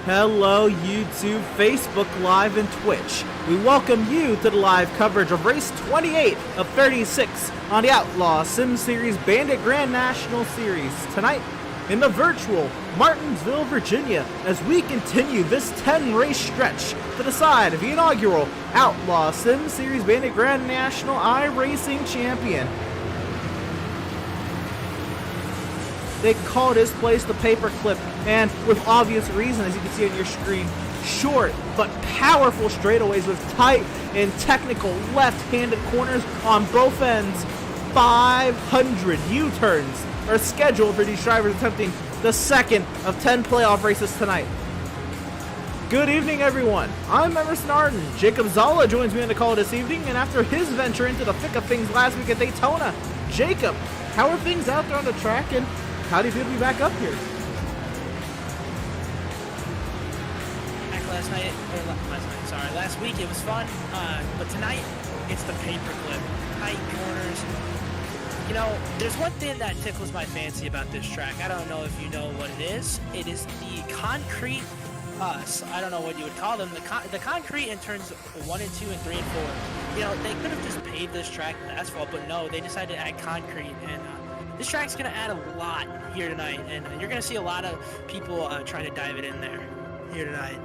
Hello YouTube, Facebook Live, and Twitch. We welcome you to the live coverage of race 28 of 36 on the Outlaws Sim Series Bandit Grand National Series. Tonight, in the virtual Martinsville, Virginia, as we continue this 10-race stretch to decide the inaugural Outlaw Sim Series Bandit Grand National iRacing Champion. They call this place the paperclip, and with obvious reason, as you can see on your screen. Short but powerful straightaways with tight and technical left-handed corners on both ends. 500 U-turns are scheduled for these drivers attempting the second of 10 playoff races tonight. Good evening, everyone. I'm Emerson Arden. Jacob Zala joins me on the call this evening, and after his venture into the thick of things last week at Daytona, Jacob, how are things out there on the track, and how do you feel to be back up here? Last week it was fun, but tonight it's the paperclip, tight corners. You know, there's one thing that tickles my fancy about this track. I don't know if you know what it is. It is the concrete I don't know what you would call them. The concrete in turns 1 and 2 and 3 and 4. You know, they could have just paved this track with asphalt, but no, they decided to add concrete, and this track's going to add a lot here tonight, and you're going to see a lot of people trying to dive it in there here tonight.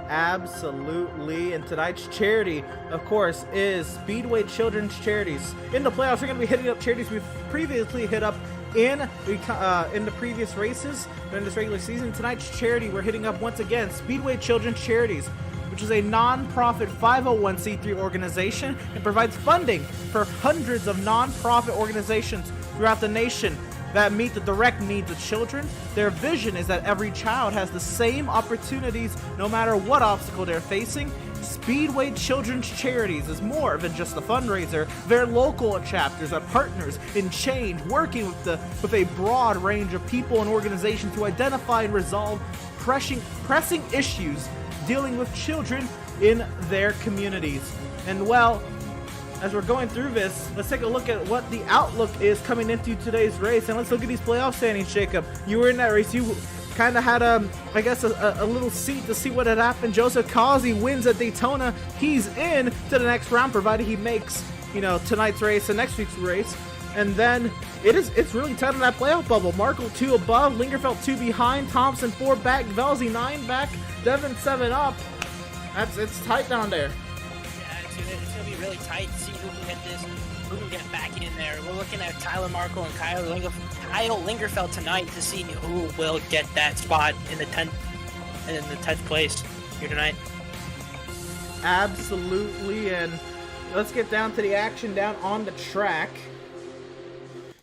Absolutely, and tonight's charity, of course, is Speedway Children's Charities. In the playoffs, we're going to be hitting up charities we've previously hit up in the previous races during this regular season. Tonight's charity, we're hitting up once again Speedway Children's Charities, which is a non-profit 501c3 organization and provides funding for hundreds of non-profit organizations throughout the nation that meet the direct needs of children. Their vision is that every child has the same opportunities no matter what obstacle they're facing. Speedway Children's Charities is more than just a fundraiser. Their local chapters are partners in change, working with a broad range of people and organizations to identify and resolve pressing issues dealing with children in their communities. And well, as we're going through this, let's take a look at what the outlook is coming into today's race, and let's look at these playoff standings. Jacob, you were in that race. You kind of had a little seat to see what had happened. Joseph Causey wins at Daytona. He's in to the next round, provided he makes, tonight's race and next week's race. And then it's really tight on that playoff bubble. Markle 2 above, Lingerfeld 2 behind, Thompson 4 back, Velzy 9 back, Devin 7 up. It's tight down there. Yeah, it's gonna be really tight. See who can get this, who can get back in there. We're looking at Tyler Markle and Kyle Lingerfeld tonight to see who will get that spot in the 10th place here tonight. Absolutely, and let's get down to the action down on the track,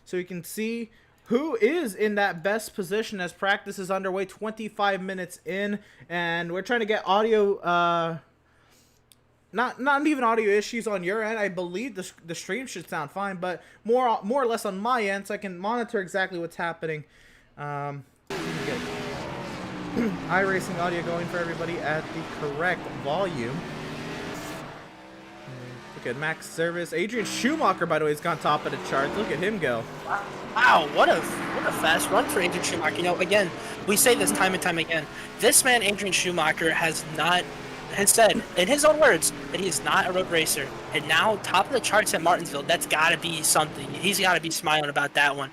so you can see who is in that best position as practice is underway. 25 minutes in, and we're trying to get audio. Not even audio issues on your end. I believe the stream should sound fine, but more or less on my end, so I can monitor exactly what's happening. Get iRacing audio going for everybody at the correct volume. Look at max service. Adrian Schumacher, by the way, has gone top of the charts. Look at him go. Wow, what a fast run for Adrian Schumacher. You know, again, we say this time and time again. This man, Adrian Schumacher, has said, in his own words, that he is not a road racer. And now, top of the charts at Martinsville, that's got to be something. He's got to be smiling about that one.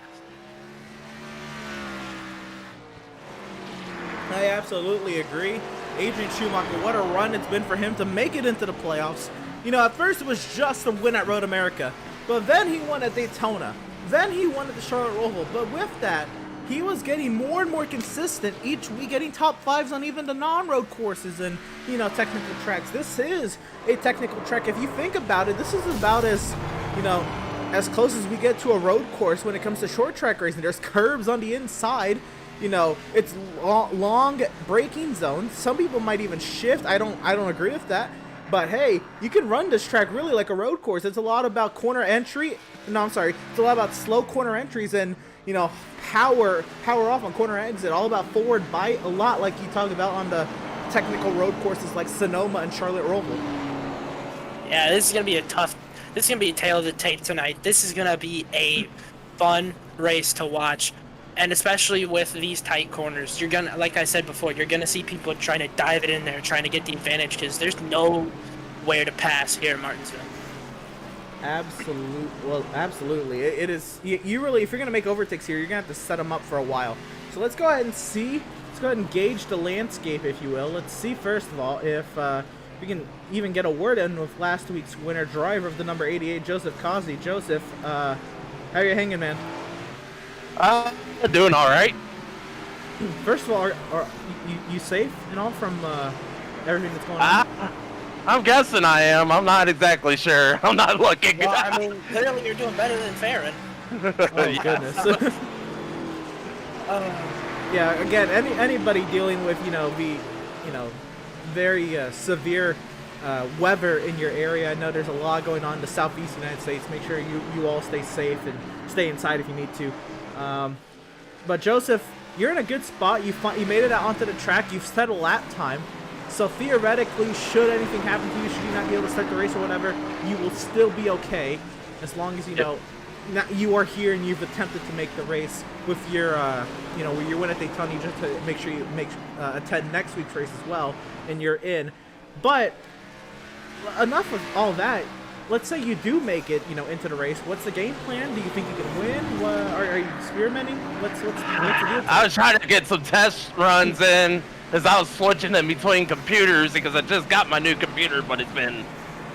I absolutely agree. Adrian Schumacher, what a run it's been for him to make it into the playoffs. At first it was just a win at Road America, but then he won at Daytona. Then he won at the Charlotte Roval. But with that, he was getting more and more consistent each week, getting top 5s on even the non-road courses and, technical tracks. This is a technical track. If you think about it, this is about as close as we get to a road course when it comes to short track racing. There's curves on the inside. It's long braking zones. Some people might even shift. I don't agree with that. But hey, you can run this track really like a road course. It's a lot about corner entry. No, I'm sorry. It's a lot about slow corner entries and, power off on corner exit. All about forward bite, a lot like you talk about on the technical road courses like Sonoma and Charlotte Roval. Yeah, this is going to be a tale of the tape tonight. This is going to be a fun race to watch. And especially with these tight corners, you're gonna, like I said before, you're gonna see people trying to dive it in there, trying to get the advantage because there's nowhere to pass here in Martinsville. Absolutely. It is. You really, if you're gonna make overtakes here, you're gonna have to set them up for a while. So let's go ahead and see. Let's go ahead and gauge the landscape, if you will. Let's see first of all if we can even get a word in with last week's winner driver of the number 88, Joseph Causey. Joseph, how are you hanging, man? Doing all right. First of all, are you safe and all from everything that's going on? I'm guessing I am. I'm not exactly sure. I'm not looking. Well, I mean, clearly you're doing better than Farron. Oh, goodness. Yeah, again, anybody dealing with, very severe weather in your area. I know there's a lot going on in the southeast United States. Make sure you all stay safe and stay inside if you need to. But Joseph, you're in a good spot. You made it out onto the track. You've set a lap time. So theoretically, should anything happen to you, should you not be able to start the race or whatever, you will still be okay as long as you are here and you've attempted to make the race with your, with your win at Daytona. You just to make sure you attend next week's race as well, and you're in. But enough of all that. Let's say you do make it, into the race. What's the game plan? Do you think you can win? Are you experimenting? What's the deal? I was trying to get some test runs in as I was switching in between computers because I just got my new computer, but it's been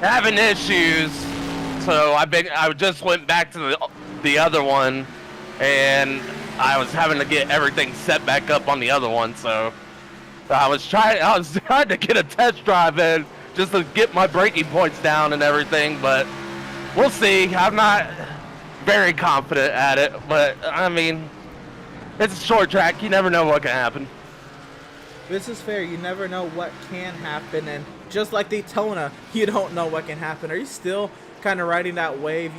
having issues. So I just went back to the other one, and I was having to get everything set back up on the other one. So I was trying to get a test drive in just to get my braking points down and everything, but we'll see. I'm not very confident at it, but I mean, it's a short track. You never know what can happen. This is fair. You never know what can happen, and just like Daytona, you don't know what can happen. Are you still kind of riding that wave?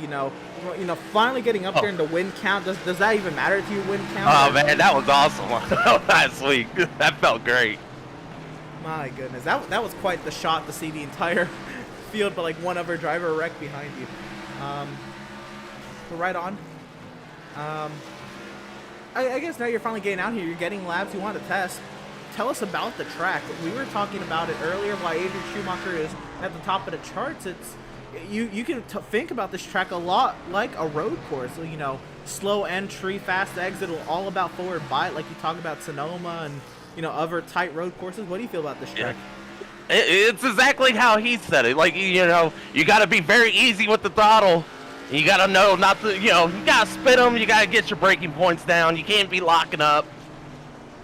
Finally getting up there in the win count. Does that even matter to you? Win count? Oh man, that was awesome last week. That felt great. My goodness, that was quite the shot to see the entire field, but like one other driver wreck behind you. But right on. I guess now you're finally getting out here. You're getting laps. You want to test. Tell us about the track. We were talking about it earlier. Why Adrian Schumacher is at the top of the charts. It's you can think about this track a lot like a road course. Slow entry, fast exit, all about forward bite, like you talk about Sonoma and other tight road courses. What do you feel about this track? It's exactly how he said it. Like, you got to be very easy with the throttle. You got to know not to, you got to spin them. You got to get your braking points down. You can't be locking up.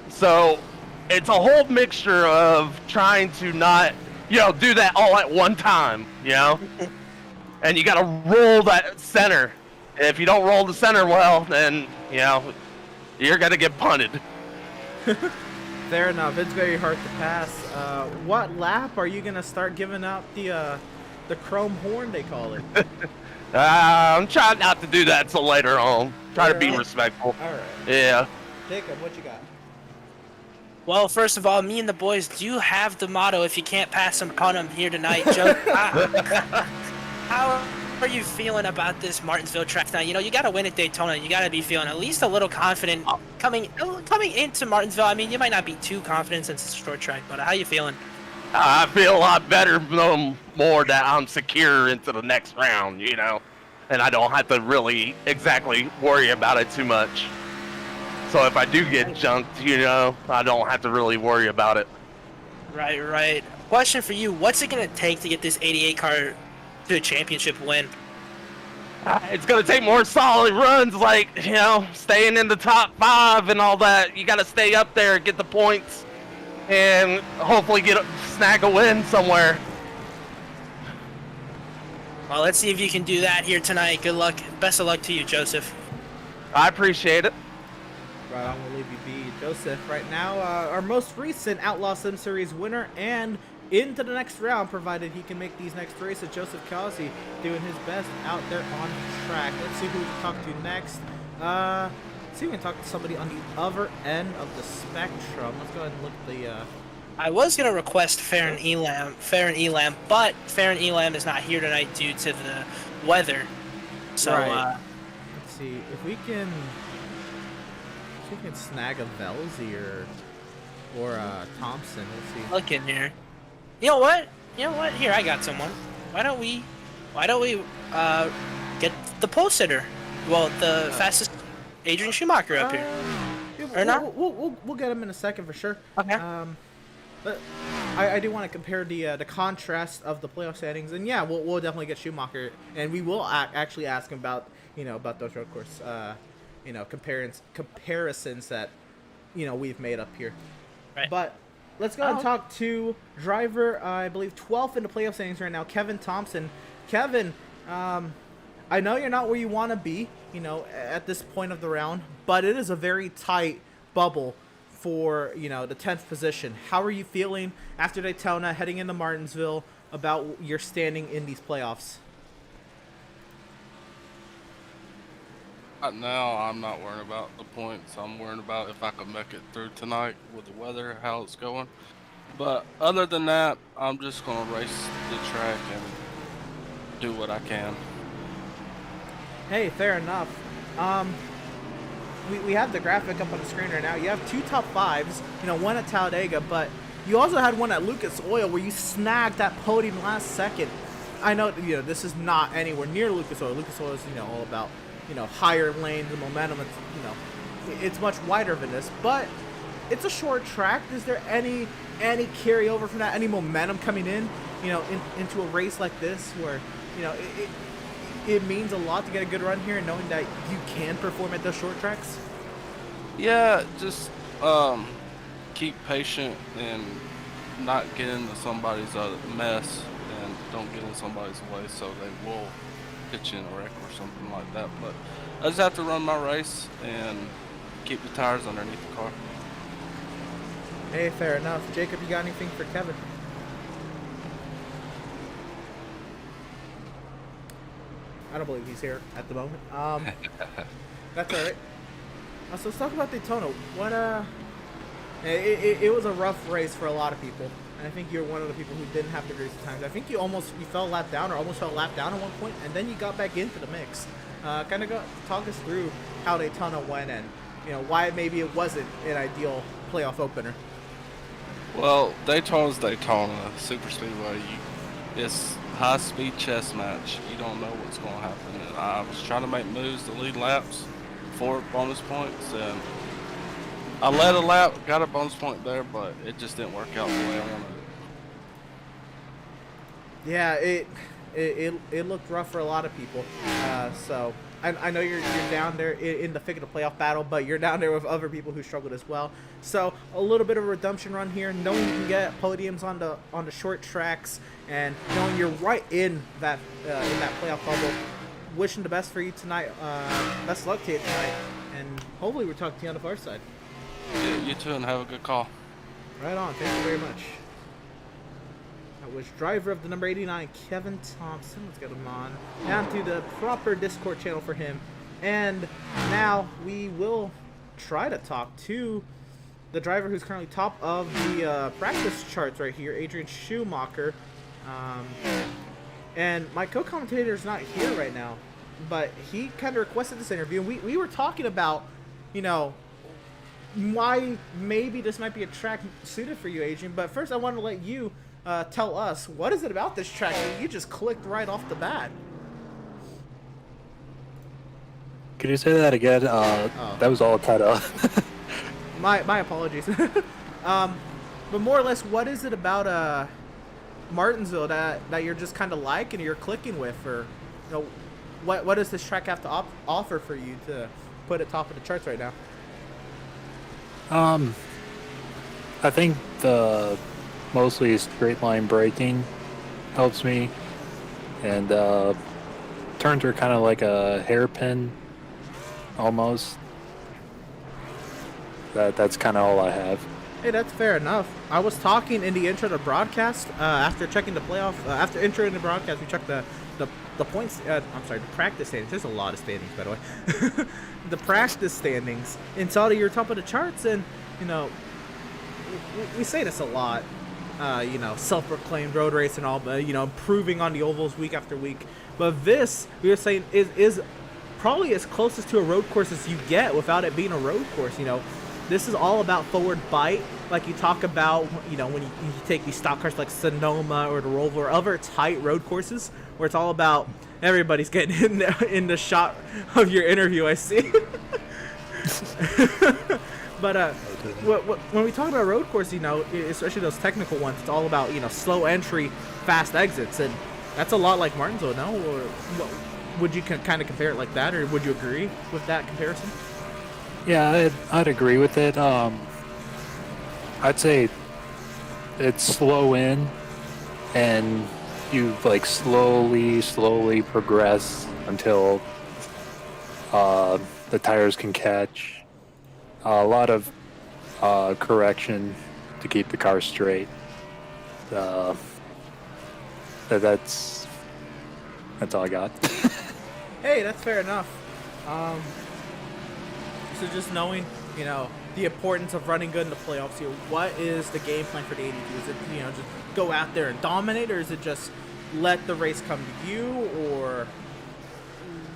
So it's a whole mixture of trying to not, do that all at one time, and you got to roll that center. If you don't roll the center well, then, you're going to get punted. Fair enough. It's very hard to pass. What lap are you gonna start giving out the chrome horn, they call it? I'm trying not to do that till later on. Try to be respectful. All right. Yeah. Jacob, what you got? Well, first of all, me and the boys do have the motto: if you can't pass them, punt them here tonight. Joe, how are you feeling about this Martinsville track now? You got to win at Daytona. You got to be feeling at least a little confident coming into Martinsville. I mean, you might not be too confident since it's a short track, but how you feeling? I feel a lot better, more that I'm secure into the next round, and I don't have to really exactly worry about it too much. So if I do get junked, I don't have to really worry about it. Right. Question for you: what's it gonna take to get this 88 car to a championship win? It's going to take more solid runs, like, staying in the top 5 and all that. You got to stay up there, get the points, and hopefully snag a win somewhere. Well, let's see if you can do that here tonight. Good luck. Best of luck to you, Joseph. I appreciate it. Right on, we'll leave you be. Joseph, right now, our most recent Outlaw Sim Series winner and into the next round, provided he can make these next races. Joseph Causey doing his best out there on the track. Let's see who we can talk to next. Let's see if we can talk to somebody on the other end of the spectrum. Let's go ahead and look at the... I was going to request Farron Elam, but Farron Elam is not here tonight due to the weather. So, right. Let's see if we can see if we can snag a Velzy or Thompson. Let's see. Look in here. You know what? Here, I got someone. Why don't we get the pole sitter? Well, the fastest Adrian Schumacher up here. Yeah, Or not? We'll get him in a second for sure. Okay. But I do want to compare the contrast of the playoff standings, and yeah, we'll definitely get Schumacher, and we will actually ask him about about those road course comparisons that we've made up here. Right. But let's go and talk to driver, I believe 12th in the playoff standings right now, Kevin Thompson. Kevin, I know you're not where you want to be, at this point of the round, but it is a very tight bubble for, the 10th position. How are you feeling after Daytona, heading into Martinsville, about your standing in these playoffs? Right now, I'm not worrying about the points. I'm worrying about if I can make it through tonight with the weather, how it's going. But other than that, I'm just going to race the track and do what I can. Hey, fair enough. We have the graphic up on the screen right now. You have 2 top 5s, one at Talladega, but you also had one at Lucas Oil where you snagged that podium last second. I know, this is not anywhere near Lucas Oil. Lucas Oil is, all about, higher lanes and momentum. It's, it's much wider than this, but it's a short track. Is there any carryover from that? Any momentum coming in, into a race like this where, it means a lot to get a good run here and knowing that you can perform at those short tracks? Yeah, just keep patient and not get into somebody's mess and don't get in somebody's way so they will get you in a wreck or something like that. But I just have to run my race and keep the tires underneath the car. Hey, fair enough. Jacob, you got anything for Kevin? I don't believe he's here at the moment. That's all right. So let's talk about Daytona. It was a rough race for a lot of people, and I think you're one of the people who didn't have the greatest times. I think you fell a lap down, or almost fell a lap down at one point, and then you got back into the mix. Kind of talk us through how Daytona went, and why maybe it wasn't an ideal playoff opener. Well, Daytona's Daytona. Super Speedway, it's high-speed chess match. You don't know what's going to happen. And I was trying to make moves to lead laps for bonus points, and I led a lap, got a bonus point there, but it just didn't work out the way I wanted it. Yeah, it looked rough for a lot of people. So I know you're down there in the thick of the playoff battle, but you're down there with other people who struggled as well. So a little bit of a redemption run here, knowing you can get podiums on the short tracks, and knowing you're right in that playoff bubble. Wishing the best for you tonight. Best luck to you tonight, and hopefully we're talking to you on the far side. Yeah, you too, and have a good call. Right on. Thank you very much. That was driver of the number 89, Kevin Thompson. Let's get him on down to the proper Discord channel for him. And now we will try to talk to the driver who's currently top of the practice charts right here, Adrian Schumacher. And my co-commentator is not here right now, but he kind of requested this interview. And we were talking about, why maybe this might be a track suited for you, Adrian. But first, I want to let you tell us, what is it about this track that you just clicked right off the bat? Could you say that again? That was all tied up. My apologies. But more or less, what is it about Martinsville that you're just kind of like and you're clicking with, or what does this track have to offer for you to put it top of the charts right now? I think the mostly straight line braking helps me, and turns are kind of like a hairpin almost. That's kind of all I have. Hey, that's fair enough. I was talking in the intro to the broadcast, after checking the playoff, after entering the broadcast, we checked the points, I'm sorry, the practice standings. There's a lot of standings, by the way. The practice standings, and saw that you're top of the charts, and, we say this a lot, self-proclaimed road race and all, but, improving on the ovals week after week. But this, we were saying, is probably as closest to a road course as you get without it being a road course. You know, this is all about forward bite, like you talk about, you know, when you take these stock cars like Sonoma or the Roval or other tight road courses, where it's all about everybody's getting in the shot of your interview, I see. But when we talk about road course, you know, especially those technical ones, it's all about, you know, slow entry, fast exits, and that's a lot like Martinsville, no? Or would you kind of compare it like that, or would you agree with that comparison? Yeah, I'd agree with it. I'd say it's slow in, and you like slowly progress until the tires can catch. A lot of correction to keep the car straight. That's all I got. Hey, that's fair enough. So just knowing, you know, the importance of running good in the playoffs here, what is the game plan for the 82? Is it, you know, just go out there and dominate, or is it just let the race come to you, or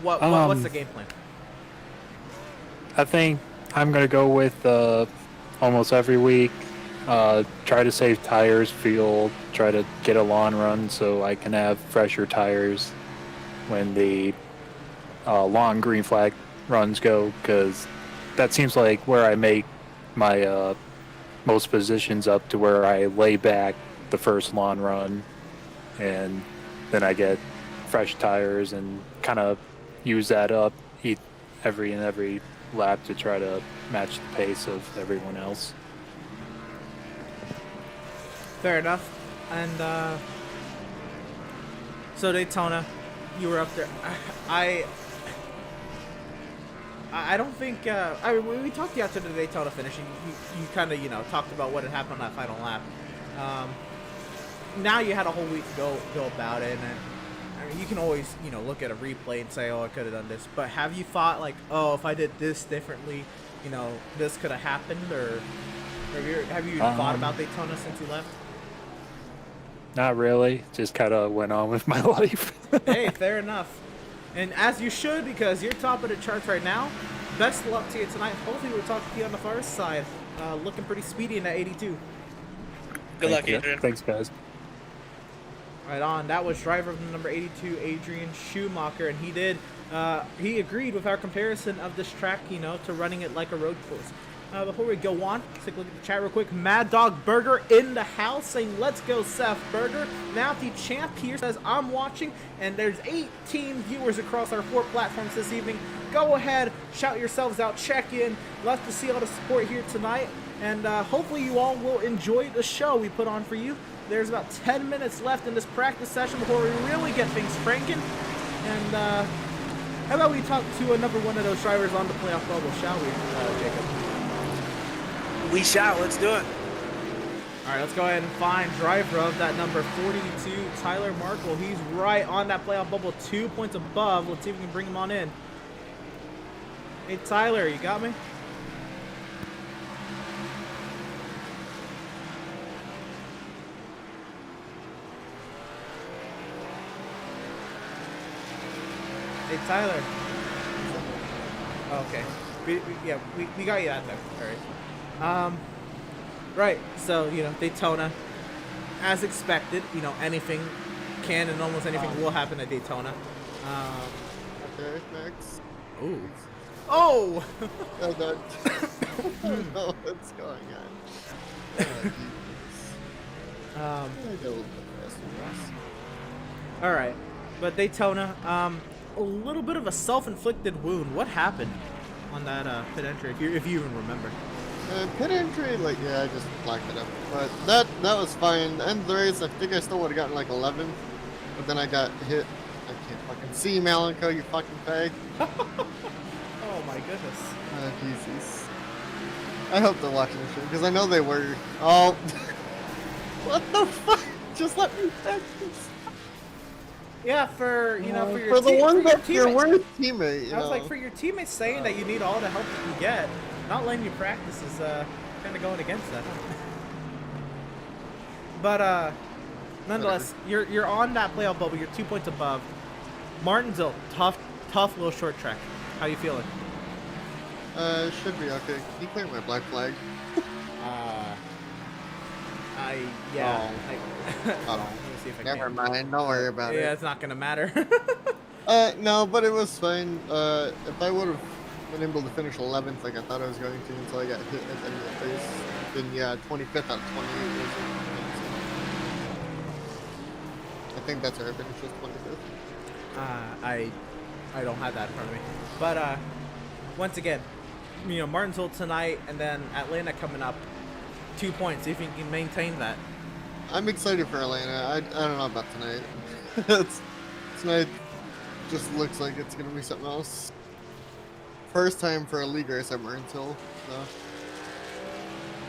what's the game plan? I think I'm going to go with almost every week. Try to save tires, fuel, try to get a long run so I can have fresher tires when the long green flag runs go, because that seems like where I make my most positions up to where I lay back the first long run, and then I get fresh tires and kind of use that up every lap to try to match the pace of everyone else. Fair enough. And so Daytona, you were up there. I don't think we talked after the Daytona finish. You kind of, you know, talked about what had happened on that final lap. Now you had a whole week to go about it, and I mean, you can always, you know, look at a replay and say, oh, I could have done this. But have you thought, like, oh, if I did this differently, you know, this could have happened, or have you thought about Daytona since you left? Not really. Just kind of went on with my life. Hey, fair enough. And as you should, because you're top of the charts right now. Best luck to you tonight. Hopefully we'll talk to you on the far side. Looking pretty speedy in that 82. Good luck, Adrian. Thanks, guys. Right on. That was driver of the number 82, Adrian Schumacher, and he agreed with our comparison of this track, you know, to running it like a road course. Before we go on, let's take a look at the chat real quick. Mad Dog Burger in the house saying, let's go, Seth Burger. Mountie Champ here says, I'm watching, and there's 18 viewers across our 4 platforms this evening. Go ahead, shout yourselves out, check in. Love to see all the support here tonight, and hopefully you all will enjoy the show we put on for you. There's about 10 minutes left in this practice session before we really get things cranking. And how about we talk to another one of those drivers on the playoff bubble, shall we, Jacob? We shall. Let's do it. All right, let's go ahead and find driver of that number 42, Tyler Markle. He's right on that playoff bubble, 2 points above. Let's see if we can bring him on in. Hey, Tyler, you got me? Hey, Tyler. Oh, okay. We got you out there. All right. Right, so, you know, Daytona, as expected, you know, anything can and almost anything will happen at Daytona. Okay, next. Ooh. Oh! I don't know what's going on. I get a little bit faster. Alright, but Daytona, a little bit of a self-inflicted wound. What happened on that pit entry, if you even remember? Pit entry, like, yeah, I just blacked it up. But that was fine. The end of the race, I think I still would have gotten like 11. But then I got hit. I can't fucking see, Malenko, you fucking fag. Oh my goodness. Jesus. I hope they're watching the show, because I know they were. Oh. What the fuck? Just let me practice. Yeah, for, you know, for the one that's your worst teammate, you I was know. like, for your teammates saying that you need all the help you can get, not letting you practice is kind of going against that. But nonetheless, you're on that playoff bubble. You're 2 points above. Martinsville, tough tough little short track. How you feeling? Should be okay. Can you clear my black flag? Yeah. Oh. Let me see if I Never can. mind. Don't worry about Yeah, it. it's not gonna matter. No, but it was fine. If I would have been able to finish 11th like I thought I was going to until I got hit at the end of the race, then yeah, 25th out of 28 was it. I think that's where I finished, was 25th. I don't have that in front of me. But once again, Martinsville tonight and then Atlanta coming up. 2 points. See if you can maintain that. I'm excited for Atlanta. I don't know about tonight. Tonight just looks like it's gonna be something else. First time for a league race at Martinsville, so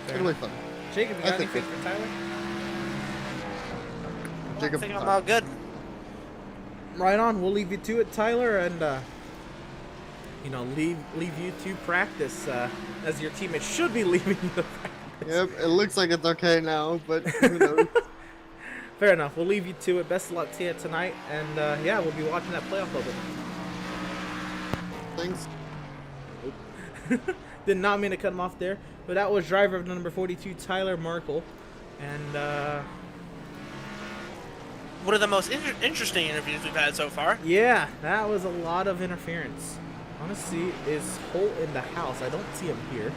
it's gonna be fun. Jacob, you I got think anything for Tyler? Jacob, I think I'm all good. Right on. We'll leave you to it, Tyler, and leave you to practice as your teammate should be leaving you to practice. Yep, it looks like it's okay now, but who knows? Fair enough. We'll leave you to it. Best of luck to you tonight, and yeah, we'll be watching that playoff a little bit. Thanks. Did not mean to cut him off there, but that was driver of number 42, Tyler Markle, and One of the most interesting interviews we've had so far. yeah, that was a lot of interference. Honestly, is Holt in the house? I don't see him here.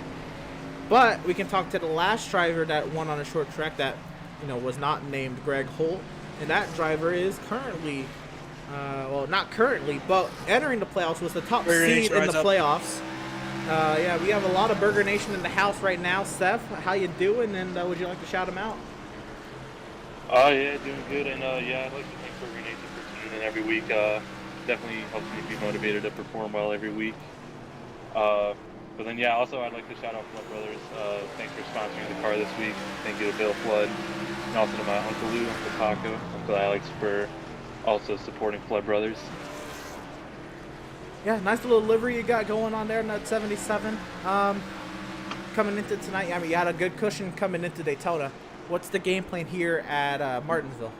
But we can talk to the last driver that won on a short track that, was not named Greg Holt. And that driver is currently, well, not currently, but entering the playoffs, was the top Burger seed Nation in the rise up. playoffs. Yeah, we have a lot of Burger Nation in the house right now. Seth, how you doing? And would you like to shout him out? Oh yeah, doing good, and yeah, I'd like to thank Burger Nation for tuning in every week. Definitely helps me be motivated to perform well every week. But then yeah, also I'd like to shout out Flood Brothers. Thanks for sponsoring the car this week. Thank you to Bill Flood, and also to my Uncle Lou, Uncle Paco, Uncle Alex for also supporting Flood Brothers. Yeah, nice little livery you got going on there in that 77. Coming into tonight, I mean, you had a good cushion coming into Daytona. What's the game plan here at Martinsville?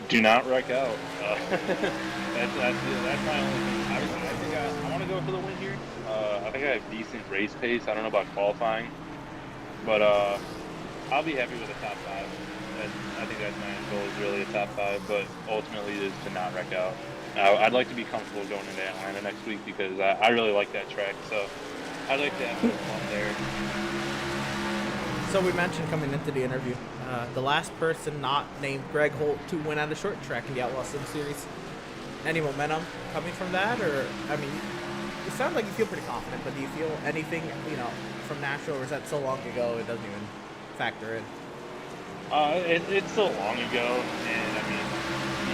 Do not wreck out. That's my only thing. I think I want to go for the win here. I think I have decent race pace. I don't know about qualifying, but I'll be happy with a top 5. I think that's my end goal, is really a top 5, but ultimately it is to not wreck out. I'd like to be comfortable going into Atlanta next week because I really like that track, so I'd like to have a little fun there. So we mentioned coming into the interview, the last person not named Greg Holt to win at a short track in the Outlaws Sim Series. Any momentum coming from that, or I mean, you sound like you feel pretty confident, but do you feel anything, from Nashville, or is that so long ago it doesn't even factor in? It's so long ago, and I mean,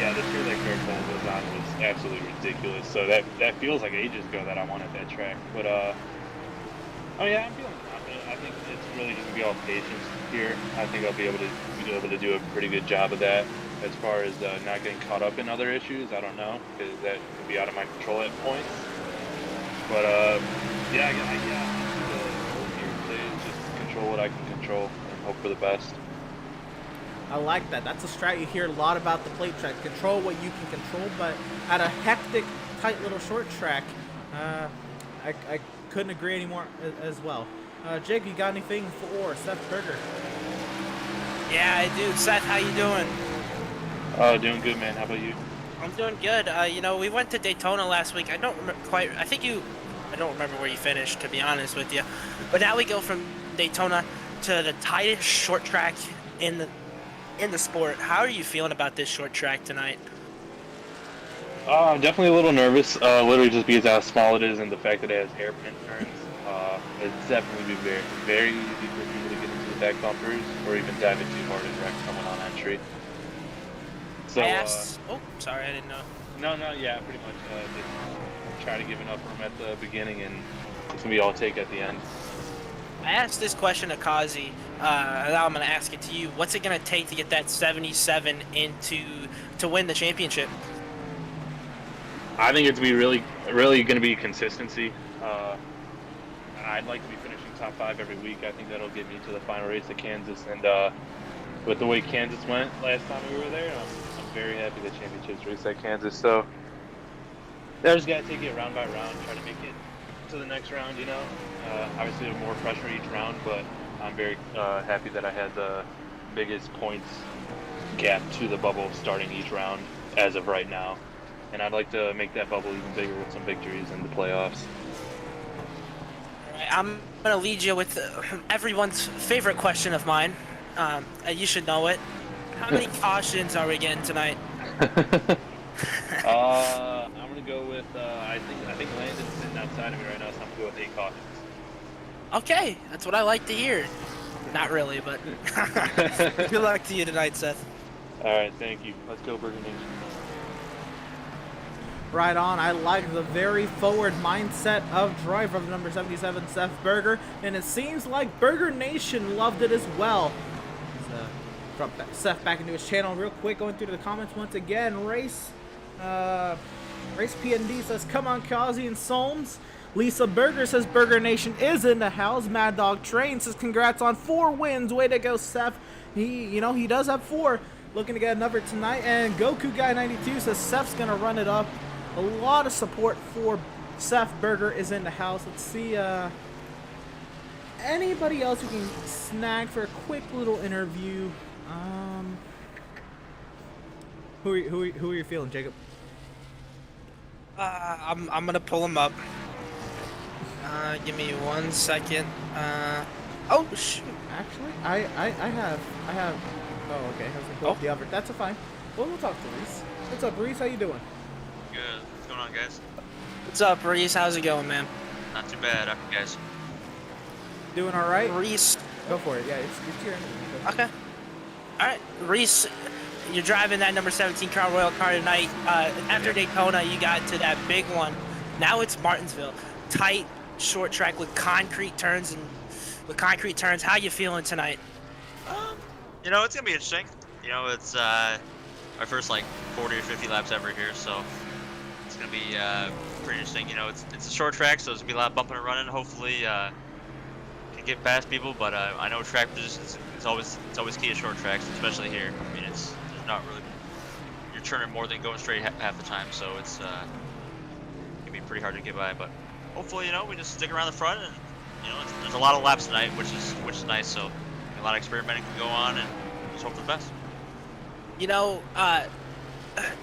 yeah, the year that Greg Holt was on was absolutely ridiculous. So that feels like ages ago that I won at that track. But oh yeah, I'm feeling confident. I think it's really just gonna be all patience here. I think I'll be able to do a pretty good job of that. As far as not getting caught up in other issues, I don't know, because that can be out of my control at points. But yeah, the goal here today is just control what I can control and hope for the best. I like that. That's a strat you hear a lot about the plate track. Control what you can control, but at a hectic, tight little short track, I couldn't agree anymore as well. Jake, you got anything for Seth Berger? Yeah, I do. Seth, how you doing? Doing good, man. How about you? I'm doing good. We went to Daytona last week. I don't remember quite. I don't remember where you finished, to be honest with you. But now we go from Daytona to the tightest short track in the sport. How are you feeling about this short track tonight? I'm definitely a little nervous, literally just because how small it is and the fact that it has hairpin turns. It's definitely be very, very easy for people to get into the back bumpers or even dive it too hard and wreck someone on entry. So, sorry, I didn't know. No, yeah, pretty much. Just try to give enough room at the beginning, and it's going to be all take at the end. I asked this question to Kazi. Now I'm going to ask it to you. What's it going to take to get that 77 to win the championship? I think it's really going to be consistency. I'd like to be finishing top 5 every week. I think that'll get me to the final race at Kansas. And with the way Kansas went last time we were there, I'm very happy the championships race at Kansas. So I just gotta take it round by round, try to make it to the next round. Obviously there's more pressure each round, but I'm very happy that I had the biggest points gap to the bubble starting each round as of right now, and I'd like to make that bubble even bigger with some victories in the playoffs. All right, I'm gonna lead you with everyone's favorite question of mine. You should know it. How many cautions are we getting tonight? I'm gonna go with I think Landon's sitting outside of me right now, so I'm gonna go with 8 cautions. Okay, that's what I like to hear. Not really, but good luck to you tonight, Seth. All right, thank you. Let's go, Burger Nation. Right on. I like the very forward mindset of driver of number 77, Seth Berger, and it seems like Burger Nation loved it as well. Drop Seth back into his channel real quick, going through the comments once again. Race PND says, come on, Kazi and Solms. Lisa Berger says, Burger Nation is in the house. Mad Dog Train says, congrats on 4 wins. Way to go, Seth. He does have 4. Looking to get another tonight. And Goku Guy 92 says, Seth's going to run it up. A lot of support for Seth Berger is in the house. Let's see, anybody else who can snag for a quick little interview. Who are you feeling, Jacob? I'm gonna pull him up. Give me 1 second. Oh shoot. Actually, I have. Oh, okay. I was gonna pull up the other. That's fine. Well, we'll talk to Reese. What's up, Reese? How you doing? Good. What's going on, guys? What's up, Reese? How's it going, man? Not too bad. How are you guys? Doing all right? Reese. Go for it. Yeah, it's your turn. Okay. All right, Reese. You're driving that number 17 Crown Royal car tonight. After Daytona, you got to that big one. Now it's Martinsville. Tight, short track with concrete turns How you feeling tonight? It's gonna be interesting. It's my first like 40 or 50 laps ever here, so it's gonna be pretty interesting. It's a short track, so there's gonna be a lot of bumping and running. Hopefully, can get past people, but I know track positions it's always key to short tracks, especially here. I mean, there's not really you're turning more than going straight half the time, so it's gonna be pretty hard to get by. But hopefully, we just stick around the front, and there's a lot of laps tonight, which is nice. So a lot of experimenting can go on, and just hope for the best.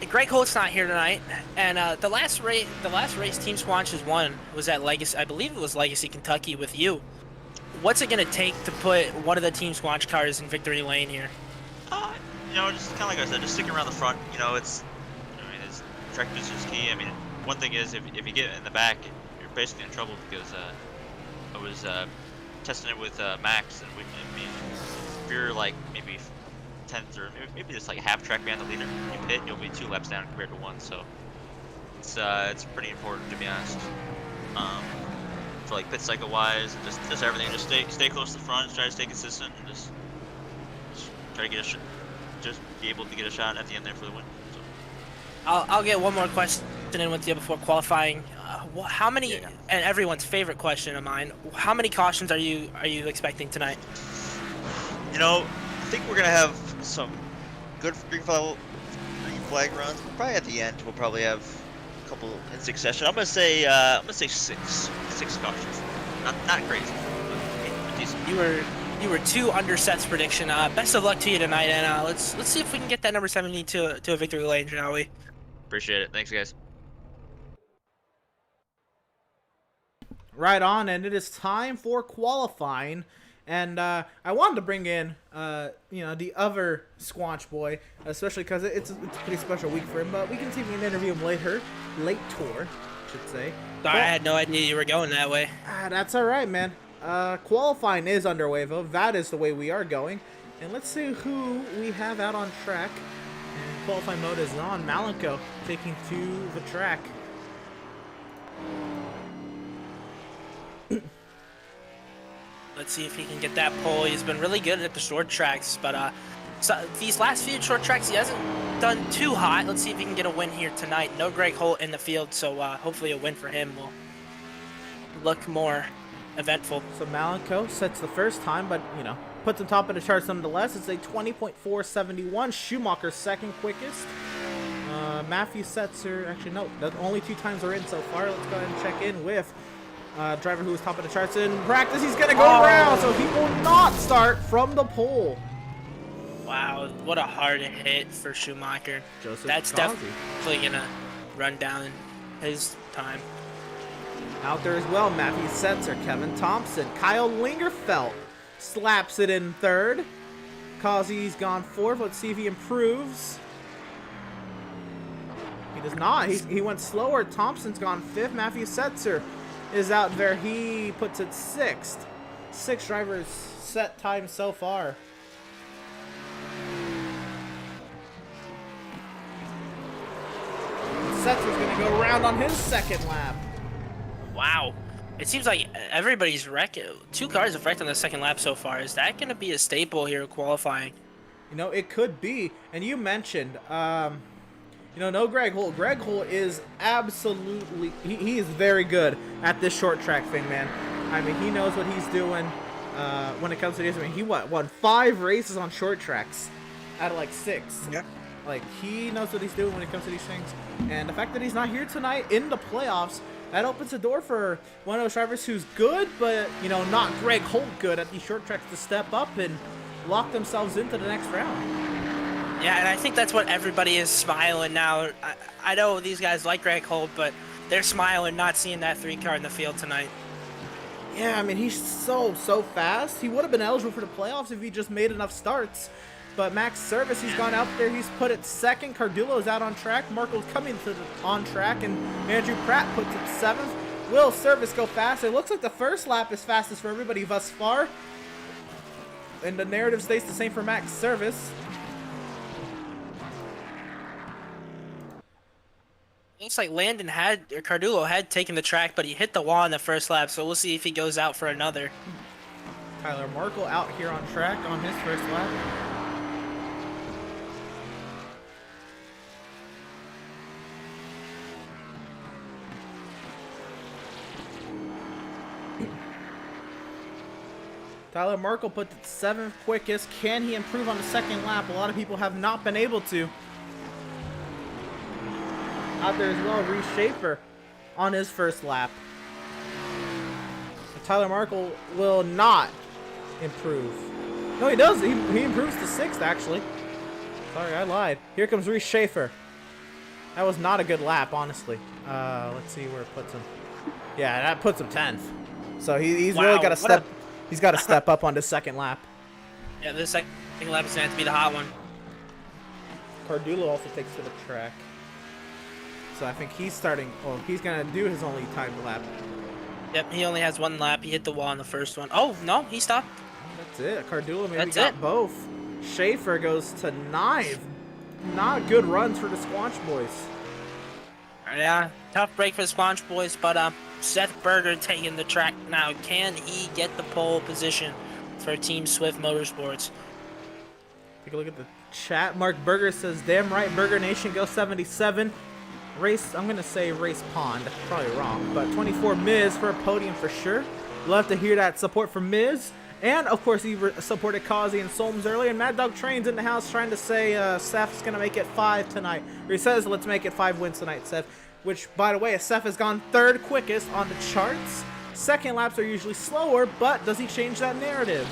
Greg Holt's not here tonight, and the last race Team Squanch has won was at Legacy. I believe it was Legacy, Kentucky, with you. What's it gonna take to put one of the Team Squanch cars in victory lane here? Just kind of like I said, just sticking around the front. It's track position is key. I mean, one thing is if you get in the back, you're basically in trouble because I was testing it with Max, and if you're like maybe 10th or maybe just like half track behind the leader, you pit, you'll be 2 laps down compared to 1. So it's pretty important, to be honest. For like pit cycle wise, and just everything, just stay close to the front, try to stay consistent, and just try to get just be able to get a shot at the end there for the win. So. I'll get one more question in with you before qualifying. How many? Yeah. And everyone's favorite question of mine. How many cautions are you expecting tonight? I think we're gonna have some good green flag runs. Probably at the end, we'll probably have a couple in succession. I'm gonna say 6 cautions. Not crazy, but decent. You were 2 under Seth's prediction. Best of luck to you tonight, and let's see if we can get that number 17 to a victory lane, shall we? Appreciate it. Thanks, guys. Right on, and it is time for qualifying. And I wanted to bring in, the other Squanch boy, especially because it's a pretty special week for him. But we can see if we can interview him later. Late tour, I should say. Sorry, I had no idea you were going that way. That's all right, man. Qualifying is underway, though. That is the way we are going. And let's see who we have out on track. And qualifying mode is on. Malenko taking to the track. Let's see if he can get that pole. He's been really good at the short tracks, but so these last few short tracks he hasn't done too hot. Let's see if he can get a win here tonight. No Greg Holt in the field, so hopefully a win for him will look more eventful. So Malenko sets the first time, but puts him top of the charts nonetheless. It's a 20.471. Schumacher second quickest. Matthew Setzer, actually no, that's only 2 times we're in so far. Let's go ahead and check in with driver who was top of the charts in practice. He's gonna go around, so he will not start from the pole. Wow, what a hard hit for Schumacher. Joseph That's Kazi. definitely gonna run down his time. Out there as well, Matthew Setzer, Kevin Thompson, Kyle Lingerfelt slaps it in 3rd. Kazi's gone 4th. Let's see if he improves. He does not. He went slower. Thompson's gone 5th. Matthew Setzer is out there. He puts it 6th. 6 drivers set time so far. Setzer's going to go around on his 2nd lap. Wow. It seems like everybody's wrecked. 2 cars have wrecked on the 2nd lap so far. Is that going to be a staple here qualifying? You know, it could be. And you mentioned, no Greg Holt. Greg Holt is absolutely, he is very good at this short track thing, man. I mean, he knows what he's doing when it comes to this. I mean, he won 5 races on short tracks out of like 6. Yeah. Like, he knows what he's doing when it comes to these things. And the fact that he's not here tonight in the playoffs, that opens the door for one of those drivers who's good, but, not Greg Holt good at these short tracks to step up and lock themselves into the next round. Yeah, and I think that's what everybody is smiling now. I know these guys like Greg Holt, but they're smiling not seeing that 3 car in the field tonight. Yeah, I mean, he's so fast. He would have been eligible for the playoffs if he just made enough starts. But Max Service, he's gone out there. He's put it 2nd. Cardullo's out on track. Markle's coming on track. And Andrew Pratt puts it 7th. Will Service go faster? It looks like the first lap is fastest for everybody thus far. And the narrative stays the same for Max Service. Looks like Cardullo had taken the track, but he hit the wall in the first lap, so we'll see if he goes out for another. Tyler Markle out here on track on his first lap. Tyler Markle put the 7th quickest. Can he improve on the 2nd lap? A lot of people have not been able to. Out there as well, Reese Schaefer on his first lap. Tyler Markle will not improve. No, he does. He improves to 6th, actually. Sorry, I lied. Here comes Reese Schaefer. That was not a good lap, honestly. Let's see where it puts him. Yeah, that puts him 10th. So he's really got to step. He's got to step up on the 2nd lap. Yeah, this 2nd lap is going to have to be the hot one. Cardullo also takes to the track. So I think he's starting. Oh, he's going to do his only timed lap. Yep, he only has 1 lap. He hit the wall on the first one. Oh, no, he stopped. That's it. Cardullo maybe That's got it. both. Schaefer goes to 9th. Not good runs for the Squanch boys. Yeah, tough break for the Squanch boys, but Seth Berger taking the track now. Can he get the pole position for Team Swift Motorsports? Take a look at the chat. Mark Berger says, damn right, Berger Nation go 77. Race, I'm going to say Race Pond. Probably wrong, but 24 Miz for a podium for sure. Love to hear that support from Miz. And, of course, he supported Kazi and Solms earlier. And Mad Dog Train's in the house trying to say Seth's going to make it 5 tonight. Or he says, let's make it 5 wins tonight, Seth. Which, by the way, Seth has gone 3rd quickest on the charts. 2nd laps are usually slower, but does he change that narrative?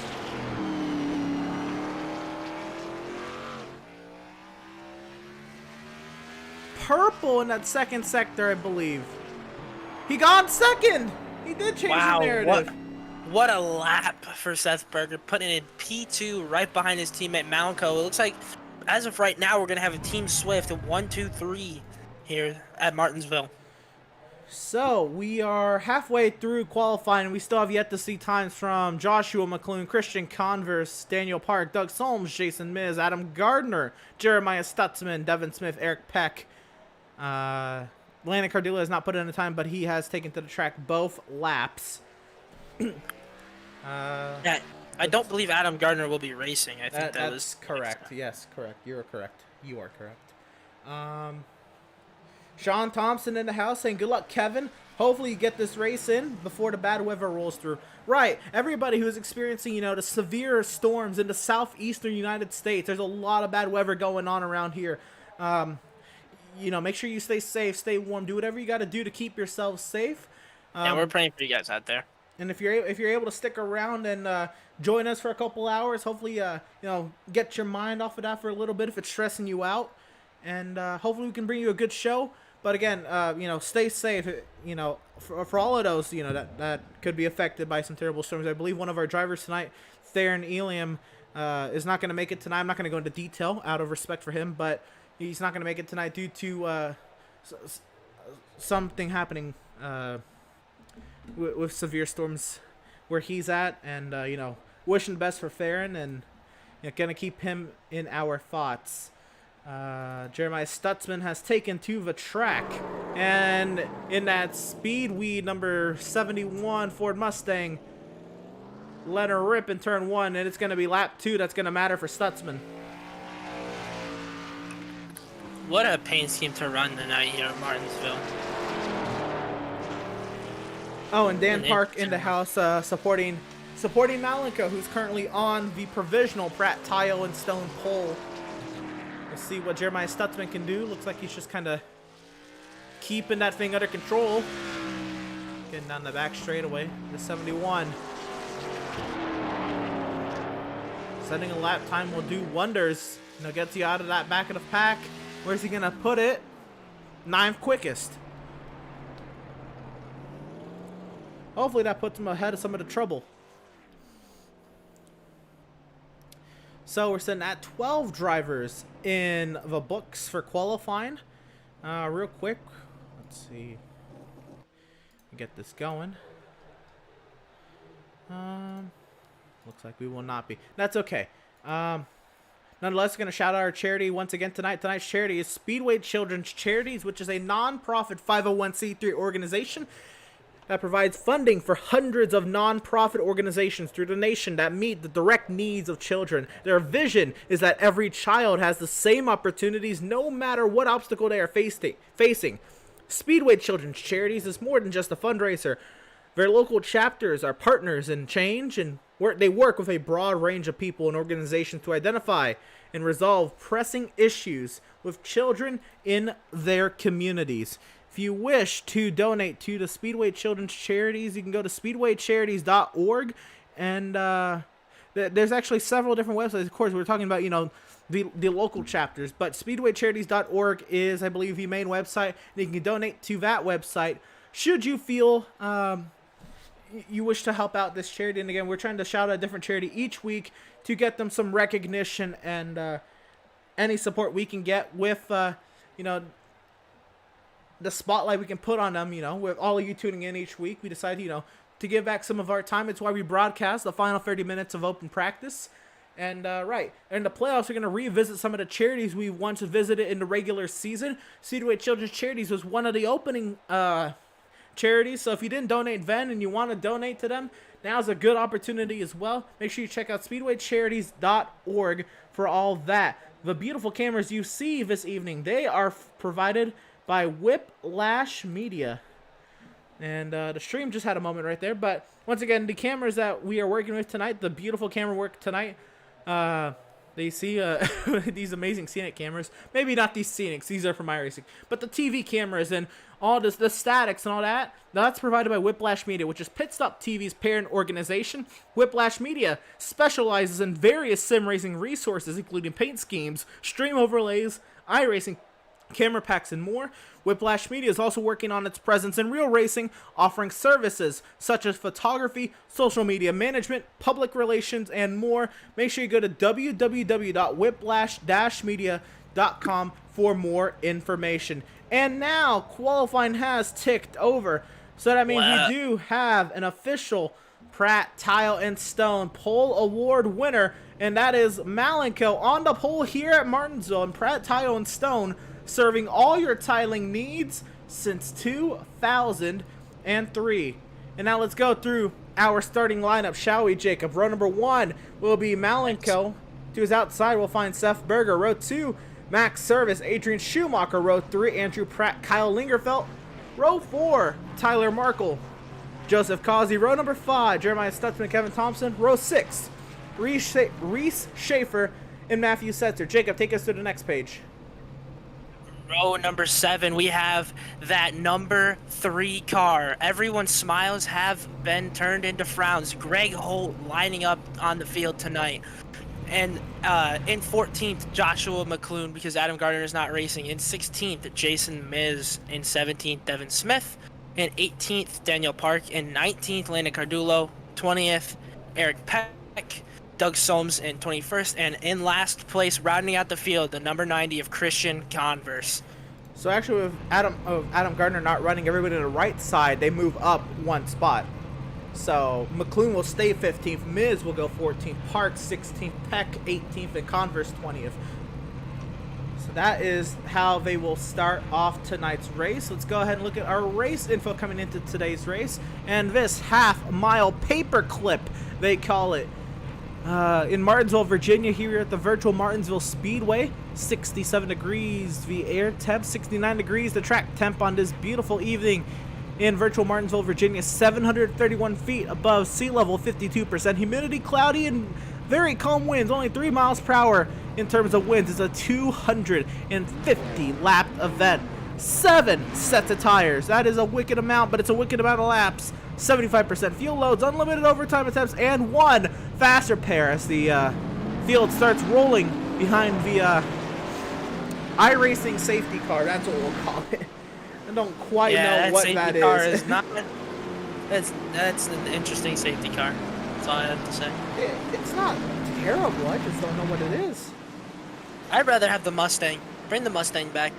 Purple in that 2nd sector, I believe. He got 2nd! He did change the narrative. What a lap for Seth Berger, putting in P2 right behind his teammate Malco. It looks like, as of right now, we're going to have a Team Swift 1, 2, 3 here at Martinsville. So, we are halfway through qualifying, and we still have yet to see times from Joshua McClune, Christian Converse, Daniel Park, Doug Solms, Jason Miz, Adam Gardner, Jeremiah Stutzman, Devin Smith, Eric Peck. Landon Cardullo has not put in a time, but he has taken to the track both laps. Yeah, I don't believe Adam Gardner will be racing. I think that's correct. Yes, correct. You are correct. You are correct. Sean Thompson in the house saying, good luck, Kevin. Hopefully you get this race in before the bad weather rolls through. Right, everybody who's experiencing, the severe storms in the southeastern United States, there's a lot of bad weather going on around here. make sure you stay safe, stay warm, do whatever you got to do to keep yourself safe. Yeah, we're praying for you guys out there. And if you're able to stick around and join us for a couple hours, hopefully get your mind off of that for a little bit if it's stressing you out, and hopefully we can bring you a good show. But again, stay safe. For all of those that could be affected by some terrible storms. I believe one of our drivers tonight, Theron Eliam, is not going to make it tonight. I'm not going to go into detail out of respect for him, but he's not going to make it tonight due to something happening with severe storms where he's at, and wishing the best for Theron, and gonna keep him in our thoughts. Jeremiah Stutzman has taken to the track, and in that Speedweed number 71 Ford Mustang, let her rip in turn 1, and it's gonna be lap 2 that's gonna matter for Stutzman. What a paint scheme to run tonight here at Martinsville. Oh, and Dan Park in the house, supporting Malenko, who's currently on the provisional Pratt tile and stone pole. We'll see what Jeremiah Stutzman can do. Looks like he's just kind of keeping that thing under control. Getting down the back straightaway. The 71. Setting a lap time will do wonders. Gets you out of that back of the pack. Where's he gonna put it? 9th quickest. Hopefully that puts him ahead of some of the trouble. So we're sitting at 12 drivers in the books for qualifying. Real quick, let's see. Get this going. Looks like we will not be. That's okay. Nonetheless, going to shout out our charity once again tonight. Tonight's charity is Speedway Children's Charities, which is a non-profit 501c3 organization that provides funding for hundreds of non-profit organizations through the nation that meet the direct needs of children. Their vision is that every child has the same opportunities no matter what obstacle they are facing. Speedway Children's Charities is more than just a fundraiser. Their local chapters are partners in change, and they work with a broad range of people and organizations to identify and resolve pressing issues with children in their communities. If you wish to donate to the Speedway Children's Charities, you can go to speedwaycharities.org, and there's actually several different websites. Of course, we're talking about, the local chapters, but speedwaycharities.org is, I believe, the main website, and you can donate to that website should you feel you wish to help out this charity. And again, we're trying to shout out a different charity each week to get them some recognition and any support we can get with, the spotlight we can put on them, with all of you tuning in each week. We decide, to give back some of our time. It's why we broadcast the final 30 minutes of open practice. And, in the playoffs, we're going to revisit some of the charities we once visited in the regular season. Speedway Children's Charities was one of the opening charities. So if you didn't donate then and you want to donate to them, now's a good opportunity as well. Make sure you check out speedwaycharities.org for all that. The beautiful cameras you see this evening, they are provided by Whiplash Media. And the stream just had a moment right there. But once again, the cameras that we are working with tonight, the beautiful camera work tonight, they see these amazing scenic cameras. Maybe not these scenics, these are from iRacing. But the TV cameras and all this, the statics and all that, that's provided by Whiplash Media, which is Pit Stop TV's parent organization. Whiplash Media specializes in various sim racing resources, including paint schemes, stream overlays, iRacing, camera packs, and more. Whiplash Media is also working on its presence in real racing, offering services such as photography, social media management, public relations, and more. Make sure you go to www.whiplash-media.com for more information. And now, qualifying has ticked over, so that means we do have an official Pratt Tile and Stone Pole Award winner, and that is Malenko on the pole here at Martinsville, and Pratt Tile and Stone serving all your tiling needs since 2003. And now let's go through our starting lineup, shall we, Jacob? Row number 1 will be Malenko. To his outside, we'll find Seth Berger. Row 2, Max Service, Adrian Schumacher. Row 3, Andrew Pratt, Kyle Lingerfelt. Row 4, Tyler Markle, Joseph Causey. Row number 5, Jeremiah Stutzman, Kevin Thompson. Row 6, Reese Schaefer and Matthew Setzer. Jacob, take us to the next page. Row number 7, we have that number 3 car. Everyone's smiles have been turned into frowns. Greg Holt lining up on the field tonight. And in 14th, Joshua McClune, because Adam Gardner is not racing. In 16th, Jason Miz. In 17th, Devin Smith. In 18th, Daniel Park. In 19th, Landon Cardulo. 20th, Eric Peck. Doug Soames in 21st. And in last place, rounding out the field, the number 90 of Christian Converse. So actually, with Adam Gardner not running, everybody to the right side, they move up one spot. So McClune will stay 15th, Miz will go 14th, Park 16th, Peck 18th, and Converse 20th. So that is how they will start off tonight's race. Let's go ahead and look at our race info coming into today's race. And this half-mile paperclip, they call it. In Martinsville, Virginia, here at the virtual Martinsville Speedway, 67 degrees, the air temp 69 degrees, the track temp on this beautiful evening in virtual Martinsville, Virginia, 731 feet above sea level, 52% humidity, cloudy, and very calm winds, only 3 miles per hour in terms of winds. It's a 250 lap event. 7 sets of tires. That is a wicked amount, but it's a wicked amount of laps. 75% fuel loads, unlimited overtime attempts, and 1 faster pair as the field starts rolling behind the iRacing safety car. That's what we'll call it. I don't quite know what that is. Not, that's an interesting safety car. That's all I have to say. It's not terrible. I just don't know what it is. I'd rather have the Mustang. Bring the Mustang back.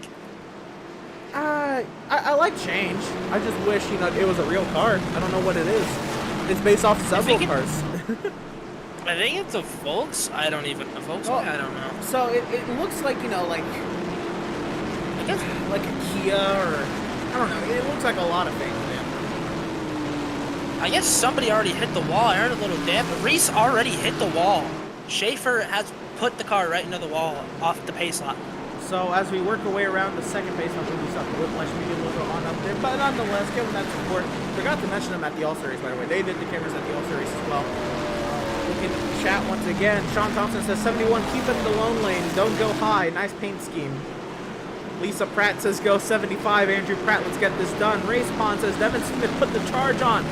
I like change. I just wish, it was a real car. I don't know what it is. It's based off several cars. I think it's a Volks. I don't even know. Volks? Well, I don't know. So it looks like, I guess like a Kia or, I don't know. It looks like a lot of things, man. I guess somebody already hit the wall. I heard a little damp. Reese already hit the wall. Schaefer has put the car right into the wall off the pace lot. So as we work our way around the second base, I'll move some Whiplash Media logo on up there. But nonetheless, give them that support. Forgot to mention them at the All-Star race, by the way. They did the cameras at the All-Star race as well. Looking at the chat once again. Sean Thompson says, 71, keep it in the lone lane. Don't go high. Nice paint scheme. Lisa Pratt says, go 75. Andrew Pratt, let's get this done. Race Pond says, Devin Smith put the charge on.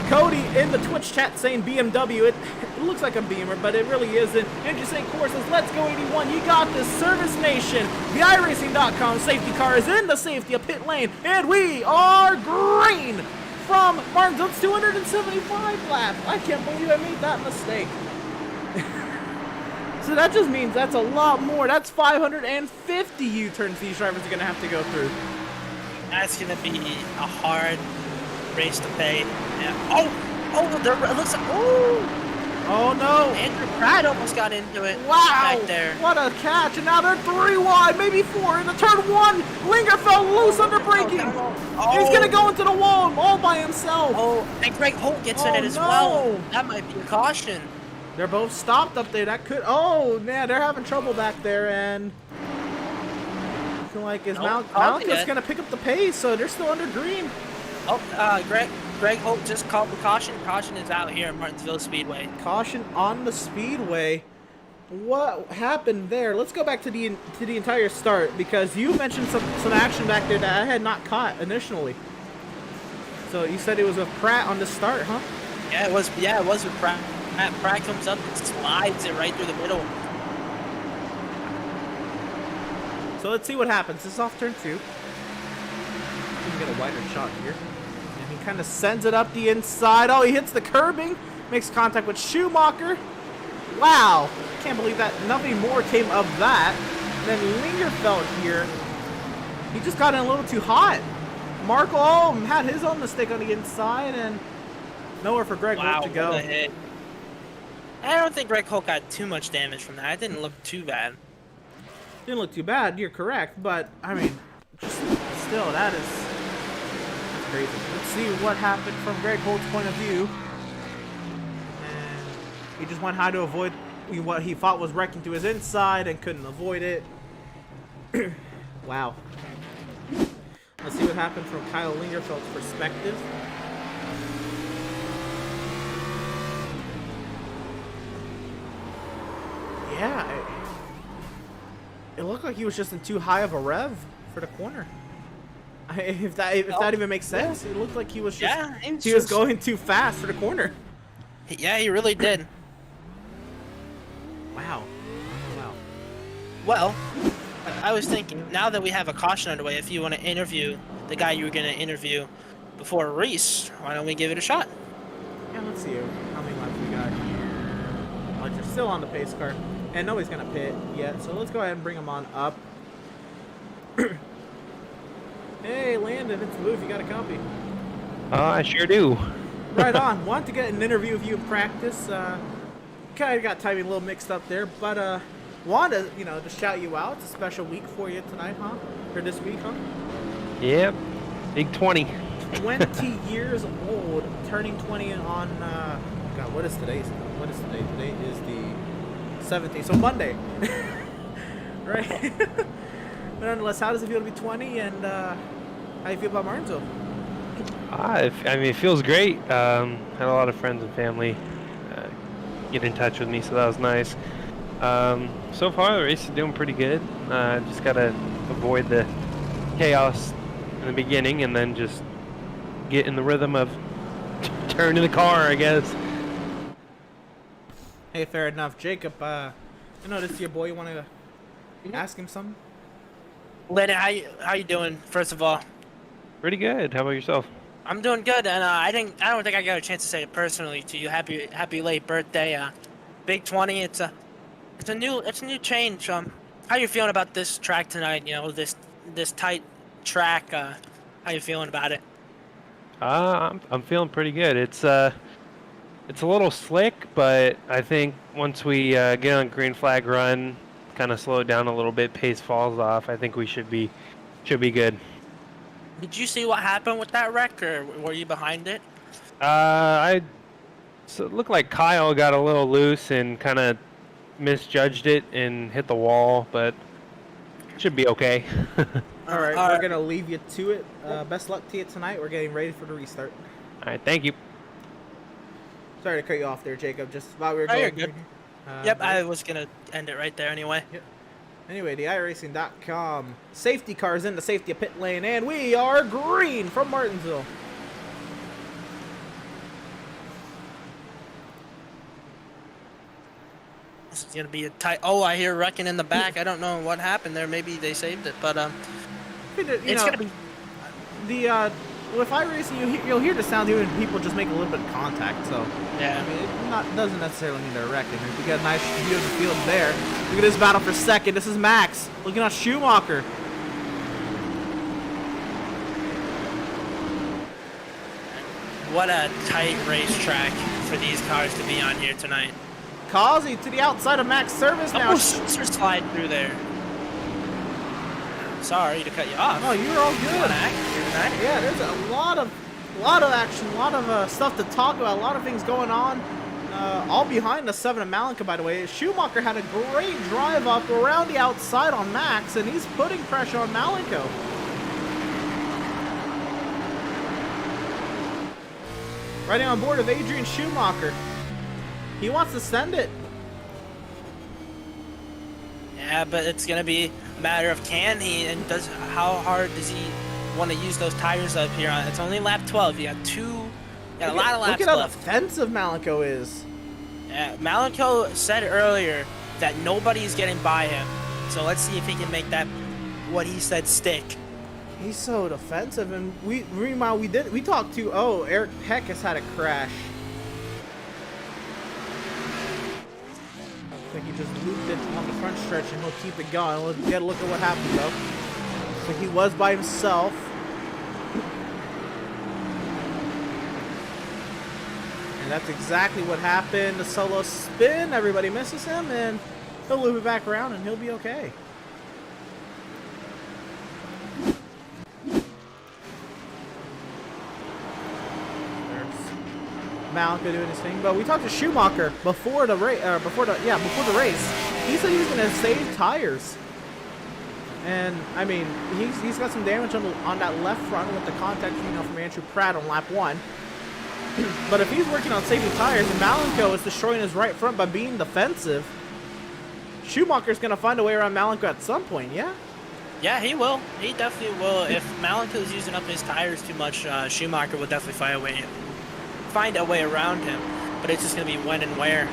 Cody in the Twitch chat saying BMW. It looks like a Beamer, but it really isn't. Andrew St. Core says, let's go 81. You got this. Service Nation. The iRacing.com safety car is in the safety of pit lane, and we are green from Martinsville. It's 275 laps. I can't believe I made that mistake. So that just means that's a lot more. That's 550 U-turns these drivers are going to have to go through. That's going to be a hard race to pay. Yeah. It looks like, oh no. Andrew Pratt almost got into it. Wow. Back there. What a catch. And now they're 3 wide, maybe 4. In the turn 1, Linger fell loose under braking. He's going to go into the wall all by himself. Oh, and Greg Holt gets in it as well. That might be a caution. They're both stopped up there. That could. Oh, man, they're having trouble back there. And I feel like Malcolm's going to pick up the pace, so they're still under green. Oh, Greg Holt just called the caution. Caution is out here at Martinsville Speedway. Caution on the speedway. What happened there? Let's go back to the entire start, because you mentioned some action back there that I had not caught initially. So you said it was with Pratt on the start, huh? Yeah, it was with Pratt. Pratt comes up and slides it right through the middle. So let's see what happens. This is off turn 2. We can get a wider shot here. And he kind of sends it up the inside. Oh, he hits the curbing. Makes contact with Schumacher. Wow. Can't believe that nothing more came of that. And then Lingerfeld here. He just got in a little too hot. Markle had his own mistake on the inside, and nowhere for Greg Holt to go. What a hit. I don't think Greg Holt got too much damage from that. It didn't look too bad. Didn't look too bad, you're correct, but I mean, just still, that's crazy. Let's see what happened from Greg Holt's point of view. And he just went high to avoid what he thought was wrecking to his inside and couldn't avoid it. Wow. Let's see what happened from Kyle Lingerfeld's perspective. Yeah, it looked like he was just in too high of a rev for the corner. If that even makes sense, it looked like he was just he was going too fast for the corner. Yeah, he really did. Wow. Well, I was thinking, now that we have a caution underway, if you want to interview the guy you were going to interview before a race, why don't we give it a shot? Yeah, let's see how many laps we got here. Like, they're still on the pace car, and nobody's gonna pit yet, so let's go ahead and bring them on up. Hey, Landon, it's Lou. If you got a copy. I sure do. Right on. Want to get an interview with you in practice. Kind of got timing a little mixed up there, but wanted to shout you out. It's a special week for you tonight, huh? Or this week, huh? Yep. Big 20. 20 years old, turning 20 on, God, what is today? Today is the 17th, so Monday. Right? But nonetheless, how does it feel to be 20, and how do you feel about Martinsville? I mean, it feels great. Had a lot of friends and family get in touch with me, so that was nice. So far, the race is doing pretty good. Just got to avoid the chaos in the beginning and then just get in the rhythm of turning the car, I guess. Hey, fair enough. Jacob, I noticed your boy. You want to ask him something? Lennon, how you doing, first of all? Pretty good. How about yourself? I'm doing good, and I don't think I got a chance to say it personally to you. Happy late birthday, Big 20. It's a new change. How you feeling about this track tonight? This tight track. How you feeling about it? I'm feeling pretty good. It's a little slick, but I think once we get on green flag run, kind of slow it down a little bit, pace falls off, I think we should be good. Did you see what happened with that wreck, or were you behind it? So it looked like Kyle got a little loose and kind of misjudged it and hit the wall, but it should be okay. All right, we're going to leave you to it. Best luck to you tonight. We're getting ready for the restart. All right, thank you. Sorry to cut you off there, Jacob. Just while we were Oh, going. you're good. Yep, I was going to end it right there anyway. Yep. Anyway, the iRacing.com safety cars in the safety pit lane, and we are green from Martinsville. This is going to be a tight... Oh, I hear wrecking in the back. I don't know what happened there. Maybe they saved it, but it's going to be... With iRacing, you'll hear the sound even if people just make a little bit of contact, so... Yeah. I mean, it doesn't necessarily mean they're wrecking. We got a nice view of the field there. Look at this battle for second. This is Max looking at Schumacher. What a tight racetrack for these cars to be on here tonight. Causey to the outside of Max service now. Almost slide through there. Sorry to cut you off. Oh, you're all good. Yeah, there's a lot of action, a lot of stuff to talk about, a lot of things going on. All behind the 7 of Malenka, by the way. Schumacher had a great drive up around the outside on Max, and he's putting pressure on Malenko. Riding on board of Adrian Schumacher. He wants to send it. Yeah, but it's going to be a matter of can he, and how hard does he want to use those tires up here? It's only lap 12. You got a lot of laps left. Look at how defensive Malenko is. Yeah, Malenko said earlier that nobody's getting by him. So let's see if he can make that, what he said, stick. He's so defensive, and we talked to Eric Peck has had a crash. I think he just looped it on the front stretch, and he'll keep it going. Let's get a look at what happened though. So he was by himself. And that's exactly what happened. The solo spin, everybody misses him, and he'll loop it back around, and he'll be okay. Malenko doing his thing, but we talked to Schumacher before the race. He said he was going to save tires, and I mean he's got some damage on that left front with the contact from Andrew Pratt on lap 1. But if he's working on saving tires and Malenko is destroying his right front by being defensive, Schumacher's going to find a way around Malenko at some point. Yeah. Yeah, he will. He definitely will. If Malenko's using up his tires too much, Schumacher will definitely find a way around him. But it's just going to be when and where.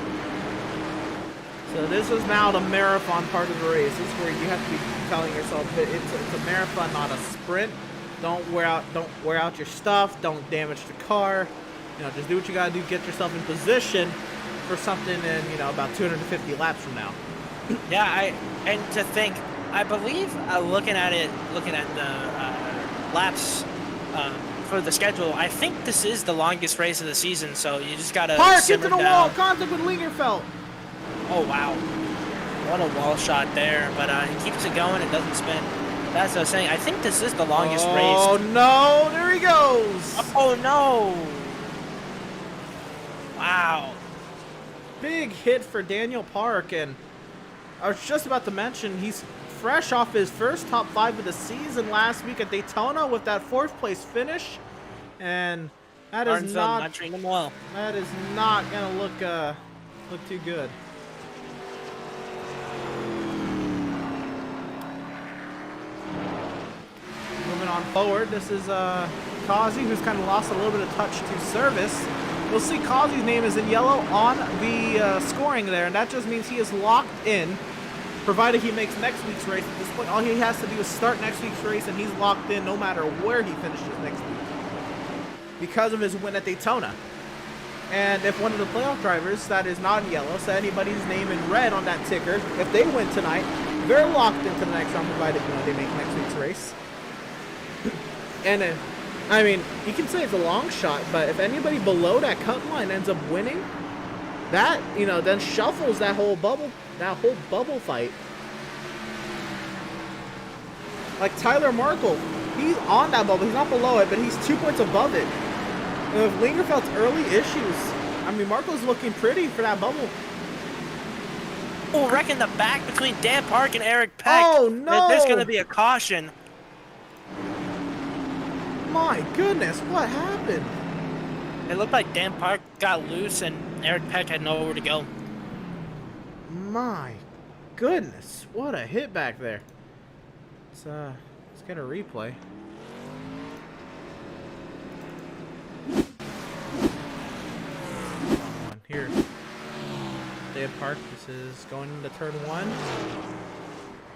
So this is now the marathon part of the race. This is where you have to be telling yourself that it's a marathon, not a sprint. Don't wear out your stuff. Don't damage the car. You know, just do what you gotta do. Get yourself in position for something in, you know, about 250 laps from now. Yeah, and to think, I believe looking at the laps for the schedule, I think this is the longest race of the season. So you just gotta Park simmer into the down. wall. Contact with Lingerfeld. Oh wow, what a wall shot there! But he keeps it going. It doesn't spin. That's what I was saying. I think this is the longest race. Oh no! There he goes. Oh no! Wow. Big hit for Daniel Park, and I was just about to mention he's fresh off his first top 5 of the season last week at Daytona with that 4th place finish, and that is not treating him well. That is not gonna look too good. Moving on forward, this is Kazi, who's kind of lost a little bit of touch to service. You'll see Kazi's name is in yellow on the scoring there, and that just means he is locked in, provided he makes next week's race. At this point, all he has to do is start next week's race, and he's locked in no matter where he finishes next week because of his win at Daytona. And if one of the playoff drivers that is not in yellow, so anybody's name in red on that ticker, if they win tonight, they're locked into the next round, provided, you know, they make next week's race. And I mean, you can say it's a long shot, but if anybody below that cut line ends up winning, that, you know, then shuffles that whole bubble fight. Like Tyler Markle, he's on that bubble. He's not below it, but he's 2 points above it. And with Lingerfeld's early issues, I mean, Markle's looking pretty for that bubble. Oh, wrecking the back between Dan Park and Eric Peck. Oh, no! There's going to be a caution. My goodness, what happened? It looked like Dan Park got loose and Eric Peck had nowhere to go. My goodness, what a hit back there. Let's get a replay. On here. Dan Park, this is going into turn 1.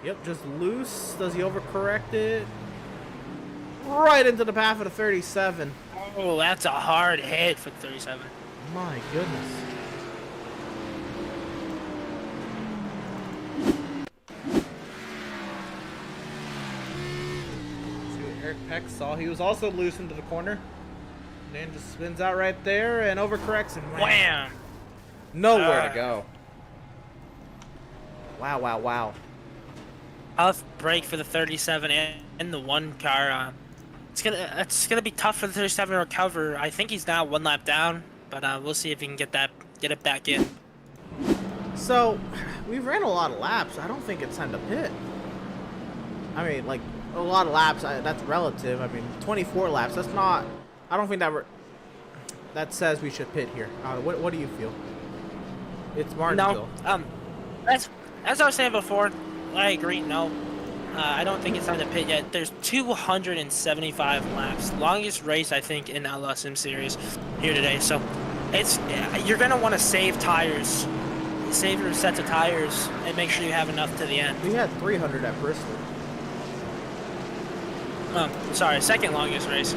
Yep, just loose. Does he overcorrect it? Right into the path of the 37. Oh, that's a hard hit for 37. My goodness. See what Eric Peck saw. He was also loose into the corner. And then just spins out right there and overcorrects and Wham! Nowhere to go. Wow, wow, wow. Tough break for the 37 and the 1 car. It's gonna be tough for the 37 to recover. I think he's now 1 lap down, but we'll see if he can get it back in. So, we've ran a lot of laps. I don't think it's time to pit. I mean, like, a lot of laps, that's relative. I mean, 24 laps, that's not... I don't think that says we should pit here. What do you feel? It's Martinsville. No, as I was saying before, I agree, no. I don't think it's time to pit yet. There's 275 laps. Longest race, I think, in Outlaw Sim Series here today. So you're going to want to save tires. Save your sets of tires and make sure you have enough to the end. We had 300 at Bristol. Sorry, second longest race.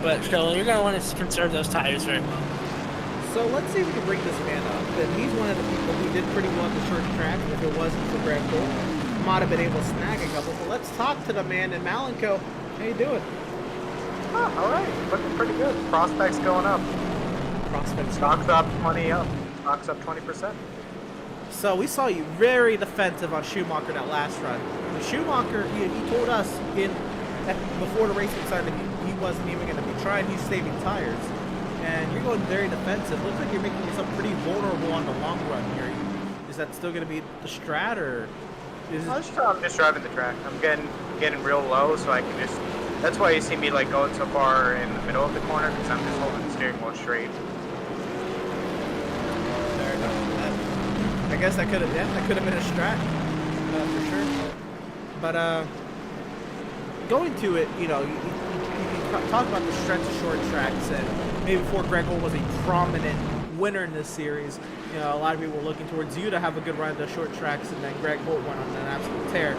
But still, you're going to want to conserve those tires very well. So let's see if we can bring this man up. And he's one of the people who did pretty well at the short track. If it wasn't for Greg Cole, might have been able to snag a couple. So let's talk to the man in Malenko. How you doing? Oh, all right. Looking pretty good. Prospects going up. Prospects. Stocks up 20 up. Stocks up 20%. So we saw you very defensive on Schumacher that last run. And Schumacher, he told us before the racing started he wasn't even going to be trying. He's saving tires. And you're going very defensive. Looks like you're making yourself pretty vulnerable on the long run here. Is that still going to be the strat, or is I'm just driving the track. I'm getting real low, so I can just. That's why you see me like going so far in the middle of the corner, because I'm just holding the steering wheel straight. Fair enough. I guess that could have been a strat, for sure. But going to it, you know, you can talk about the stretch of short tracks, and maybe before Greg Holt was a prominent winner in this series, you know, a lot of people were looking towards you to have a good run at the short tracks, and then Greg Holt went on an absolute tear.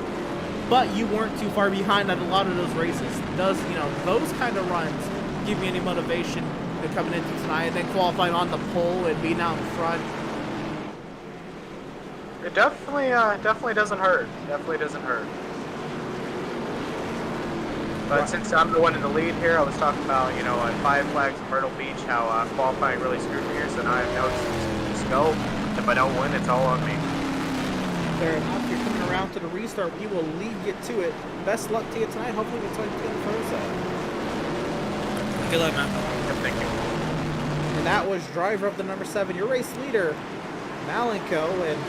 But you weren't too far behind at a lot of those races. Does, you know, those kind of runs give me any motivation to coming into tonight and then qualifying on the pole and being out in front? It definitely doesn't hurt. Definitely doesn't hurt. But since I'm the one in the lead here, I was talking about, you know, at Five Flags in Myrtle Beach, how qualifying really screwed me here, so now I have no excuse to go. If I don't win, it's all on me. Fair enough. You're coming around to the restart. We will lead you to it. Best luck to you tonight. Hopefully we'll talk to you on Thursday. Good luck, man. Yep, thank you. And that was driver of the number 7, your race leader, Malenko. And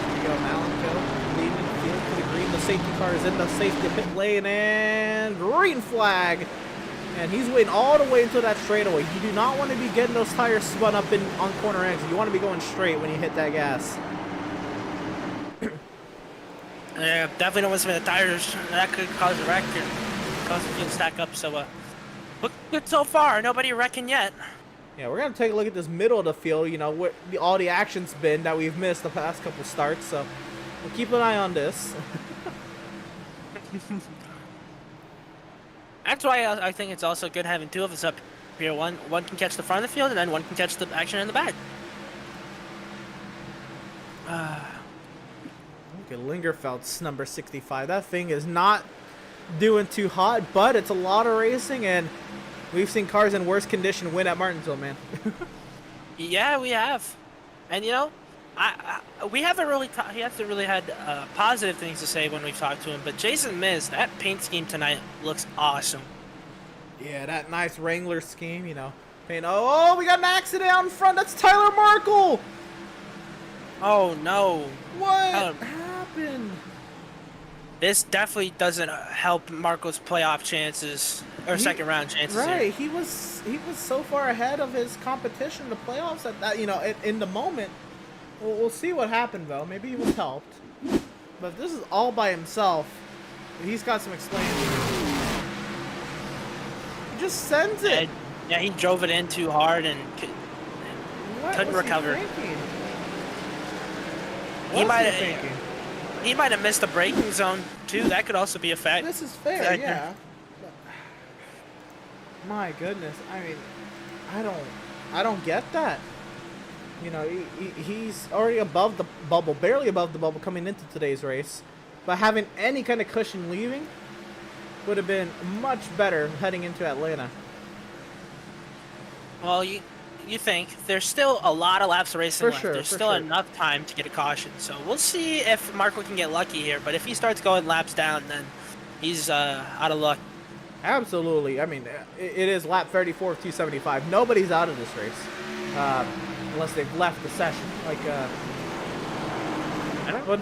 here you go, Malenko leading the field to the green. The safety car is in the safety pit lane, and green flag. And he's waiting all the way until that straightaway. You do not want to be getting those tires spun up on corner exit. You want to be going straight when you hit that gas. Yeah, definitely don't want to spin the tires. That could cause a wreck and cause the field stack up. So, look good so far. Nobody wrecking yet. Yeah, we're going to take a look at this middle of the field, you know, where all the action's been that we've missed the past couple starts. So we'll keep an eye on this. That's why I think it's also good having two of us up here. One can catch the front of the field, and then one can catch the action in the back. Look at Lingerfeld's number 65. That thing is not doing too hot, but it's a lot of racing, and we've seen cars in worse condition win at Martinsville, man. Yeah, we have. And, you know, we haven't really he hasn't really had positive things to say when we've talked to him, but Jason Miz, that paint scheme tonight looks awesome. Yeah, that nice Wrangler scheme, you know. Paint. Oh, we got an accident out in front. That's Tyler Markle. Oh, no. What happened? This definitely doesn't help Marco's playoff chances or second round chances. Right, here. he was so far ahead of his competition in the playoffs that you know, in the moment. We'll see what happened though. Maybe he was helped, but if this is all by himself, he's got some explaining. He just sends it. Yeah, he drove it in too hard and couldn't recover. He might have missed the braking zone too. That could also be a fact. This is fair, yeah. My goodness, I mean, I don't get that. You know, he's already above the bubble, barely above the bubble coming into today's race, but having any kind of cushion leaving would have been much better heading into Atlanta. Well, you think there's still a lot of laps of racing left. There's still sure. enough time to get a caution. So we'll see if Markle can get lucky here. But if he starts going laps down, then he's out of luck. Absolutely. I mean, it is lap 34 of 275. Nobody's out of this race, unless they've left the session. Like, well,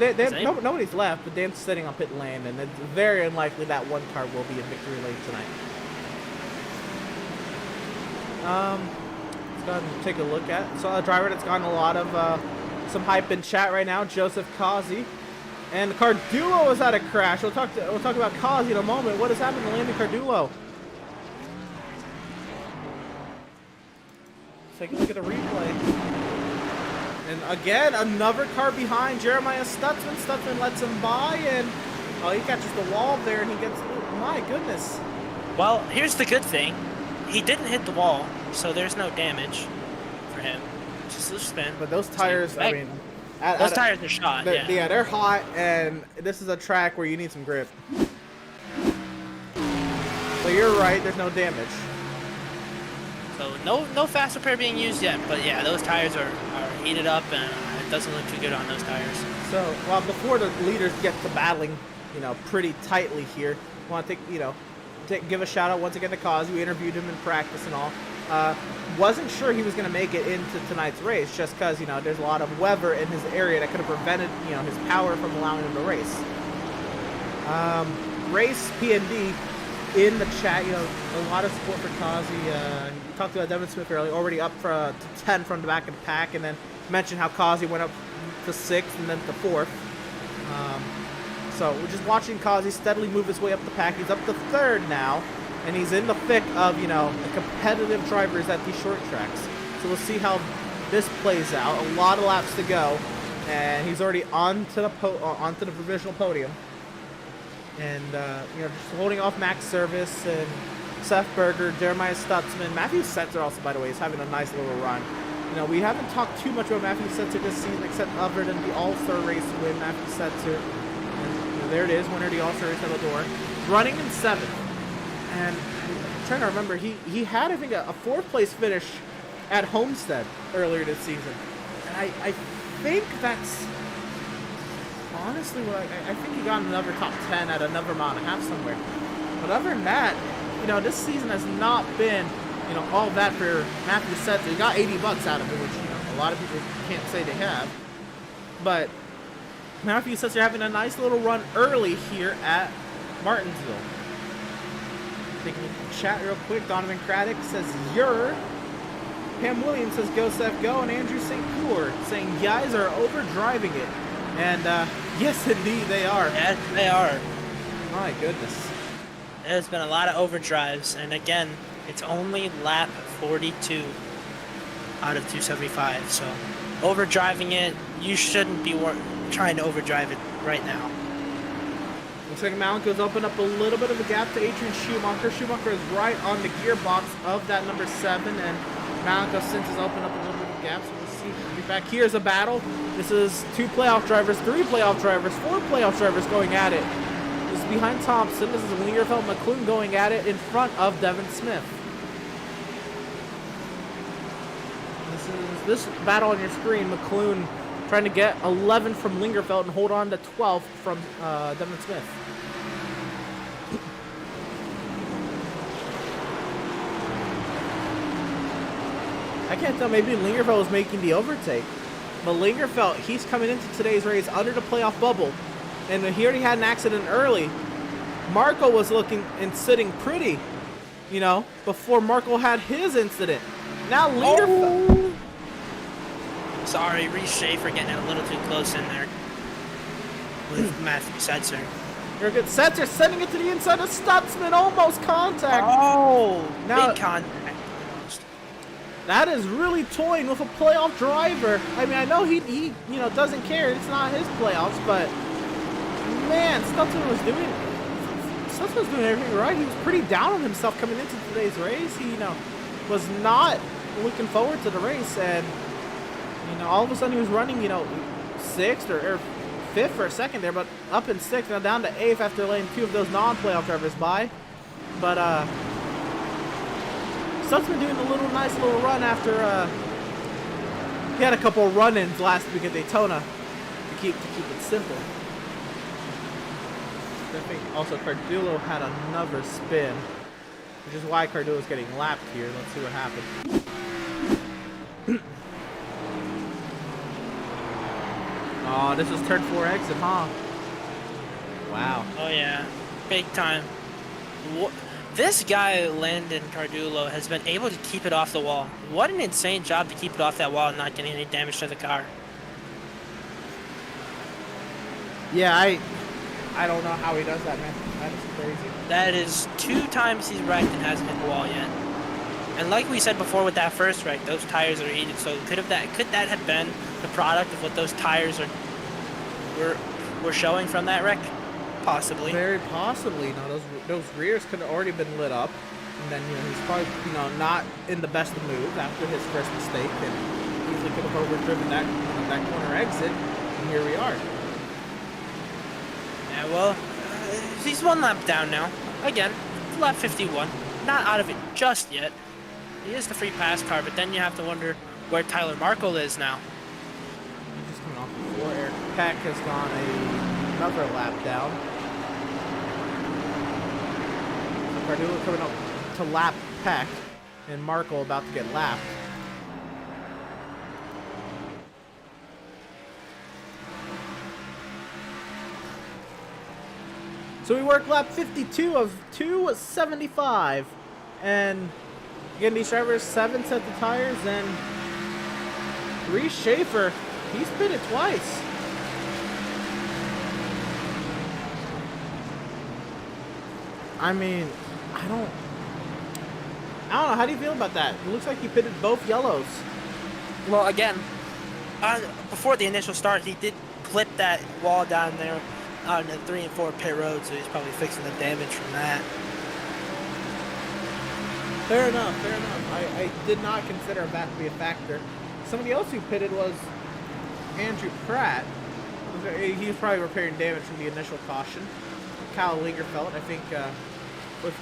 nobody's left, but Dan's sitting on pit lane, and it's very unlikely that one car will be in victory lane tonight. Let's go ahead and take a look at. So a driver that's gotten a lot of some hype in chat right now, Joseph Causey. And Cardulo is at a crash. We'll talk about Causey in a moment. What has happened to Landon Cardulo? Take a look at the replay. And again, another car behind Jeremiah Stutzman. Stutzman lets him by, and he catches the wall there, and he gets. My goodness. Well, here's the good thing. He didn't hit the wall, so there's no damage for him. Just a spin. But those tires, I mean, those tires are shot. Yeah, they're hot, and this is a track where you need some grip. So you're right. There's no damage. So no fast repair being used yet, but yeah, those tires are heated up, and it doesn't look too good on those tires. So, well, before the leaders get to battling, you know, pretty tightly here, I want to give a shout out once again to Cause. We interviewed him in practice and all. Wasn't sure he was going to make it into tonight's race, just because, you know, there's a lot of weather in his area that could have prevented, you know, his power from allowing him to race. Race PND in the chat, you know, a lot of support for Causey. Talked about Devin Smith earlier, already up to 10 from the back of the pack, and then mentioned how Causey went up to 6th and then to 4th. So we're just watching Kazi steadily move his way up the pack. He's up to third now, and he's in the thick of, you know, the competitive drivers at these short tracks. So we'll see how this plays out. A lot of laps to go, and he's already onto the provisional podium. And you know, just holding off Max Service and Seth Berger, Jeremiah Stutzman, Matthew Setzer also, by the way, is having a nice little run. You know, we haven't talked too much about Matthew Setzer this season, except other than the All-Star race win. Matthew Setzer, and you know, there it is, winner of the All-Star race at Eldora, running in 7th. And I'm trying to remember, he had, I think, a 4th place finish at Homestead earlier this season. And I think that's honestly what I think he got another top 10 at another mile and a half somewhere. But other than that, you know, this season has not been, you know, all that for Matthew Setzer. He got $80 out of it, which, you know, a lot of people can't say they have. But Matthew Setzer having a nice little run early here at Martinsville. Taking a chat real quick. Donovan Craddock says, "You're." Pam Williams says, "Go Seth, go." And Andrew St. Pure saying, "Guys are overdriving it." And yes, indeed, they are. Yes, they are. My goodness. There's been a lot of overdrives, and again, it's only lap 42 out of 275. So, overdriving it, you shouldn't be trying to overdrive it right now. Looks like Malenko's opened up a little bit of a gap to Adrian Schumacher. Schumacher is right on the gearbox of that number 7, and Malenko since has opened up a little bit of a gap. So we'll see. We'll be back. Here's a battle. This is 2 playoff drivers, 3 playoff drivers, 4 playoff drivers going at it. This is behind Thompson. This is Lingerfeld McClune going at it in front of Devin Smith. This battle on your screen, McClune trying to get 11 from Lingerfeld and hold on to 12 from Devin Smith. I can't tell, maybe Lingerfeld was making the overtake. But Lingerfeld, he's coming into today's race under the playoff bubble. And he already had an accident early. Markle was looking and sitting pretty, you know, before Markle had his incident. Now Lingerfeld... Sorry, Reese Schaefer getting a little too close in there with Matthew Setzer. You're good. Setzer sending it to the inside of Stutzman. Almost contact. Oh, now, big contact. That is really toying with a playoff driver. I mean, I know he you know, doesn't care. It's not his playoffs, but man, Stutzman was doing everything right. He was pretty down on himself coming into today's race. He, you know, was not looking forward to the race, and you know, all of a sudden he was running, you know, 6th or 5th for a second there, but up in 6th, now down to 8th after letting 2 of those non-playoff drivers by. But Stutzman doing a nice little run after he had a couple of run-ins last week at Daytona to keep it simple. I think also Cardullo had another spin, which is why Cardullo's getting lapped here. Let's see what happens. Oh, this is turn 4 exit, huh? Wow. Oh yeah, big time. This guy, Landon Cardullo, has been able to keep it off the wall. What an insane job to keep it off that wall and not getting any damage to the car. Yeah, I don't know how he does that, man. That is crazy. That is 2 times he's wrecked and hasn't hit the wall yet. And like we said before with that first wreck, those tires are heated. So could that have been the product of what those tires were showing from that wreck? Possibly. Very possibly. You know, those rears could have already been lit up, and then, you know, he's probably, you know, not in the best of mood after his first mistake, and easily could have overdriven that corner exit, and here we are. Yeah, well, he's 1 lap down now. Again, lap 51. Not out of it just yet. He is the free pass car, but then you have to wonder where Tyler Markle is now. Just coming off the floor. Eric Peck has gone another lap down. Cardullo coming up to lap Peck, and Markle about to get lapped. So we work lap 52 of 275, and again, these drivers 7 set the tires, and Reese Schaefer, he spin it twice. I mean, I don't know. How do you feel about that? It looks like he pitted both yellows. Well, again, before the initial start, he did clip that wall down there on the 3 and 4 pit road, so he's probably fixing the damage from that. Fair enough, fair enough. I did not consider that to be a factor. Somebody else who pitted was Andrew Pratt. He was probably repairing damage from the initial caution. Kyle Lagerfeld, I think, with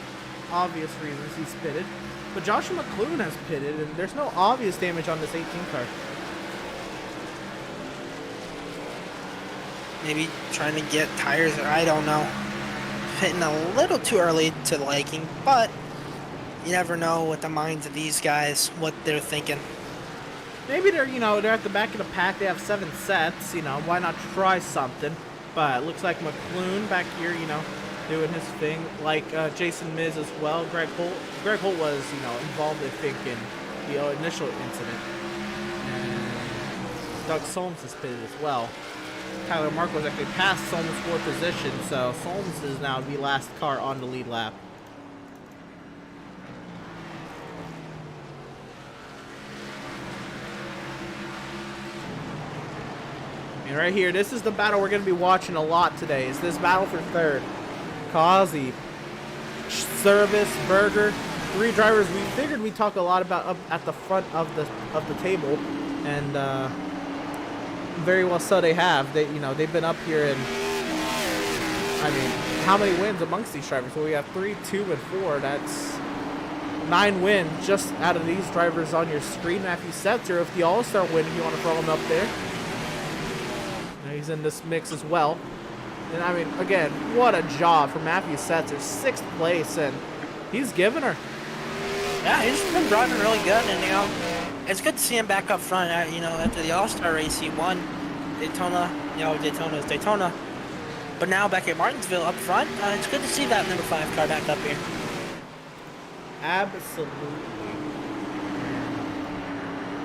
obvious reasons, he's pitted. But Joshua McClune has pitted, and there's no obvious damage on this 18 car. Maybe trying to get tires, or I don't know. Hitting a little too early to liking, but you never know with the minds of these guys, what they're thinking. Maybe they're at the back of the pack. They have 7 sets. Why not try something? But it looks like McClune back here, doing his thing. Like Jason Miz as well. Greg Holt was, involved, I think, in the initial incident. And Doug Solms has pitted as well. Tyler Markle was actually past Solms for position, so Solms is now the last car on the lead lap. And right here, this is the battle we're going to be watching a lot today. Is this battle for third? Causey, Service, Berger, 3 drivers. We figured we'd talk a lot about up at the front of the table, and very well so they have. They've been up here, and I mean, how many wins amongst these drivers? Well, we have 3, 2, and 4. That's 9 wins just out of these drivers on your screen. Matthew Setzer, if the All-Star win, if you want to throw him up there. He's in this mix as well. And I mean, again, what a job for Matthew Setzer. 6th place, and he's giving her. Yeah, he's been driving really good, and it's good to see him back up front. After the All-Star race, he won Daytona. Daytona is Daytona. But now back at Martinsville up front, it's good to see that number 5 car back up here. Absolutely.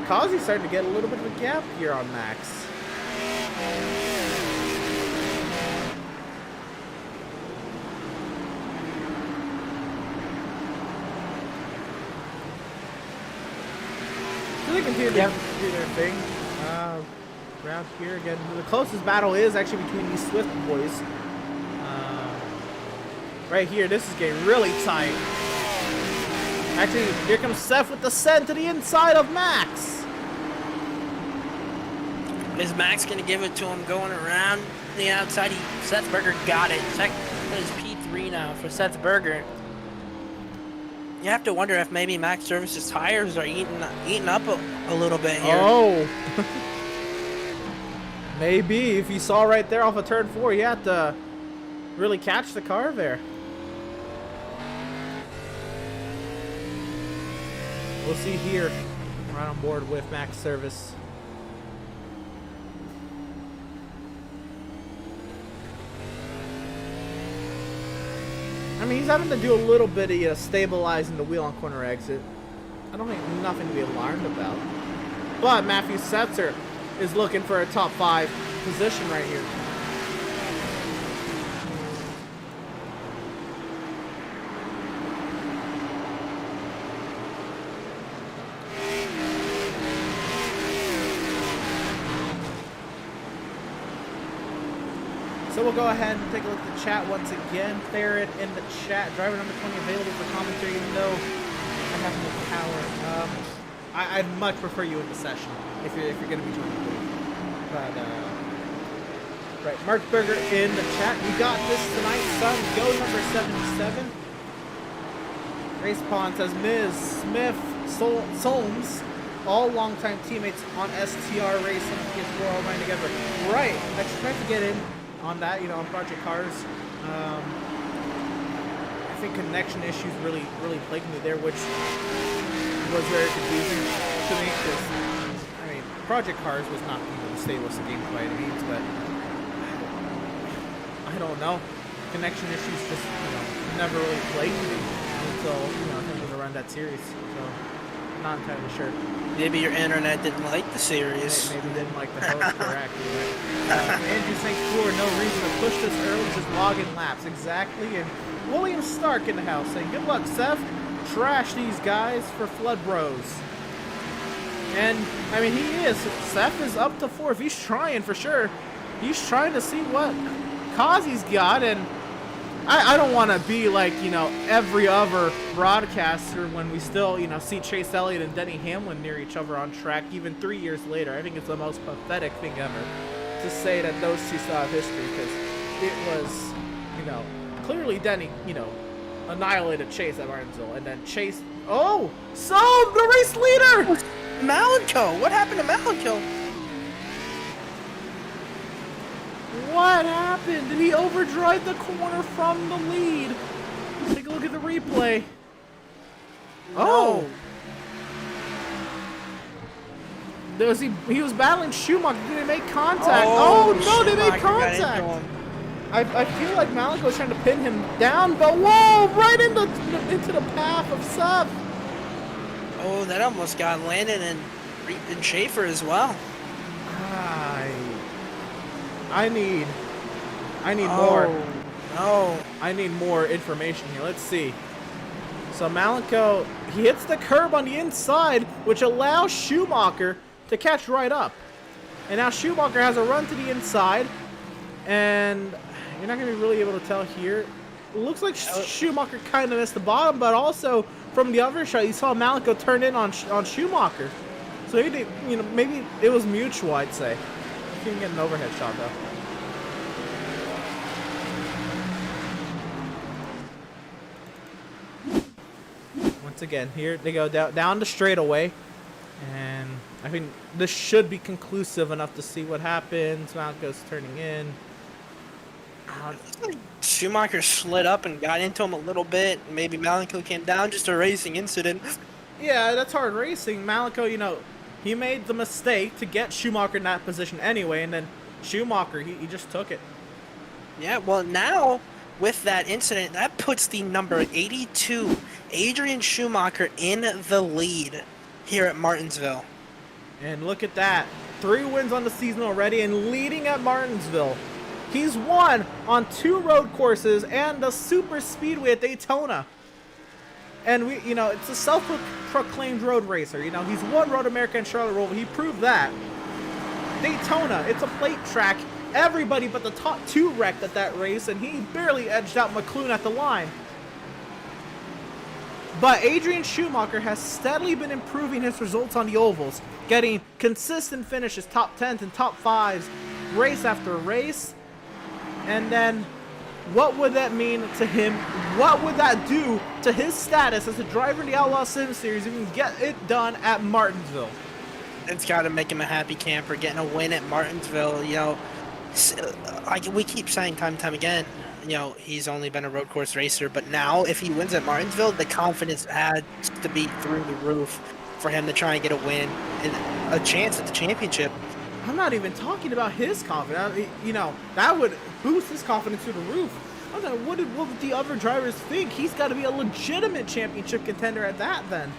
Causey's starting to get a little bit of a gap here on Max. So they continue to do their thing. Around here again. The closest battle is actually between these Swift boys. Right here, this is getting really tight. Actually, here comes Seth with the send to the inside of Max. Is Max going to give it to him going around the outside? Seth Berger got it. That is P3 now for Seth Berger. You have to wonder if maybe Max Service's tires are eating up a little bit here. Oh. Maybe. If you saw right there off of turn 4, you had to really catch the car there. We'll see here. Right on board with Max Service. I mean, he's having to do a little bit of stabilizing the wheel on corner exit. I don't think nothing to be alarmed about. But Matthew Setzer is looking for a top 5 position right here. So we'll go ahead and take a look at the chat once again. Theron in the chat. Driver number 20 available for commentary, even though I have no power. I'd much prefer you in the session if you're going to be joining the league. But, right, Mark Berger in the chat. You got this tonight, son. Go number 77. Race Pond says Miz, Smith, Solms, all longtime teammates on STR Racing. PS4 all running together. Right. I tried to get in on that, on Project Cars. I think connection issues really plagued me there, which was very confusing to me, because, I mean, Project Cars was not the stablest game by any means, but I don't know. Connection issues just, never really plagued me until, I was to run that series. So not entirely sure. Maybe your internet didn't like the series. Maybe didn't like the host correctly. Andrew St. Floor, no reason to push this early, just logging laps. Exactly. And William Stark in the house saying, good luck, Seth. Trash these guys for Flood Bros. And, I mean, he is. Seth is up to 4th. He's trying for sure. He's trying to see what cause he's got. And I don't want to be like, you know, every other broadcaster when we still, you know, see Chase Elliott and Denny Hamlin near each other on track even 3 years later. I think it's the most pathetic thing ever to say that those two still have history, because it was, you know, clearly Denny, you know, annihilated Chase at Martinsville, and then Chase, oh, so the race leader! Malenko, what happened to Malenko? What happened? Did he overdrive the corner from the lead? Take a look at the replay. Oh! He was battling Schumacher. Did they make contact? Oh no, they made contact! I feel like Malenko was trying to pin him down, but whoa! Right into the path of Seth. Oh, that almost got Landon and Schaefer as well. I need more. No. I need more information here. Let's see. So Malenko, he hits the curb on the inside, which allows Schumacher to catch right up. And now Schumacher has a run to the inside, and you're not going to be really able to tell here. It looks like Schumacher kind of missed the bottom, but also from the other shot, you saw Malenko turn in on Schumacher. So maybe, you know, maybe it was mutual, I'd say. You can get an overhead shot though. Once again, here they go down the straightaway, and I think this should be conclusive enough to see what happens. Malenko's turning in. Schumacher slid up and got into him a little bit. Maybe Malenko came down, just a racing incident. Yeah, that's hard racing. Malenko, you know, he made the mistake to get Schumacher in that position anyway, and then Schumacher, he just took it. Yeah, well now, with that incident, that puts the number 82, Adrian Schumacher, in the lead here at Martinsville. And look at that. 3 wins on the season already and leading at Martinsville. He's won on 2 road courses and the super speedway at Daytona. And we, you know, it's a self-proclaimed road racer. You know, he's won Road America and Charlotte Roval. He proved that. Daytona, it's a plate track. Everybody but the top 2 wrecked at that race, and he barely edged out McLoone at the line. But Adrian Schumacher has steadily been improving his results on the ovals, getting consistent finishes, top 10s and top 5s, race after race. And then, what would that mean to him? What would that do to his status as a driver in the Outlaw Sim Series if he can get it done at Martinsville? It's got to make him a happy camper, getting a win at Martinsville. You know, like we keep saying time and time again, you know, he's only been a road course racer, but now if he wins at Martinsville, the confidence had to be through the roof for him to try and get a win and a chance at the championship. I'm not even talking about his confidence. I mean, you know, that would boost his confidence through the roof. I don't know, what would the other drivers think? He's got to be a legitimate championship contender at that then.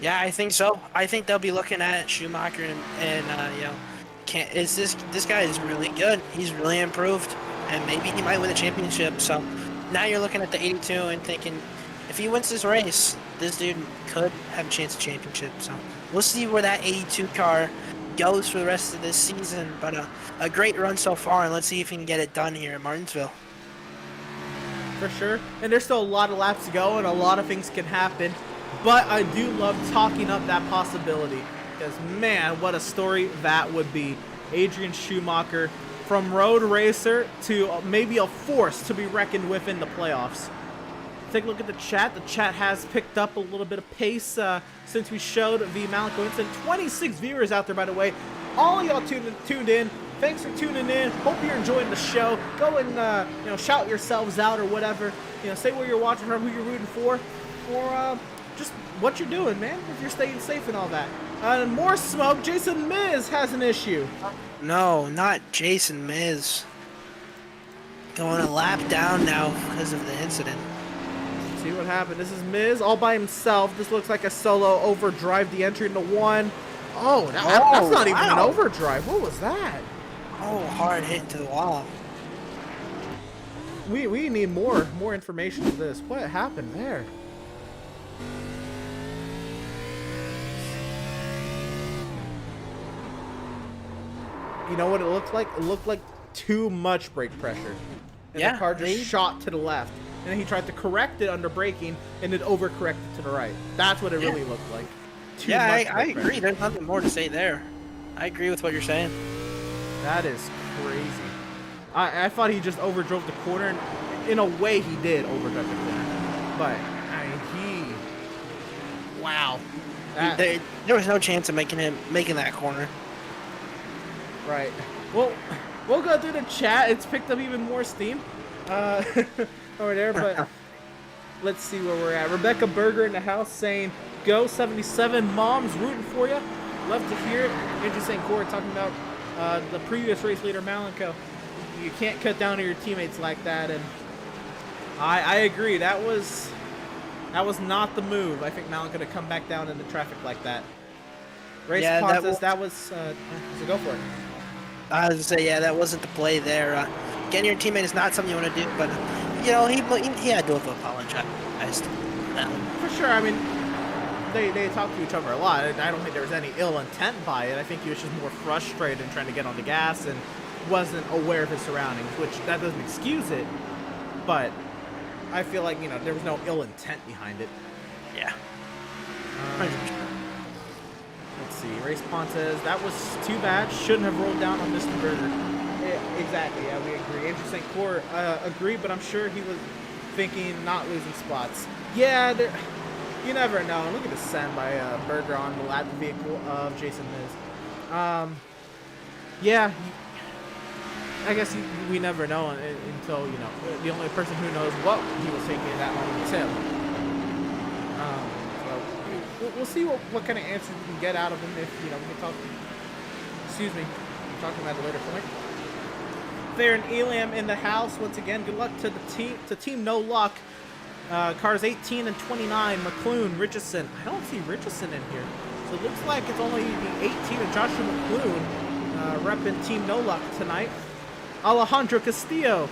Yeah, I think so. I think they'll be looking at Schumacher and you know, this guy is really good. He's really improved, and maybe he might win the championship. So now you're looking at the 82 and thinking, if he wins this race, this dude could have a chance at championship. So we'll see where that 82 car goes for the rest of this season. But a great run so far, and let's see if he can get it done here at Martinsville. For sure. And there's still a lot of laps to go, and a lot of things can happen. But I do love talking up that possibility. Because, man, what a story that would be. Adrian Schumacher, from road racer to maybe a force to be reckoned with in the playoffs. Take a look at the chat. The chat has picked up a little bit of pace since we showed the Malenko incident. 26 viewers out there, by the way. All of y'all tuned in. Thanks for tuning in. Hope you're enjoying the show. Go and you know, shout yourselves out or whatever. You know, say where you're watching from, who you're rooting for, or just what you're doing, man. If you're staying safe and all that. And more smoke. Jason Miz has an issue. No, not Jason Miz. Going a lap down now because of the incident. see what happened. This is Miz all by himself. This looks like a solo overdrive. The entry into one. Oh, that's not even an overdrive. What was that? Oh, hard hit to the wall. We need more information of this. What happened there? You know what it looked like? It looked like too much brake pressure. And the car just shot to the left. And then he tried to correct it under braking, and it overcorrected to the right. That's what it really looked like. Too much I brake agree. pressure. There's nothing more to say there. I agree with what you're saying. That is crazy. I thought he just overdrove the corner, and in a way he did overdrive the corner. But, I mean, wow. There was no chance of making that corner. Right. Well, we'll go through the chat. It's picked up even more steam over there, but let's see where we're at. Rebecca Berger in the house saying, "Go 77, Mom's rooting for you." Love to hear it. Andrew St. Core talking about the previous race leader, Malenko. You can't cut down to your teammates like that, and I agree. That was not the move. I think Malenko to come back down into traffic like that. Race Pontus, that was so go for it. I was gonna say, that wasn't the play there. Getting your teammate is not something you want to do, but you know he had to have apologized. For sure. I mean, they talk to each other a lot. I don't think there was any ill intent by it. I think he was just more frustrated and trying to get on the gas and wasn't aware of his surroundings, which that doesn't excuse it, but I feel like, you know, there was no ill intent behind it. Yeah. Let's see. Race Pond says, that was too bad. Shouldn't have rolled down on Mr. Berger. Yeah, exactly. Yeah, we agree. Andrew St. Core agreed, but I'm sure he was thinking not losing spots. Yeah, you never know. Look at the send by Berger on the lap vehicle of Jason Miz. Yeah, I guess we never know until, you know, the only person who knows what he was thinking at that moment is him. So we'll see what kind of answer we can get out of him if, you know, we can talk. Excuse me, we're talking about it later point. Theron Elam in the house once again. Good luck to the team. No luck. Cars 18 and 29. McClune, Richardson. I don't see Richardson in here, so it looks like it's only the 18 and Joshua McClune repping Team No Luck tonight. Alejandro Castillo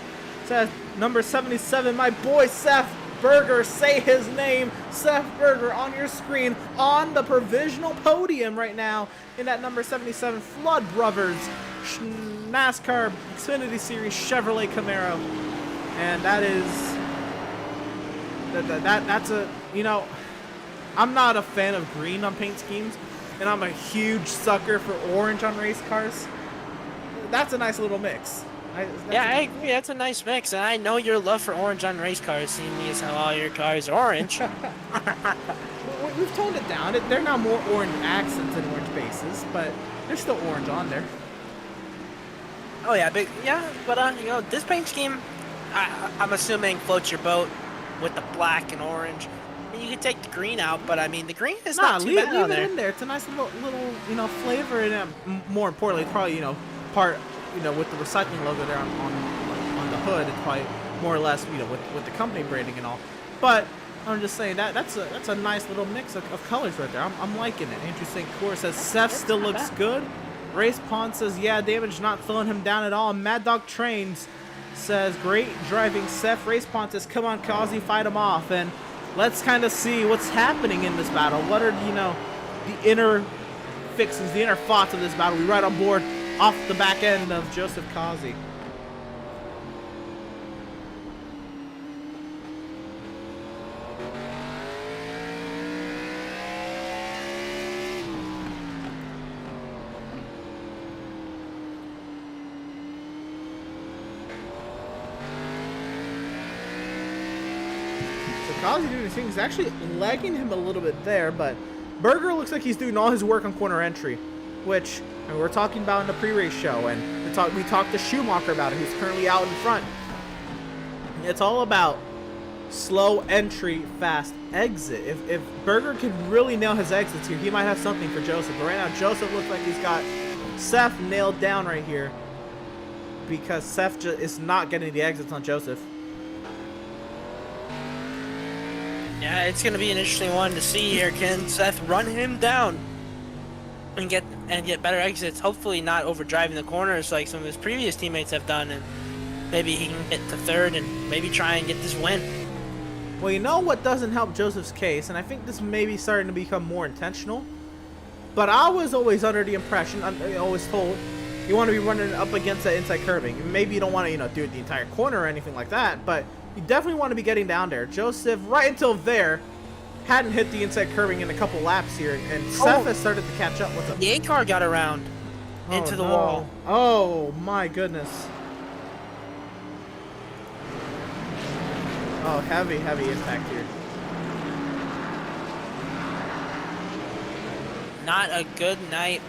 says, number 77, my boy Seth Berger. Say his name, Seth Berger, on your screen on the provisional podium right now in that number 77 Flood Brothers NASCAR Xfinity Series Chevrolet Camaro. And that is that's a, you know, I'm not a fan of green on paint schemes, and I'm a huge sucker for orange on race cars. That's a nice little mix. I agree. That's a nice mix, and I know your love for orange on race cars, seeing as how all your cars are orange. We've toned it down. They're now more orange accents than orange bases, but they're still orange on there. Oh yeah, but you know, this paint scheme, I'm assuming floats your boat with the black and orange. I mean, you could take the green out, but I mean, the green is not too bad on there. Leave it in there. It's a nice little you know, flavor, and more importantly, it's probably, you know, part, you know, with the recycling logo there on the hood, it's probably more or less, you know, with the company branding and all. But I'm just saying that's a nice little mix of colors right there. I'm liking it. Andrew St. Core says Seth still looks good. Race Pond says, yeah, damage not throwing him down at all. Mad Dog Trains says, great driving, Seth. Race Pond says, come on, Kazi, fight him off. And let's kind of see what's happening in this battle. What are, you know, the inner fixings, the inner thoughts of this battle? We right on board off the back end of Joseph Kazi. Kazi doing his thing. He's actually lagging him a little bit there, but Berger looks like he's doing all his work on corner entry, which we were talking about in the pre-race show, and we talked to Schumacher about it, who's currently out in front. It's all about slow entry, fast exit. If Berger can really nail his exits here, he might have something for Joseph. But right now, Joseph looks like he's got Seth nailed down right here, because Seth is not getting the exits on Joseph. Yeah, it's gonna be an interesting one to see here. Can Seth run him down and get better exits? Hopefully not overdriving the corners like some of his previous teammates have done, and maybe he can get to third and maybe try and get this win. Well, you know what doesn't help Joseph's case, and I think this may be starting to become more intentional, but I was always under the impression, I always told, you want to be running up against that inside curving. Maybe you don't want to, do it the entire corner or anything like that, but you definitely want to be getting down there. Joseph, right until there, hadn't hit the inside curving in a couple laps here, and Seth has started to catch up with him. The 8 car got around into the wall. Oh, my goodness. Oh, heavy impact here. Not a good night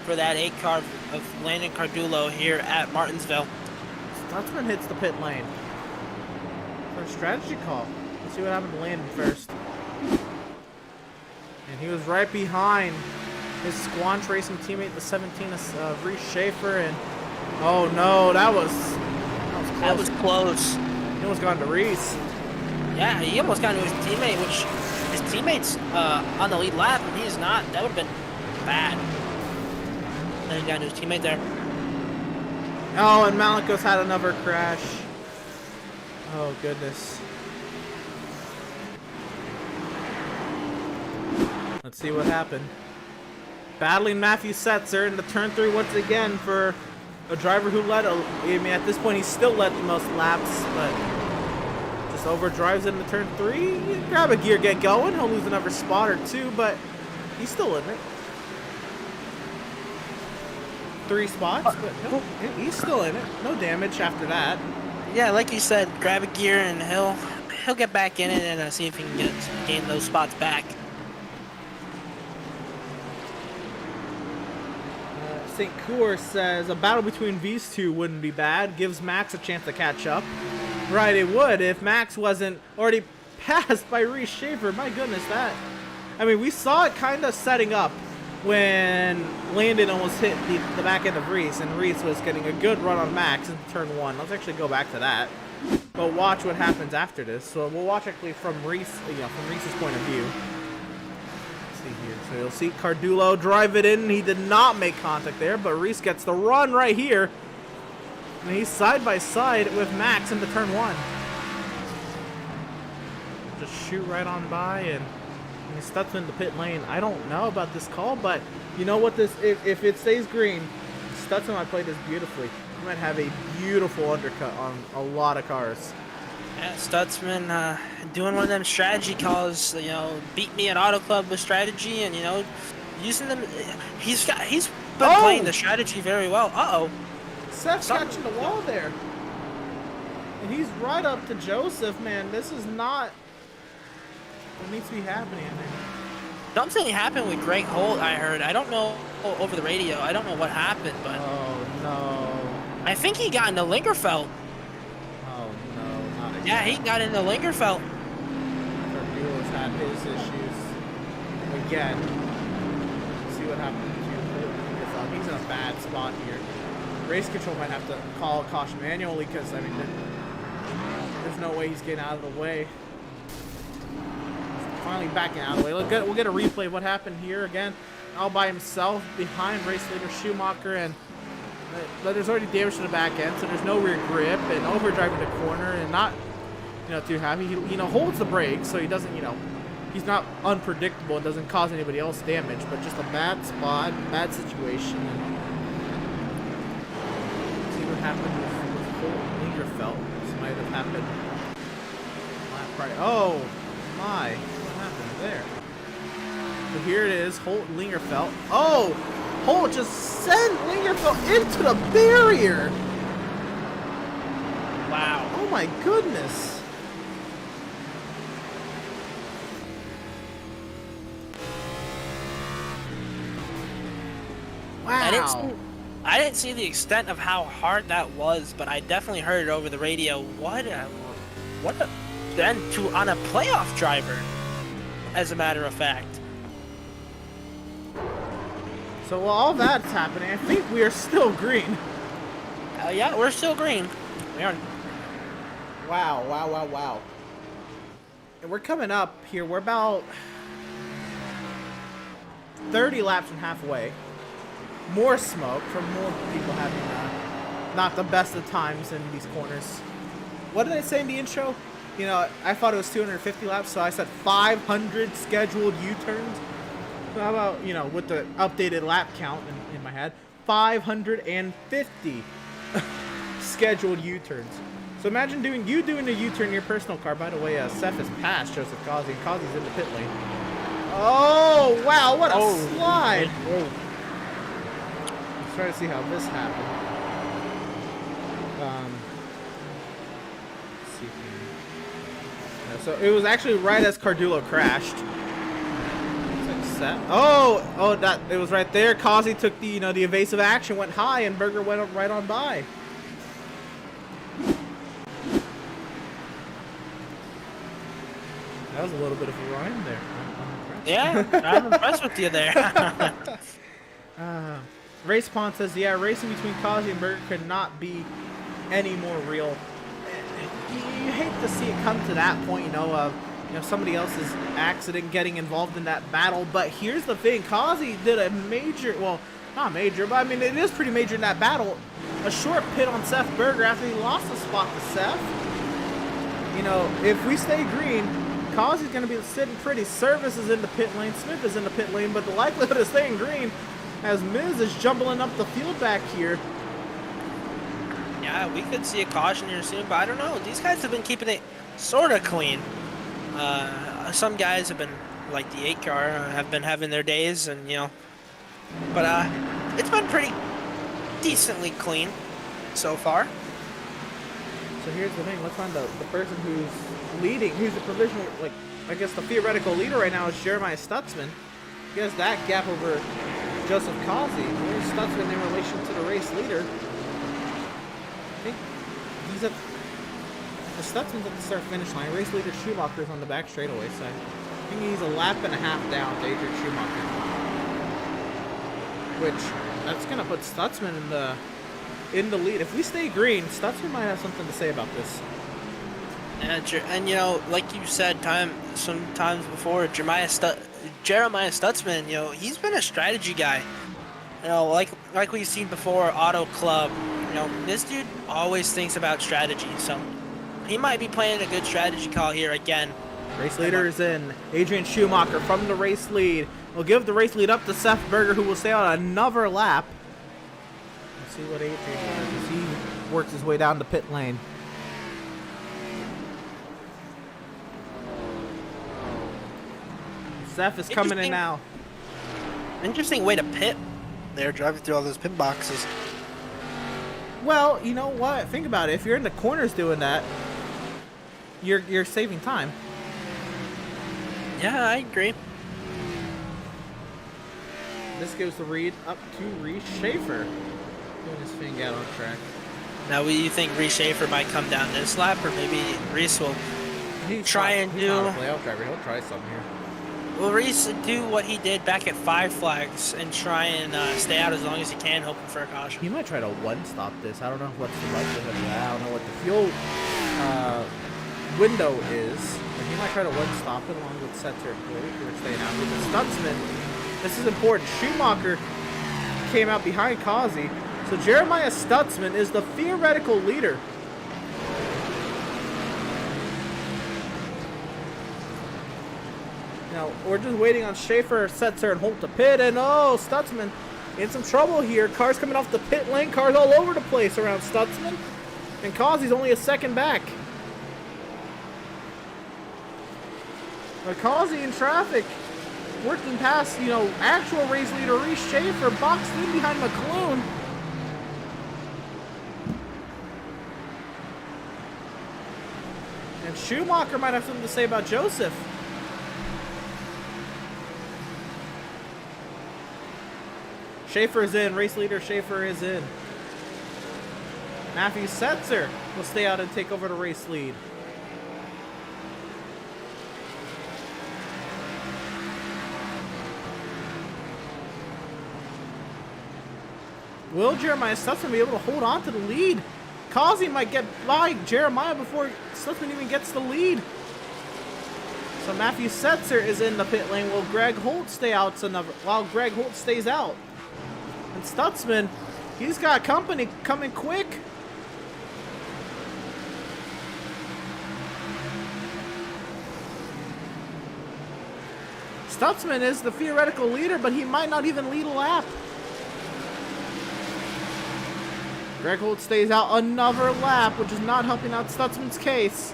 for that 8 car of Landon Cardulo here at Martinsville. Stutzman hits the pit lane for a strategy call. Let's see what happened to Landon first. And he was right behind his Squanch Racing teammate, the 17 of Reese Schaefer, and oh no, that was close. That was close. He almost got into Reese. Yeah, he almost got into his teammate, which his teammate's on the lead lap, and he's not. That would have been bad. Then he got into his teammate there. Oh, and Malikos had another crash. Oh, goodness. Let's see what happened. Battling Matthew Setzer into turn 3 once again for a driver who led, at this point he still led the most laps, but just overdrives into turn 3. Grab a gear, get going. He'll lose another spot or 2, but he's still in it. 3 spots, but no, he's still in it. No damage after that. Yeah, like you said, grab a gear and he'll get back in it and see if he can gain those spots back. St. Cour says a battle between these two wouldn't be bad. Gives Max a chance to catch up. Right, it would if Max wasn't already passed by Reese Schaefer. My goodness, we saw it kind of setting up when Landon almost hit the back end of Reese, and Reese was getting a good run on Max in turn 1. Let's actually go back to that. But watch what happens after this. So we'll watch actually from Reese, from Reese's point of view. Here. So you'll see Cardulo drive it in. He did not make contact there, but Reese gets the run right here. And he's side by side with Max into turn 1. Just shoot right on by, and he's stuck in the pit lane. I don't know about this call, but you know what, if it stays green, Stutzman might play this beautifully. He might have a beautiful undercut on a lot of cars. Yeah, Stutzman doing one of them strategy calls, beat me at Auto Club with strategy, and using them. He's been playing the strategy very well. Seth's catching the wall there, and he's right up to Joseph. Man, this is not what needs to be happening. Something happened with Greg Holt. I heard. I don't know over the radio. I don't know what happened, but oh no, I think he got into Lingerfeld. Yeah, he got into Lingerfeld. Cardulo's had his issues again. Let's see what happens to Lingerfeld. He's in a bad spot here. Race control might have to call a caution manually because there's no way he's getting out of the way. He's finally backing out of the way. We'll get a replay of what happened here again. All by himself behind race leader Schumacher, and there's already damage to the back end, so there's no rear grip, and overdriving the corner and not too happy. He holds the brakes, so he doesn't he's not unpredictable. It doesn't cause anybody else damage, but just a bad spot, bad situation. And see what happened with Lingerfeld. This might have happened last Friday. Oh my, what happened there? So here it is, Holt and Lingerfeld. Oh, Holt just sent Lingerfeld into the barrier. Wow. Oh my goodness. Wow. I didn't see the extent of how hard that was, but I definitely heard it over the radio. What a then on a playoff driver, as a matter of fact. So while all that's happening, I think we are still green. Yeah, we're still green. We are. Wow. we're coming up here. We're about 30 laps from halfway. More smoke from more people having not the best of times in these corners. What did I say in the intro? You know, I thought it was 250 laps, so I said 500 scheduled U-turns. So how about, you know, with the updated lap count in my head, 550 scheduled U-turns. So imagine doing a U-turn in your personal car. By the way, Seth has passed Joseph Causey, and Causey's in the pit lane. Oh, wow, what a slide. Let's try to see how this happened. Let's see here. Yeah, so it was actually right as Cardullo crashed. Oh, that it was right there. Causey took the the evasive action, went high, and Berger went up right on by. That was a little bit of a rhyme there. Yeah, I'm impressed with you there. Race Pond says, yeah, racing between Causey and Berger could not be any more real. You hate to see it come to that point, of somebody else's accident getting involved in that battle. But here's the thing, Causey did a major, well, not major, but I mean it is pretty major in that battle. A short pit on Seth Berger after he lost the spot to Seth. If we stay green, Causey's going to be sitting pretty. Service is in the pit lane, Smith is in the pit lane, but the likelihood of staying green as Miz is jumbling up the field back here. Yeah, we could see a caution here soon, but I don't know. These guys have been keeping it sort of clean. Some guys have been, like the 8 car, have been having their days, and but it's been pretty decently clean so far. So here's the thing, let's find the person who's leading, who's the provisional, I guess the theoretical leader right now is Jeremiah Stutzman. He has that gap over Joseph Causey. Where's Stutzman in relation to the race leader? I think he's at the Stutzman's at the start-finish line. Race leader Schumacher's on the back straightaway side. I think he's a lap and a half down to Adrian Schumacher. Which, that's going to put Stutzman in the lead. If we stay green, Stutzman might have something to say about this. And like you said sometimes before, Jeremiah Stutzman, he's been a strategy guy. Like we've seen before, Auto Club. This dude always thinks about strategy, so he might be playing a good strategy call here again. Race leader is in. Adrian Schumacher from the race lead. We'll give the race lead up to Seth Berger, who will stay on another lap. Let's see what Adrian does as he works his way down the pit lane. Seth is coming in now. Interesting way to pit. They're driving through all those pit boxes. Well, you know what? Think about it. If you're in the corners doing that, you're saving time. Yeah, I agree. This gives the lead up to Reese Schaefer. Doing his thing out on track. Now, you think Reese Schaefer might come down this lap, or maybe Reese will try and do... He's not a playoff driver. He'll try something here. Will Reese do what he did back at 5 flags and try and stay out as long as he can, hoping for a caution? He might try to one-stop this. I don't know what's the likelihood of that. I don't know what the fuel window is. But he might try to one-stop it along with Setzer and Blake, who are staying out. With the Stutzman, this is important. Schumacher came out behind Causey. So Jeremiah Stutzman is the theoretical leader. Now, we're just waiting on Schaefer, Setzer, and Holt to pit, and Stutzman in some trouble here. Cars coming off the pit lane, cars all over the place around Stutzman, and Causey's only a second back. But Causey in traffic, working past, actual race leader Reese Schaefer, boxed in behind McClune. And Schumacher might have something to say about Joseph. Schaefer is in. Race leader Schaefer is in. Matthew Setzer will stay out and take over the race lead. Will Jeremiah Stutzman be able to hold on to the lead? Causey might get by Jeremiah before Stutzman even gets the lead. So Matthew Setzer is in the pit lane while Greg Holt stays out. And Stutzman, he's got company coming quick. Stutzman is the theoretical leader, but he might not even lead a lap. Greg Holt stays out another lap, which is not helping out Stutzman's case.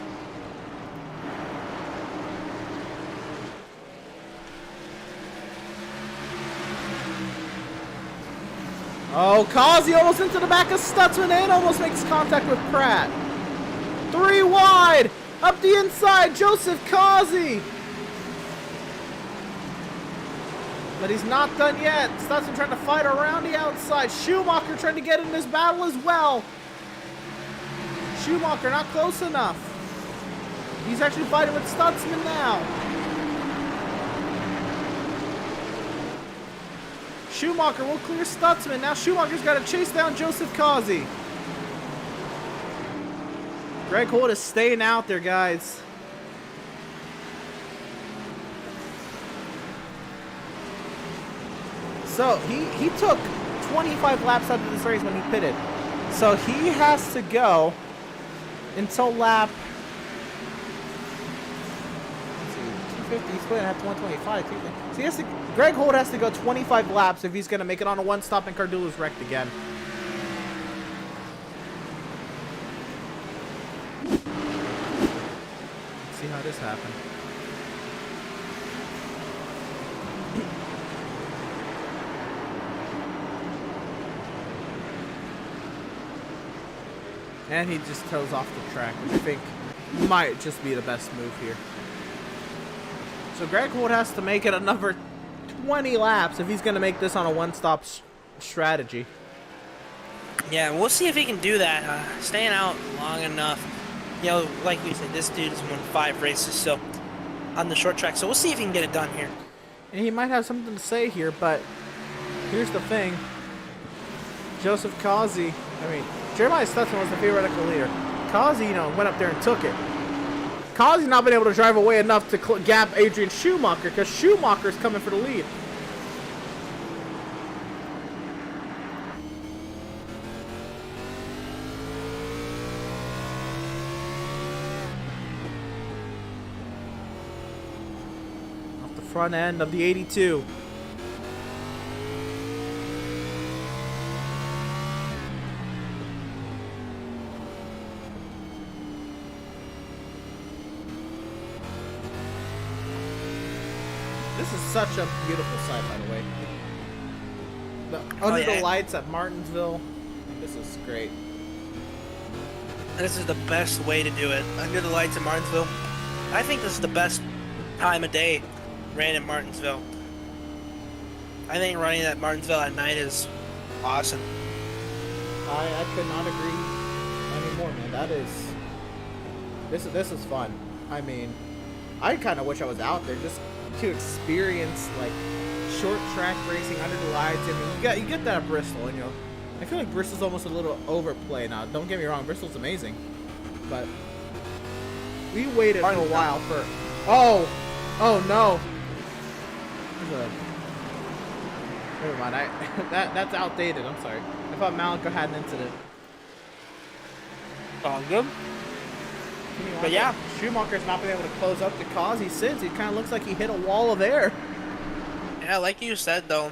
Oh, Causey almost into the back of Stutzman and almost makes contact with Pratt. 3 wide, up the inside, Joseph Causey. But he's not done yet. Stutzman trying to fight around the outside. Schumacher trying to get in this battle as well. Schumacher not close enough. He's actually fighting with Stutzman now. Schumacher will clear Stutzman. Now Schumacher's got to chase down Joseph Causey. Greg Holt is staying out there, guys. So he took 25 laps out of this race when he pitted. So he has to go until lap, let's see, 250. He's going to have to 125. So he has to. Greg Holt has to go 25 laps if he's going to make it on a one stop, and Cardula's wrecked again. Let's see how this happened. And he just toes off the track, which I think might just be the best move here. So Greg Holt has to make it another 20 laps if he's going to make this on a one-stop strategy. Yeah, we'll see if he can do that. Staying out long enough. You know, like we said, this dude has won 5 races so on the short track. So we'll see if he can get it done here. And he might have something to say here, but here's the thing. Joseph Causey, Jeremiah Stutzman was the theoretical leader. Causey, went up there and took it. Causey's not been able to drive away enough to gap Adrian Schumacher because Schumacher's coming for the lead. Off the front end of the 82. This is such a beautiful sight, by the way. Under the lights at Martinsville. This is great. This is the best way to do it. Under the lights at Martinsville. I think this is the best time of day ran in Martinsville. I think running at Martinsville at night is awesome. I could not agree anymore, man. That is... This is fun. I kind of wish I was out there just to experience like short track racing under the lights. You get that at Bristol, and I feel like Bristol's almost a little overplayed now. Don't get me wrong, Bristol's amazing, but we waited for a while for. Oh no! Never mind. That's outdated. I'm sorry. I thought Malika had an incident. All good. But yeah, Schumacher's not been able to close up to Causey since. It kind of looks like he hit a wall of air. Yeah, like you said though,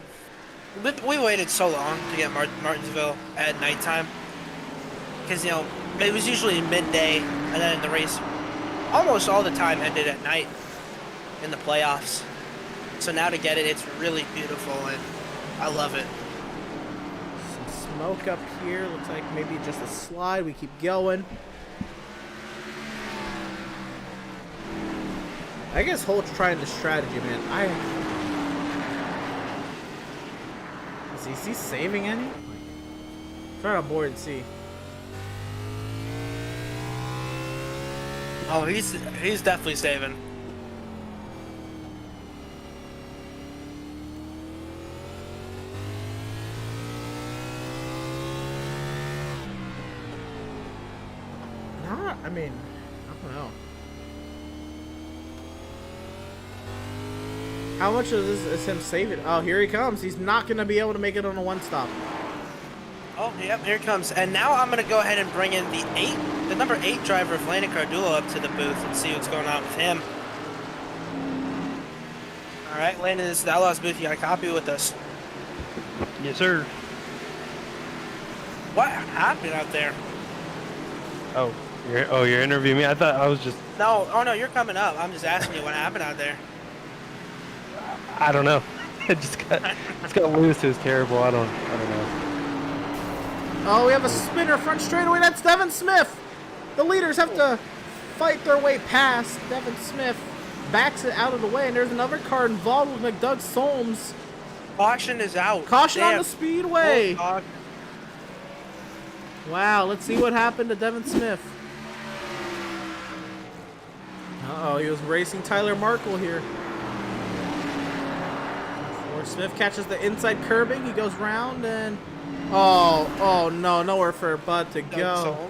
we waited so long to get Martinsville at nighttime because it was usually midday, and then the race almost all the time ended at night in the playoffs. So now to get it, it's really beautiful, and I love it. Some smoke up here. Looks like maybe just a slide. We keep going. I guess Holt's trying the strategy, man. Is he saving any? Try on board and see. Oh, he's definitely saving. I don't know. How much of this is him saving? Oh, here he comes. He's not going to be able to make it on a one-stop. Oh, yep, here it comes. And now I'm going to go ahead and bring in the number 8 driver of Landon Cardulo up to the booth and see what's going on with him. All right, Landon, this is the Outlaws booth. You got a copy with us. Yes, sir. What happened out there? Oh, you're interviewing me? I thought I was just... No, oh no, you're coming up. I'm just asking you what happened out there. I don't know. It just got loose. It was terrible. I don't know. Oh, we have a spinner front straightaway. That's Devin Smith. The leaders have to fight their way past. Devin Smith backs it out of the way, and there's another car involved with McDoug Solms. Caution is out. Caution on Damn. the speedway. Oh, Wow, let's see what happened to Devin Smith. Uh-oh, he was racing Tyler Markle here. Before Smith catches the inside curbing, he goes round and... Oh no, nowhere for Bud to go.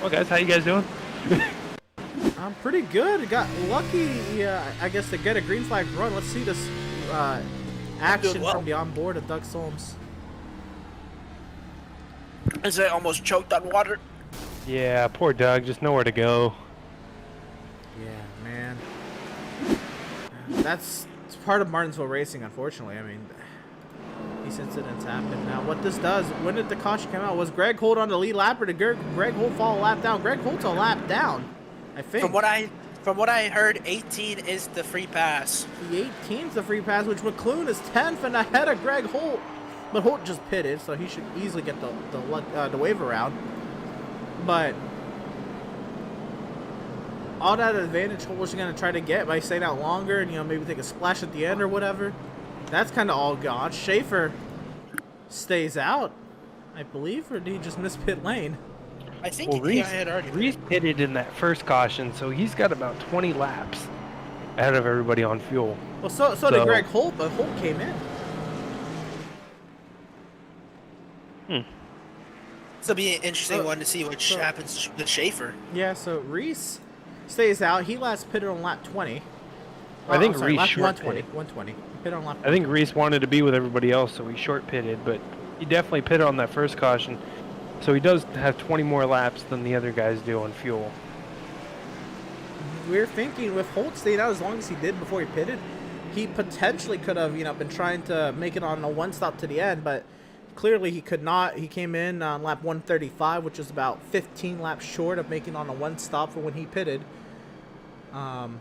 Well, guys, how you guys doing? I'm pretty good. Got lucky, I guess, to get a green flag run. Let's see this action from the onboard of Doug Solms. Is it almost choked on water? Yeah, poor Doug. Just nowhere to go. Yeah, man. That's part of Martinsville racing, unfortunately. I mean, these incidents happen. Now, what this does, when did the caution come out? Was Greg Holt on the lead lap, or did Greg Holt fall a lap down? Greg Holt's a lap down, I think. From what I heard, 18 is the free pass. The 18's the free pass, which McClune is 10th and ahead of Greg Holt. But Holt just pitted, so he should easily get the wave around. But all that advantage Holt was going to try to get by staying out longer and, maybe take a splash at the end or whatever, that's kind of all gone. Schaefer stays out, I believe, or did he just miss pit lane? I think Reese, had already. Reese pitted in that first caution, so he's got about 20 laps ahead of everybody on fuel. Well, so did Greg Holt, but Holt came in. This will be an interesting one to see what happens with Schaefer. Yeah, so Reese stays out. He last pitted on lap 20. I think sorry, Reese lap short 120. pitted. 120. Pit on lap. I think Reese wanted to be with everybody else, so he short pitted, but he definitely pitted on that first caution. So he does have 20 more laps than the other guys do on fuel. We're thinking with Holt staying out as long as he did before he pitted, he potentially could have, been trying to make it on a one stop to the end, but clearly he could not. He came in on lap 135, which is about 15 laps short of making on a one stop for when he pitted. And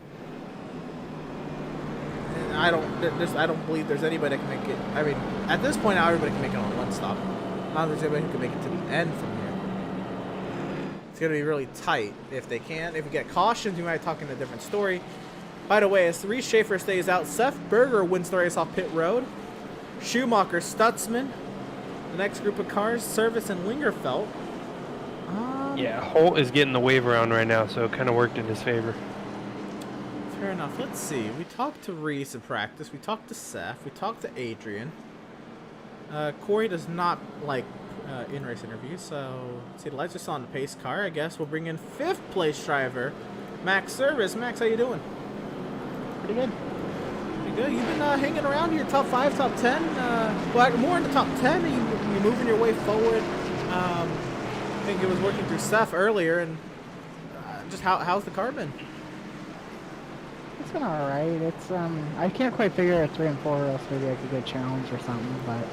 I don't believe there's anybody that can make it. I mean, at this point, now everybody can make it on a one stop. I don't think there's anybody who can make it to the end from here. It's going to be really tight if they can. If we get cautions, we might be talking a different story. By the way, as Reese Schaefer stays out, Seth Berger wins the race off pit road. Schumacher, Stutzman, the next group of cars, Service and Lingerfelt. Yeah, Holt is getting the wave around right now, so it kind of worked in his favor. Fair enough. Let's see. We talked to Reese in practice. We talked to Seth. We talked to Adrian. Corey does not like in-race interviews, so let's see. The lights are still on the pace car. I guess we'll bring in 5th place driver, Max Service. Max, how you doing? Pretty good. Pretty good. You've been hanging around here, top 5, top 10. Well, more in the top 10. You're moving your way forward. I think it was working through Seth earlier, and just how's the car been? It's been alright. It's I can't quite figure out 3 and 4, or else maybe I could get challenged or something, but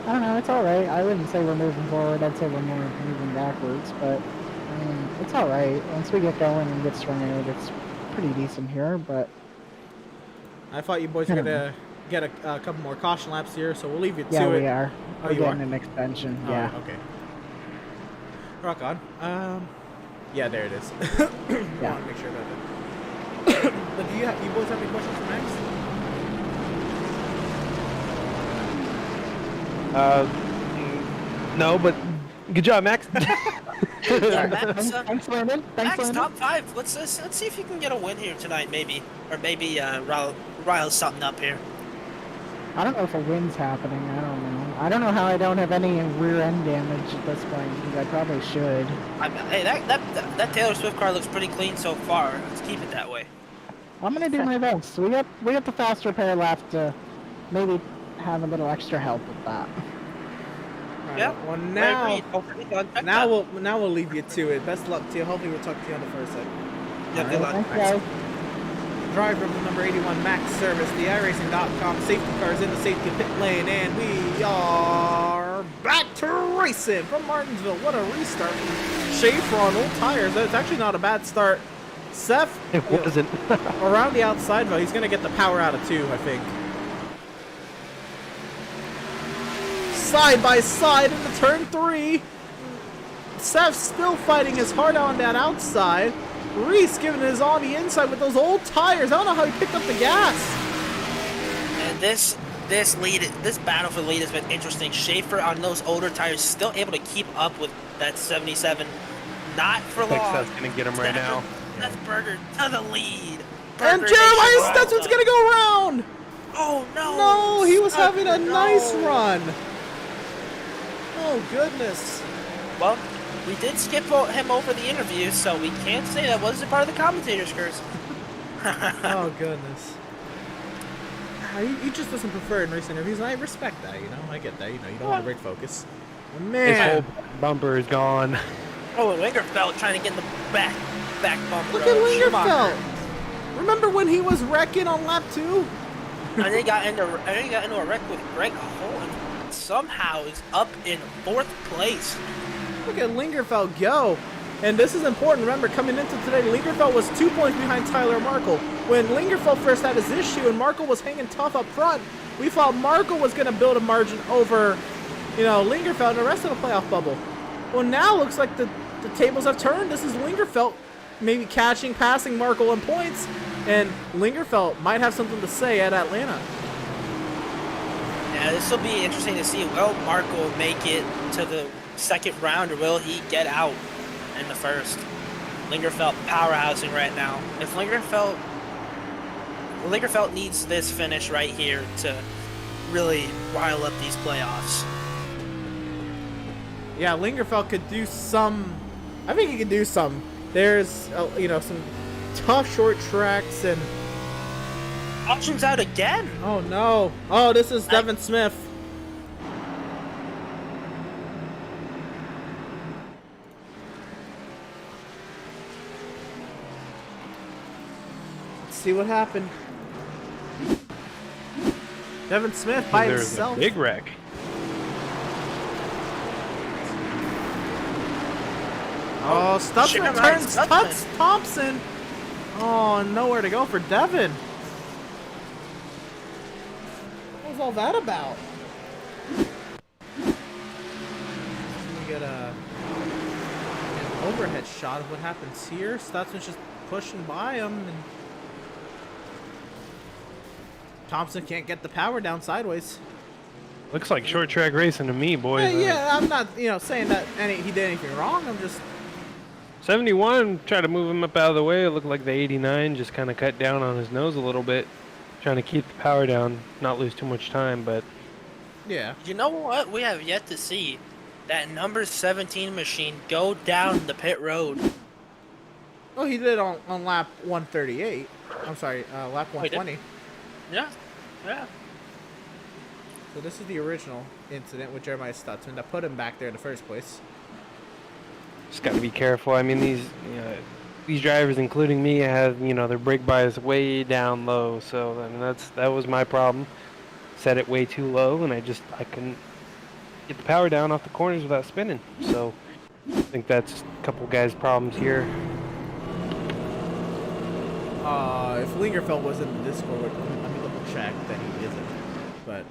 I don't know, it's alright. I wouldn't say we're moving forward, I'd say we're more moving backwards, but it's alright. Once we get going and get strung out, it's pretty decent here, but I thought you boys were gonna get a couple more caution laps here, so we'll leave you to it. yeah, we are. Oh, We're you getting are? an extension, Oh, yeah. okay. Rock on. Yeah, there it is. Yeah. I want to make sure about that. But do you boys have any questions for Max? No, but good job, Max. Yeah, Max, Thanks, Landon. Thanks, Max, Landon. top 5. Let's see if you can get a win here tonight, maybe, or maybe rile something up here. I don't know if a win's happening. I don't know. I don't know how I don't have any rear end damage at this point, because I probably should. Hey, that Taylor Swift car looks pretty clean so far. Let's keep it that way. I'm gonna do my best. We got the fast repair left to maybe have a little extra help with that. Yeah. Well, Now we'll leave you to it. Best luck to you. Hopefully we'll talk to you on the first side. Yeah, good luck. Thanks, guys. Driver of the number 81 Max Service, the iRacing.com safety cars in the safety pit lane, and we are back to racing from Martinsville. What a restart from Schaefer on old tires. It's actually not a bad start. Seth, It wasn't. around the outside, though, he's going to get the power out of 2, I think. Side by side into turn 3. Seth's still fighting his heart out on that outside. Reese giving his on the inside with those old tires. I don't know how he picked up the gas. And this battle for the lead has been interesting. Schaefer on those older tires still able to keep up with that 77. Not for long. That's gonna get him right now. That's Berger to the lead. And Berger Jeremiah nation Stetson's going to go around. Oh no! No, he was having a No. nice run. Oh, goodness. Well, we did skip him over the interview, so we can't say that wasn't part of the commentator's curse. Oh, goodness. He just doesn't prefer in race interviews, and I respect that, you know? I get that, you know, you don't want to break focus. Oh, His man. whole bumper is gone. Oh, and Lingerfeld trying to get in the back bumper. Look at of Schumacher. Lingerfeld. Remember when he was wrecking on lap 2? And then he got into a wreck with Greg Hull, and somehow is up in 4th place. Look at Lingerfeld go. And this is important. Remember, coming into today, Lingerfeld was 2 points behind Tyler Markle. When Lingerfeld first had his issue and Markle was hanging tough up front, we thought Markle was going to build a margin over, you know, Lingerfeld and the rest of the playoff bubble. Well, now looks like the tables have turned. This is Lingerfeld maybe passing Markle in points, and Lingerfeld might have something to say at Atlanta. Yeah, this will be interesting to see. Will Markle make it to the second round, or will he get out in the first? Lingerfeld powerhousing right now. If Lingerfeld needs this finish right here to really rile up these playoffs. Yeah, Lingerfeld could do some. I think he could do some. There's, you know, some tough short tracks and. Options out again. Oh no! Oh, this is Devin Smith. Let's see what happened. Devin Smith by There's himself. a big wreck. Oh, Stutzman turns Tuts Thompson. Oh, nowhere to go for Devin. What was all that about? We get an overhead shot of what happens here. Stutzman's just pushing by him, and Thompson can't get the power down sideways. Looks like short track racing to me, boys. Yeah, I'm not, you know, saying that he did anything wrong. I'm just. 71 tried to move him up out of the way. It looked like the 89 just kind of cut down on his nose a little bit, trying to keep the power down, not lose too much time. But yeah, you know what? We have yet to see that number 17 machine go down the pit road. Well, he did on lap 138. I'm sorry, lap 120. Yeah, yeah. So this is the original incident with Jeremiah Stutzman that put him back there in the first place. just got to be careful. I mean, these drivers, including me, have, you know, their brake bias way down low. So I mean, that was my problem. Set it way too low, and I couldn't get the power down off the corners without spinning. So I think that's a couple guys' problems here. If Lingerfeld was in the Discord, let me double check that he isn't. But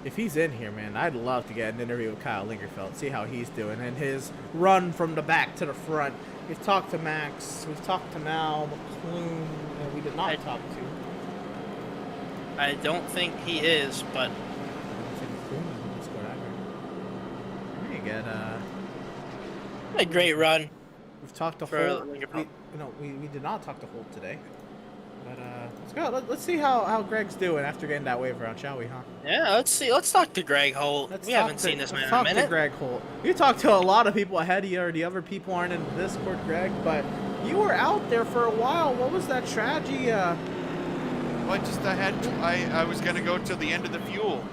if he's in here, man, I'd love to get an interview with Kyle Lingerfeld, see how he's doing, and his run from the back to the front. We've talked to Max, we've talked to Mal, McClune, and we did not talk to. I don't think he is, but. I don't think McClune is in the Discord either. Let me get a great run. We've talked to for Holt. We did not talk to Holt today. But let's go. Let's see how Greg's doing after getting that wave around, shall we, huh? Yeah, let's see. Let's talk to Greg Holt. We haven't seen this man in a Talk to minute. Greg Holt. You talked to a lot of people ahead of you, or the other people aren't in the Discord, Greg, but you were out there for a while. What was that tragedy? Well, I was gonna go till the end of the fuel.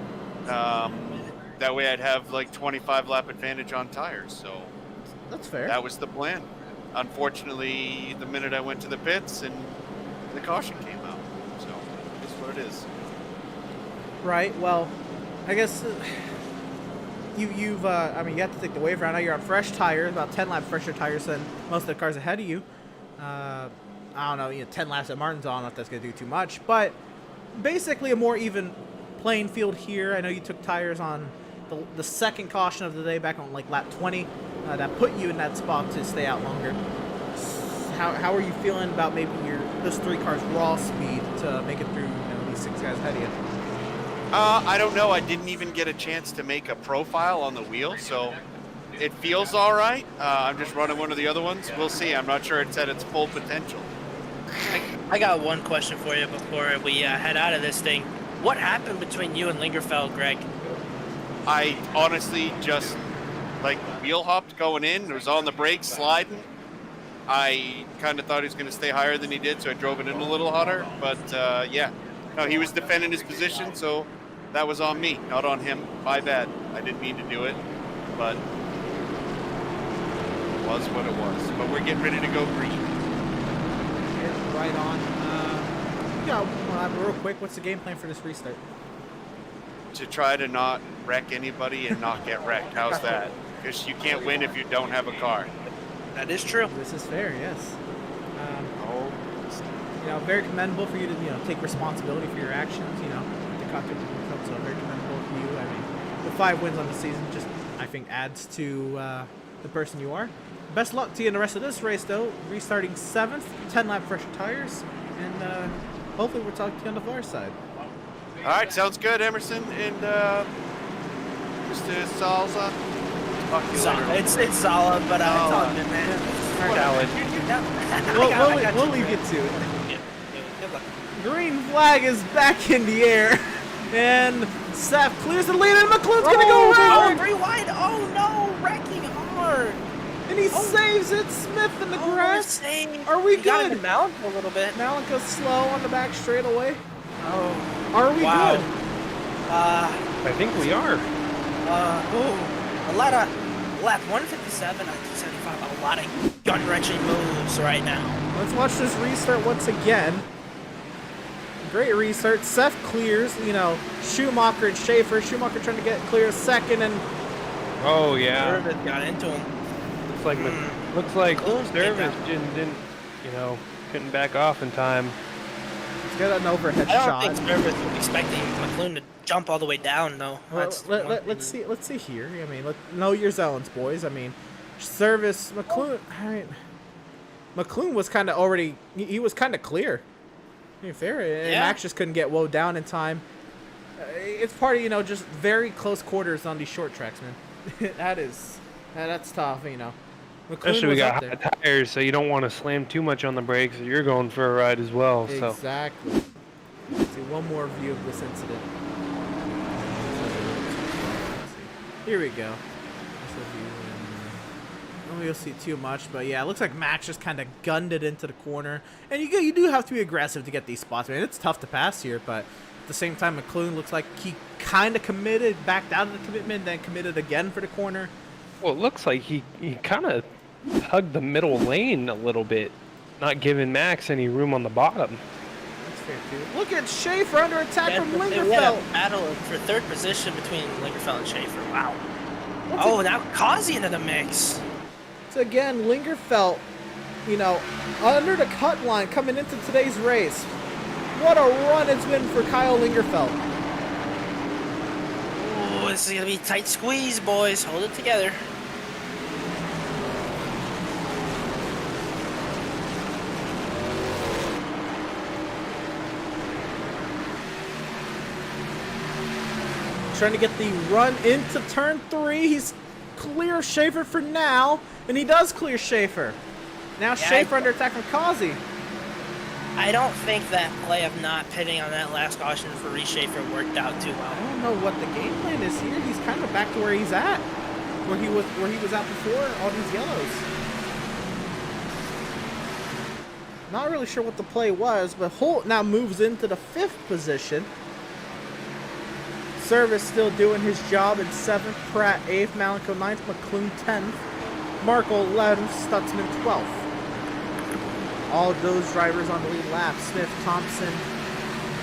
That way I'd have like 25 lap advantage on tires. So that's fair. That was the plan. Unfortunately, the minute I went to the pits and the caution came out, so it's what it is. Right. Well, I guess you've I mean, you have to take the wave around. Now you're on fresh tires, about 10 laps fresher tires than most of the cars ahead of you. I don't know, 10 laps at Martinsville. I don't know if that's gonna do too much, but basically a more even playing field here. I know you took tires on the second caution of the day back on like lap 20. That put you in that spot to stay out longer. How are you feeling about maybe those 3 cars raw speed to make it through these 6 guys ahead of you? I don't know. I didn't even get a chance to make a profile on the wheel, so it feels all right. I'm just running one of the other ones. We'll see. I'm not sure it's at its full potential. I got one question for you before we head out of this thing. What happened between you and Lingerfeld, Greg? I honestly just wheel hopped going in. It was on the brakes sliding. I kind of thought he was going to stay higher than he did, so I drove it in a little hotter. But yeah, no, he was defending his position, so that was on me, not on him. My bad. I didn't mean to do it, but it was what it was. But we're getting ready to go green. Yeah, right on. Real quick, what's the game plan for this restart? To try to not wreck anybody and not get wrecked. How's that? Because you can't win if you don't have a car. That is true. This is fair, yes. Very commendable for you to take responsibility for your actions. The cockpit, so very commendable for you. I mean, the 5 wins on the season just I think adds to the person you are. Best luck to you in the rest of this race, though. Restarting 7th, 10 lap fresh tires, and hopefully we'll talk to you on the far side. All right, sounds good, Emerson and Mr. Salza. Talk to you later. It's solid, but it's all good, man. We'll leave you to it. Green flag is back in the air, and Seth clears the lead, and McLuhan's gonna go around. Very wide. Oh no, wrecking hard. And he saves it. Smith in the grass. Are we good? Got him Mount a little bit. Mount goes slow on the back straightaway. Oh. Are we good? I think we are. A lot of lap 157 on 275. A lot of gut-wrenching moves right now. Let's watch this restart once again. Great restart. Seth clears. Schumacher and Schaefer. Schumacher trying to get clear second, and oh yeah, Service got into him. Looks like Service didn't couldn't back off in time. Let's get an overhead I shot. don't think Service was expecting McLuhan to jump all the way down, though. Well, let's see here. I mean, know your zones, boys. I mean, Service McLuhan. All right. McLuhan was kind of already. He was kind of clear. Fair. And Max just couldn't get woe down in time. It's part of just very close quarters on these short tracks, man. That's tough, McLuhan Especially we was got up high there. tires, so you don't want to slam too much on the brakes. Or you're going for a ride as well. So Exactly. Let's see one more view of this incident. Here we go. You'll see too much, but yeah, it looks like Max just kind of gunned it into the corner. And you do have to be aggressive to get these spots, man. It's tough to pass here, but at the same time, McLuhan looks like he kind of committed, backed out of the commitment, then committed again for the corner. well, it looks like he kind of hugged the middle lane a little bit, not giving Max any room on the bottom. That's fair too. Look at Schaefer under attack from We had Lingerfeld. a battle for 3rd position between Lingerfeld and Schaefer. Wow. Now Kazi into the mix. So again, Lingerfeld, under the cut line coming into today's race. What a run it's been for Kyle Lingerfeld. Oh, this is going to be a tight squeeze, boys. Hold it together. Trying to get the run into turn 3. He's clear Schaefer for now, and he does clear Schaefer. Now Schaefer under attack from Kazi. I don't think that play of not pitting on that last caution for Reshafer worked out too well. I don't know what the game plan is here. He's kind of back to where he's at, where he was at before all these yellows. Not really sure what the play was, but Holt now moves into the 5th position. Service still doing his job in 7th, Pratt 8th, Malenko 9th, McClune 10th, Markle 11th, Stutzman 12th. All those drivers on the lead lap. Smith, Thompson,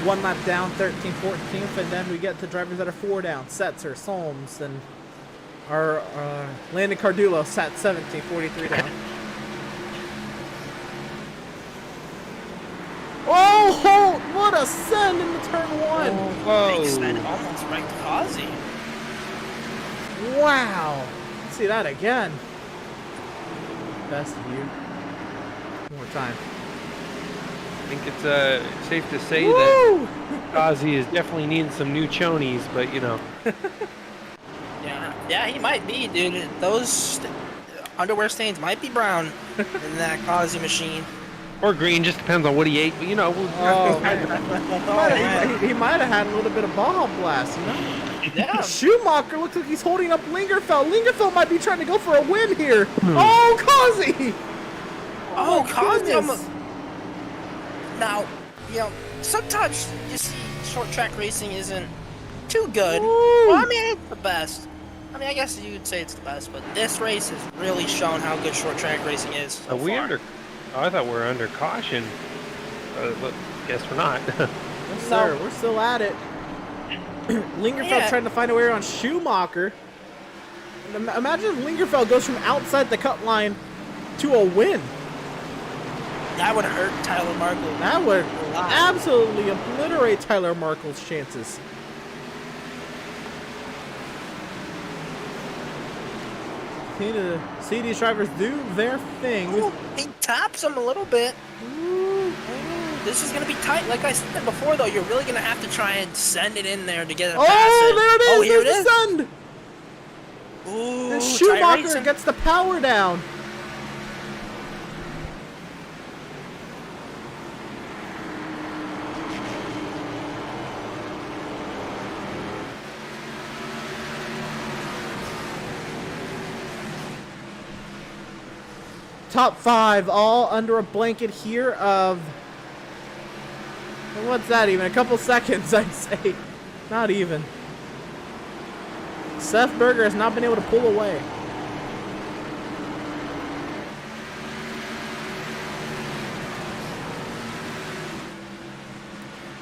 1 lap down, 13th, 14th, and then we get to drivers that are 4 down. Setzer, Solms, and our Landon Cardulo sat 17th, 43 down. Oh, Holt! What a send into turn 1! Big send, almost wrecked Kazi. Wow! Let's see that again. Best view. One more time. I think it's safe to say that Kazi is definitely needing some new chonies, but you know. Yeah, he might be, dude. Those underwear stains might be brown in that Kazi machine. Or green, just depends on what he ate, but you know. He might have had a little bit of Baja Blast, you know? Yeah. Schumacher looks like he's holding up Lingerfeld. Lingerfeld might be trying to go for a win here. Oh, Kazi! Oh, Kazi! Now, you know, sometimes you see short track racing isn't too good. Well, I mean, it's the best. I mean, I guess you would say it's the best, but this race has really shown how good short track racing is so far. I thought we were under caution. But guess we're not. Yes, sir. We're still at it. Lingerfeld trying to find a way around Schumacher. Imagine if Lingerfeld goes from outside the cut line to a win. That would hurt Tyler Markle. That would absolutely obliterate Tyler Markle's chances. Need to see these drivers do their thing. Ooh, he taps him a little bit. Ooh. This is going to be tight. Like I said before, though, you're really going to have to try and send it in there to get it past it. There it is! Oh, here There's the send! Ooh, and Schumacher gets the power down. Top 5 all under a blanket here of, what's that even? A couple seconds, I'd say. Not even. Seth Berger has not been able to pull away.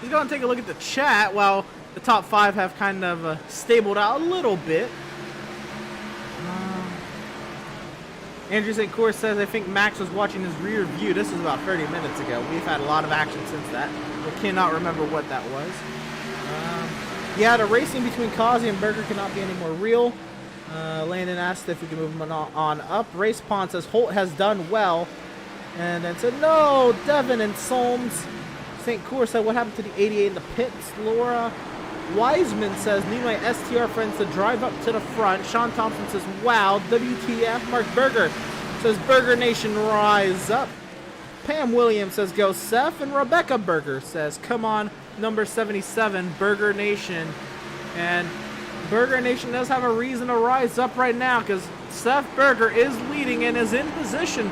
He's going to take a look at the chat while the top 5 have kind of stabled out a little bit. Andrew St. Course says, I think Max was watching his rear view. This was about 30 minutes ago. We've had a lot of action since that. We cannot remember what that was. Yeah, the racing between Kazi and Berger cannot be any more real. Landon asked if we can move him on up. Race Pond says, Holt has done well. And then said, no, Devin and Solms. St. Course said, what happened to the 88 in the pits? Laura Wiseman says, need my STR friends to drive up to the front. Sean Thompson says, wow, WTF. Mark Berger says, Berger Nation rise up. Pam Williams says, go Seth. And Rebecca Berger says, come on, number 77, Berger Nation. And Berger Nation does have a reason to rise up right now because Seth Berger is leading and is in position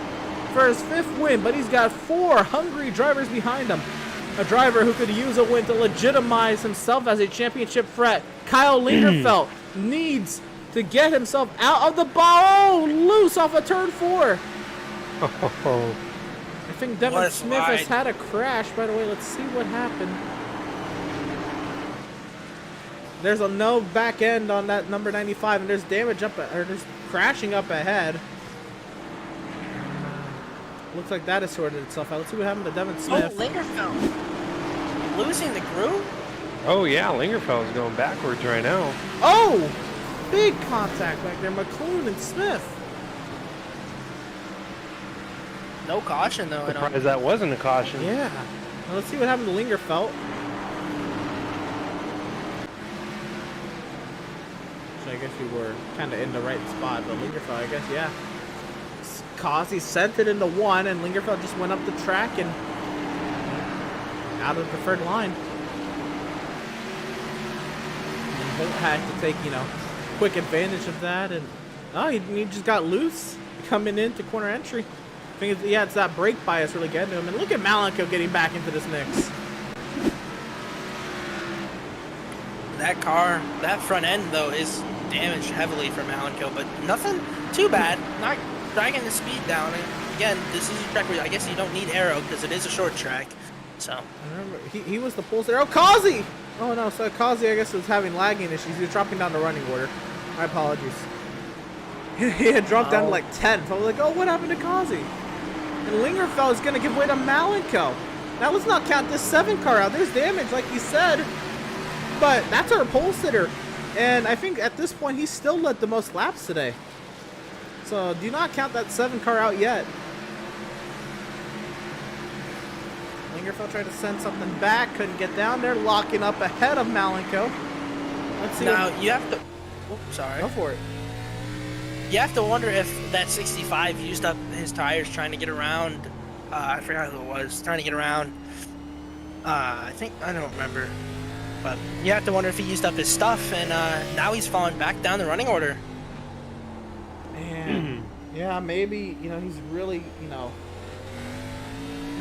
for his 5th win, but he's got 4 hungry drivers behind him. A driver who could use a win to legitimize himself as a championship threat. Kyle Lingerfeld needs to get himself out of the ball. Oh, loose off of turn 4. I think Devin Smith has had a crash. By the way, let's see what happened. There's a no back end on that number 95, and there's damage up, or there's crashing up ahead. Looks like that has sorted itself out. Let's see what happened to Devin Smith. Oh, Lingerfeld losing the groove? Oh, yeah, Lingerfeld's going backwards right now. Oh! Big contact back there. McClune and Smith. No caution, though. Surprised that wasn't a caution. Yeah. Well, let's see what happened to Lingerfeld. So I guess we were kind of in the right spot, but Lingerfeld, I guess, yeah. Kazi sent it into 1, and Lingerfeld just went up the track and out of the preferred line. And Holt had to take, quick advantage of that, and he just got loose coming into corner entry. I think it's that brake bias really getting to him. And look at Malenko getting back into this mix. That car, that front end though, is damaged heavily for Malenko, but nothing too bad. Not dragging the speed down. And again, this is a track where I guess you don't need aero because it is a short track. So I remember he was the pole sitter. Oh, Kazi! Oh no, so Kazi I guess was having lagging issues. He was dropping down the running order. My apologies. He had dropped down to like 10th. I was like, oh, what happened to Kazi? And Lingerfeld is going to give way to Malenko. Now let's not count this 7 car out. There's damage, like you said. But that's our pole sitter. And I think at this point, he's still led the most laps today. So do not count that 7 car out yet. Lingerfeld tried to send something back. Couldn't get down there. Locking up ahead of Malenko. Let's see. Now you have to... Oh, sorry. Go for it. You have to wonder if that 65 used up his tires trying to get around. I forgot who it was. Trying to get around. I don't remember. But you have to wonder if he used up his stuff, and now he's falling back down the running order. Man, yeah, maybe, he's really,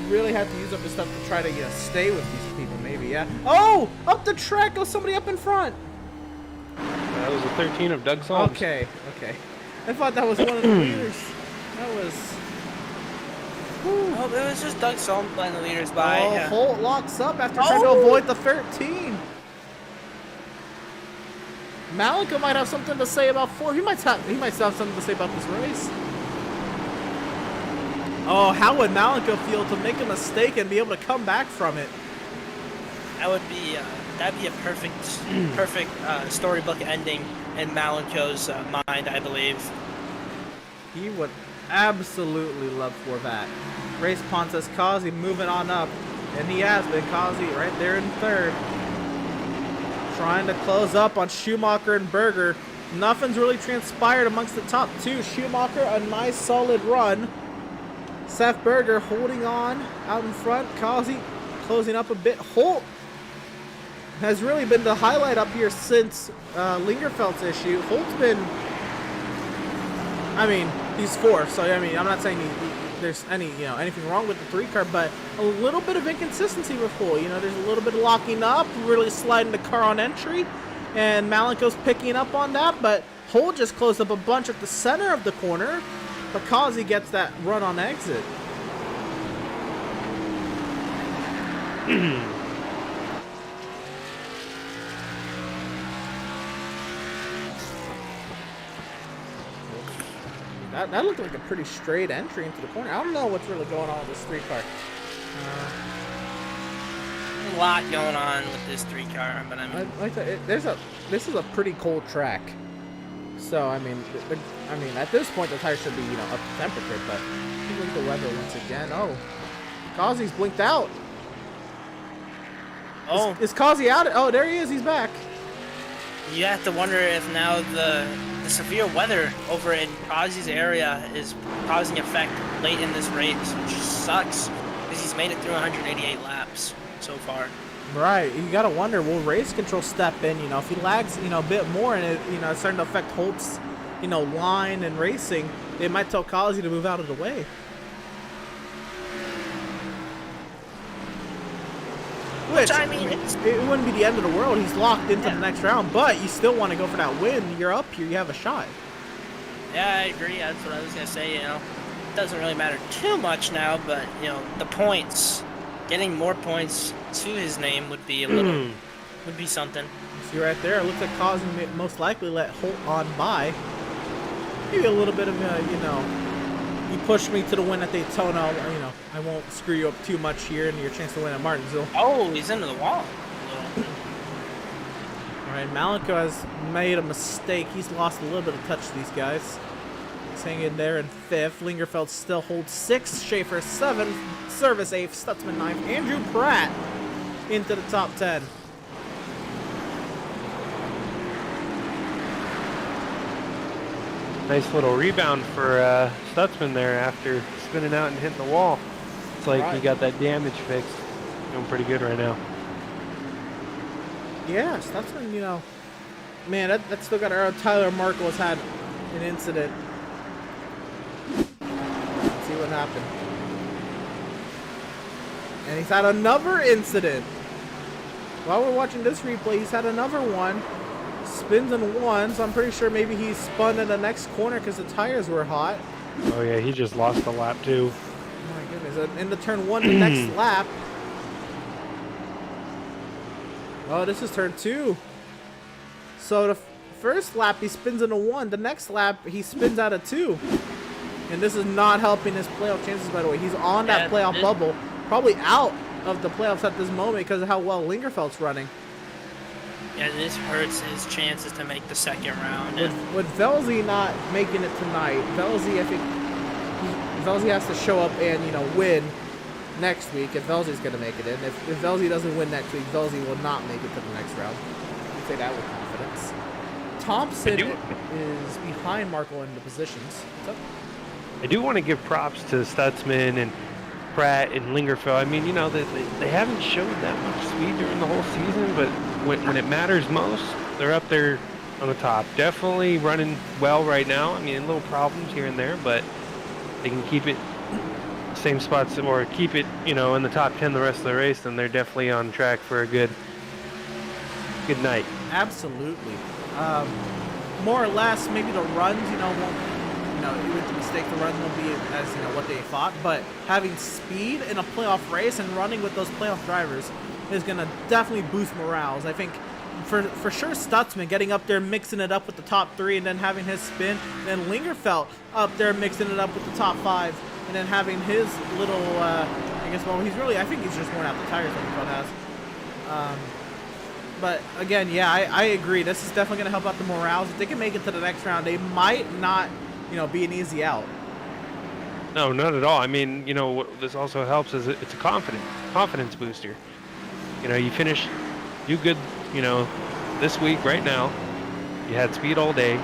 really have to use up his stuff to try to, stay with these people, maybe, yeah. Oh, up the track goes somebody up in front. That was a 13 of Doug Solms. Okay. I thought that was one of the leaders. That was... Oh, it was just Doug Solms playing the leaders by. Oh, yeah. Holt locks up after trying to avoid the 13. Malenko might have something to say about 4. He might have something to say about this race. Oh, how would Malenko feel to make a mistake and be able to come back from it? That'd be a perfect storybook ending in Malenko's mind, I believe. He would absolutely love for that. Race Pond says Kazi moving on up, and he has been. Kazi right there in 3rd. Trying to close up on Schumacher and Berger. Nothing's really transpired amongst the top 2. Schumacher, a nice solid run. Seth Berger holding on out in front. Kazi closing up a bit. Holt has really been the highlight up here since Lingerfeld's issue. Holt's been, he's 4th, so I'm not saying there's anything wrong with the 3 car, but a little bit of inconsistency with Holt. There's a little bit of locking up, really sliding the car on entry, and Malenko's picking up on that, but Holt just closed up a bunch at the center of the corner, but Kazi gets that run on exit. That looked like a pretty straight entry into the corner. I don't know what's really going on with this 3 car. A lot going on with this 3 car, but this is a pretty cold track. So at this point the tires should be up to temperature. But look at the weather once again. Oh, Kazi's blinked out. Oh, is Kazi out? Oh, there he is. He's back. You have to wonder if now the severe weather over in Kazi's area is causing effect late in this race, which sucks because he's made it through 188 laps so far. Right, you gotta wonder, will race control step in? If he lags, a bit more, and it's starting to affect Holt's, line and racing, they might tell Kazi to move out of the way. Which, it wouldn't be the end of the world. He's locked into the next round, but you still want to go for that win. You're up here. You have a shot. Yeah, I agree. That's what I was going to say, It doesn't really matter too much now, but, the points, getting more points to his name would be would be something. See right there, it looks like Kazi most likely let Holt on by. Maybe a little bit of, you pushed me to the win at Daytona, I won't screw you up too much here and your chance to win at Martinsville. Oh, he's into the wall. Alright, Malenko has made a mistake. He's lost a little bit of touch to these guys. He's hanging there in 5th. Lingerfeld still holds 6th. Schaefer 7th. Service 8th. Stutzman 9th. Andrew Pratt into the top 10. Nice little rebound for Stutzman there after spinning out and hitting the wall. It's like he got that damage fixed. doing pretty good right now. Yes, that's when, you know, man, that still got our Tyler Markle has had an incident. Let's see what happened. And he's had another incident. While we're watching this replay, he's had another one. Spins in one, so I'm pretty sure maybe he spun in the next corner because the tires were hot. Oh yeah, he just lost a lap too. Oh my goodness. Into turn one, the next lap. Oh, this is turn two. So the first lap he spins into one. The next lap he spins out of two. And this is not helping his playoff chances, by the way. He's on that playoff bubble. Probably out of the playoffs at this moment because of how well Lingerfeld's running. Yeah, this hurts his chances to make the second round. With Velzy not making it tonight, Velzy, I think, Velzy has to show up and, you know, win next week if Velzy's going to make it in. If Velzy doesn't win next week, Velzy will not make it to the next round. I can say that with confidence. Thompson is behind Markle in the positions. What's up? I do want to give props to Stutzman and Pratt and Lingerfeld. I mean, you know, they haven't showed that much speed during the whole season, but when it matters most, they're up there on the top. Definitely running well right now. I mean, little problems here and there, but they can keep it same spots or keep it, you know, in the top 10 the rest of the race, then they're definitely on track for a good night. Absolutely. More or less, maybe the runs, you know, won't, you know, with the mistake, the runs won't be as, you know, what they thought, but having speed in a playoff race and running with those playoff drivers is going to definitely boost morales. I think for sure Stutzman getting up there, mixing it up with the top three, and then having his spin, and then Lingerfeld up there mixing it up with the top five, and then having his little, I guess, well, I think he's just worn out the tires Lingerfeld has. But again, yeah, I agree. This is definitely going to help out the morales. If they can make it to the next round, they might not, you know, be an easy out. No, not at all. I mean, you know, what this also helps is it's a confidence booster. You know, you do good, you know, this week right now. You had speed all day.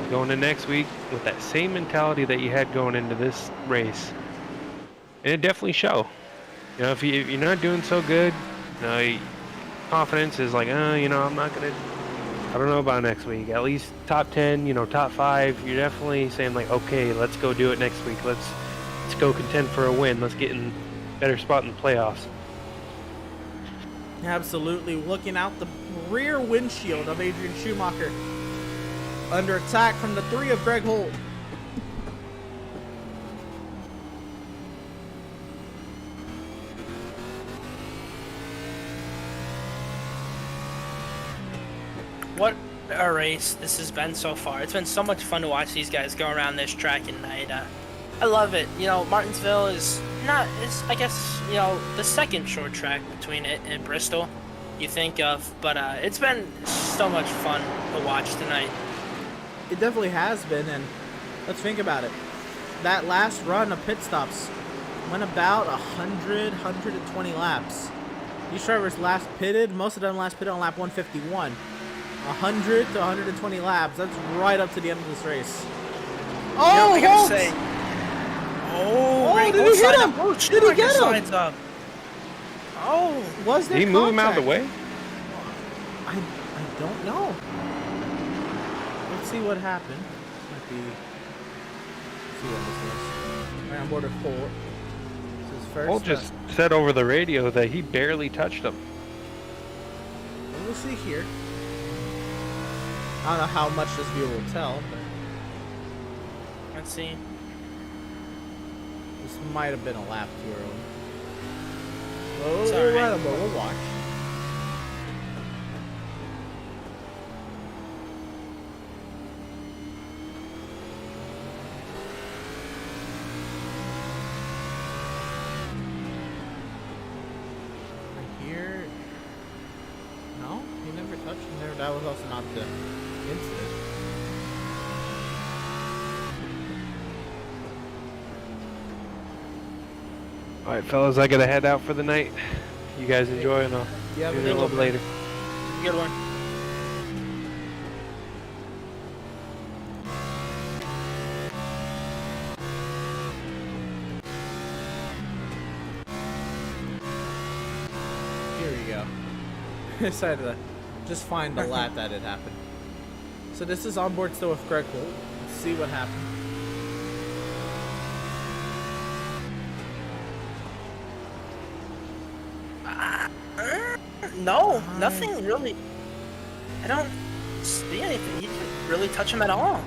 Going to next week with that same mentality that you had going into this race. And it definitely show. You know, if you're not doing so good, you know, confidence is like, you know, I don't know about next week. At least top 10, you know, top 5. You're definitely saying like, okay, let's go do it next week. Let's go contend for a win. Let's get in a better spot in the playoffs. Absolutely. Looking out the rear windshield of Adrian Schumacher. Under attack from the 3 of Greg Holt. What a race this has been so far. It's been so much fun to watch these guys go around this track at night. I love it. You know, Martinsville is I guess, you know, the second short track between it and Bristol you think of, but it's been so much fun to watch tonight. It definitely has been, and let's think about it. That last run of pit stops went about 120 laps. These drivers last pitted, most of them last pitted on lap 151. 100 to 120 laps. That's right up to the end of this race. Oh, you know, Holt! Oh, did he hit him? Did he get him? Up. Oh, was there Did he move him out of the way? I don't know. Let's see what happened. Might be. Let's see what this is. Right on board with Holt. This is first. Holt just said over the radio that he barely touched him. We'll see here. I don't know how much this view will tell, but let's see. This might have been a lap too early. Well, Sorry. we'll watch. I hear. No, he never touched him there. That was also not the incident. All right, fellas, I gotta head out for the night. You guys enjoy, and I'll see you a little bit later. Good one. There we go. Decided to just find the lap that had happened. So this is on board still with Greg Holt. Let's see what happened. No, nothing really. I don't see anything. He didn't really touch him at all.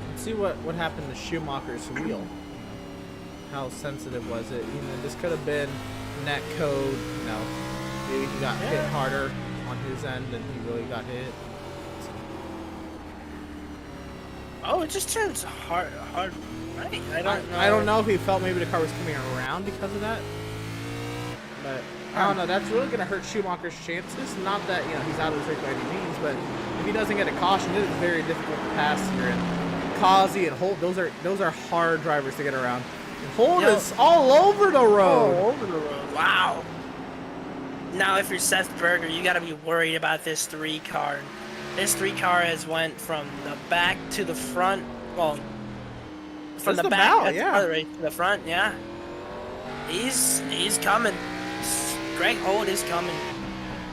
Let's see what happened to Schumacher's wheel. How sensitive was it? You know, this could have been net code. You know, maybe he got hit harder on his end than he really got hit. Oh, it just turns hard, right? I don't know if he felt maybe the car was coming around because of that. But I don't know. That's really going to hurt Schumacher's chances. Not that, you know, he's out of his race by any means, but if he doesn't get a caution, it is very difficult to pass here. And Kazi and Holt, those are hard drivers to get around. And Holt is all over the road. All over the road. Wow. Now, if you're Seth Berger, you got to be worried about this 3 car. This 3 car has went from the back to the front. Well, from the back to the front. Yeah. He's coming. Greg Holt is coming.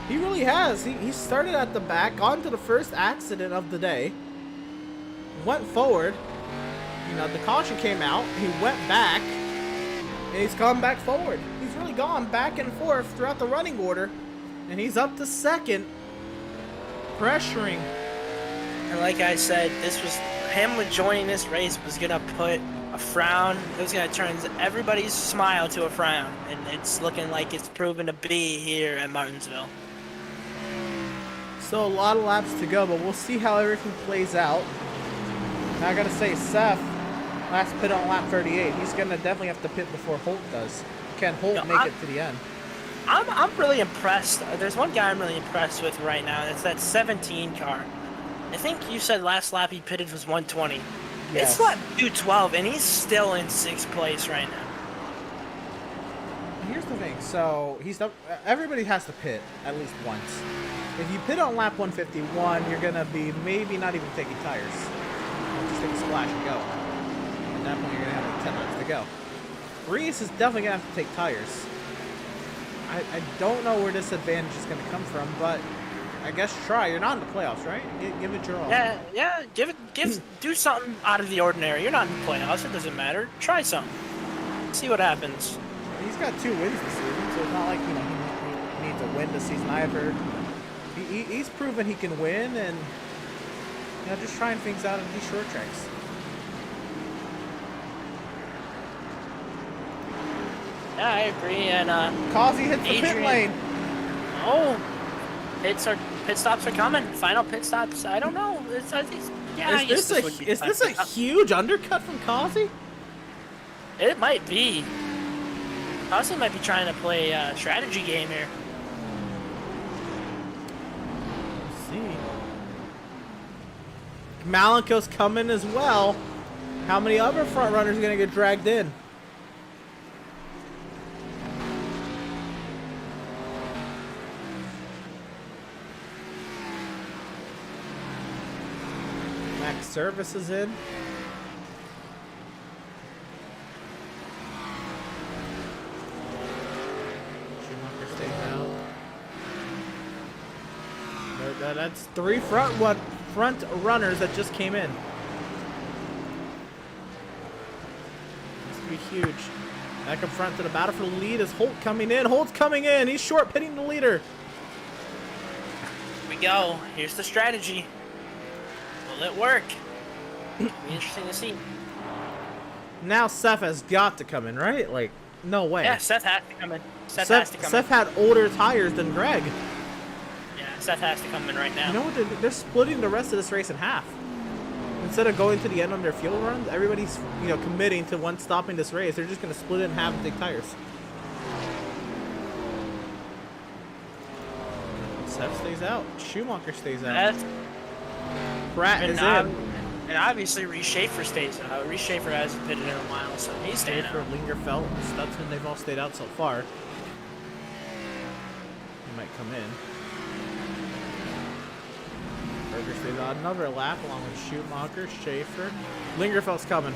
He really has. He started at the back, got into the first accident of the day, went forward. You know, the caution came out. He went back, and he's gone back forward. He's really gone back and forth throughout the running order, and he's up to second, pressuring. And like I said, this was him with joining this race was gonna put a frown. It was gonna turn everybody's smile to a frown, and it's looking like it's proven to be here at Martinsville. So a lot of laps to go, but we'll see how everything plays out. Now I gotta say, Seth, last pit on lap 38. He's gonna definitely have to pit before Holt does. Can Holt make it to the end? I'm really impressed. There's one guy I'm really impressed with right now. It's that 17 car. I think you said last lap he pitted was 120. Yes. It's lap 212, and he's still in 6th place right now. Here's the thing. So everybody has to pit at least once. If you pit on lap 151, you're gonna be maybe not even taking tires. You'll just take a splash and go. At that point, you're gonna have like 10 laps to go. Reese is definitely gonna have to take tires. I don't know where this advantage is gonna come from, but I guess try. You're not in the playoffs, right? Give it your all. Yeah. Do something out of the ordinary. You're not in the playoffs. It doesn't matter. Try something. See what happens. He's got 2 wins this season, so it's not like, you know, he needs a win this season either. He's proven he can win, and, you know, just trying things out in these short tracks. Yeah, I agree. And Kazi hits the pit lane. Oh, pit stops are coming. Final pit stops. I don't know. Is this a huge undercut from Kazi? It might be. Kazi might be trying to play a strategy game here. Let's see. Malenko's coming as well. How many other front runners are going to get dragged in? Max Service is in. Schumacher stays out. That's 3 front runners that just came in. This could be huge. Back up front to the battle for the lead is Holt coming in. Holt's coming in. He's short pitting the leader. Here we go. Here's the strategy. Will it work? It'll be interesting to see. Now Seth has got to come in, right? Like, no way. Yeah, Seth has to come in. Seth has to come in. Seth had older tires than Greg. Yeah, Seth has to come in right now. You know what? They're splitting the rest of this race in half. Instead of going to the end on their fuel runs, everybody's, you know, committing to one stopping this race. They're just going to split it in half and take tires. Seth stays out. Schumacher stays out. Pratt is in. And obviously Reese Schaefer stays out. Reese Schaefer hasn't pitted in a while, so he's staying out. Lingerfeld, Stutzman, they've all stayed out so far. He might come in. Berger stays out another lap along with Schumacher, Schaefer. Lingerfeld's coming.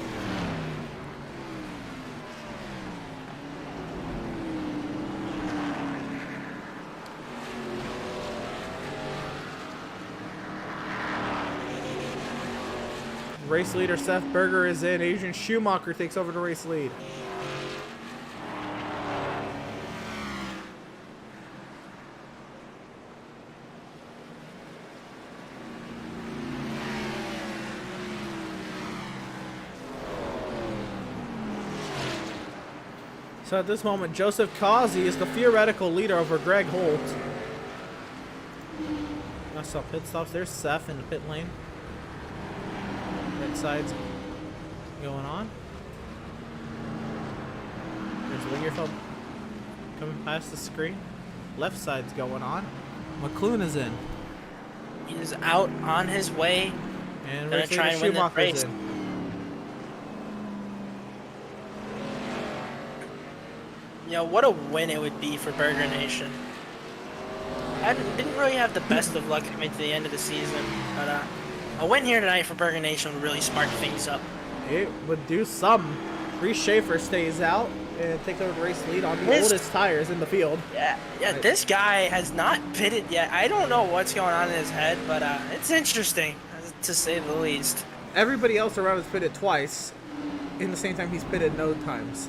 Race leader Seth Berger is in. Adrian Schumacher takes over the race lead. So at this moment, Joseph Causey is the theoretical leader over Greg Holt. I saw pit stops. There's Seth in the pit lane. Right side's going on. There's Wingerfeld coming past the screen. Left side's going on. McLuhan is in. He's out on his way. And gonna race try leader and win the Schumacher's race. in. You know, what a win it would be for Burger Nation. I didn't really have the best of luck coming to the end of the season, but a win here tonight for Burger Nation would really spark things up. It would do some. Reese Schaefer stays out and takes over the race lead on the oldest tires in the field. Yeah, this guy has not pitted yet. I don't know what's going on in his head, but it's interesting, to say the least. Everybody else around has pitted twice. In the same time, he's pitted no times.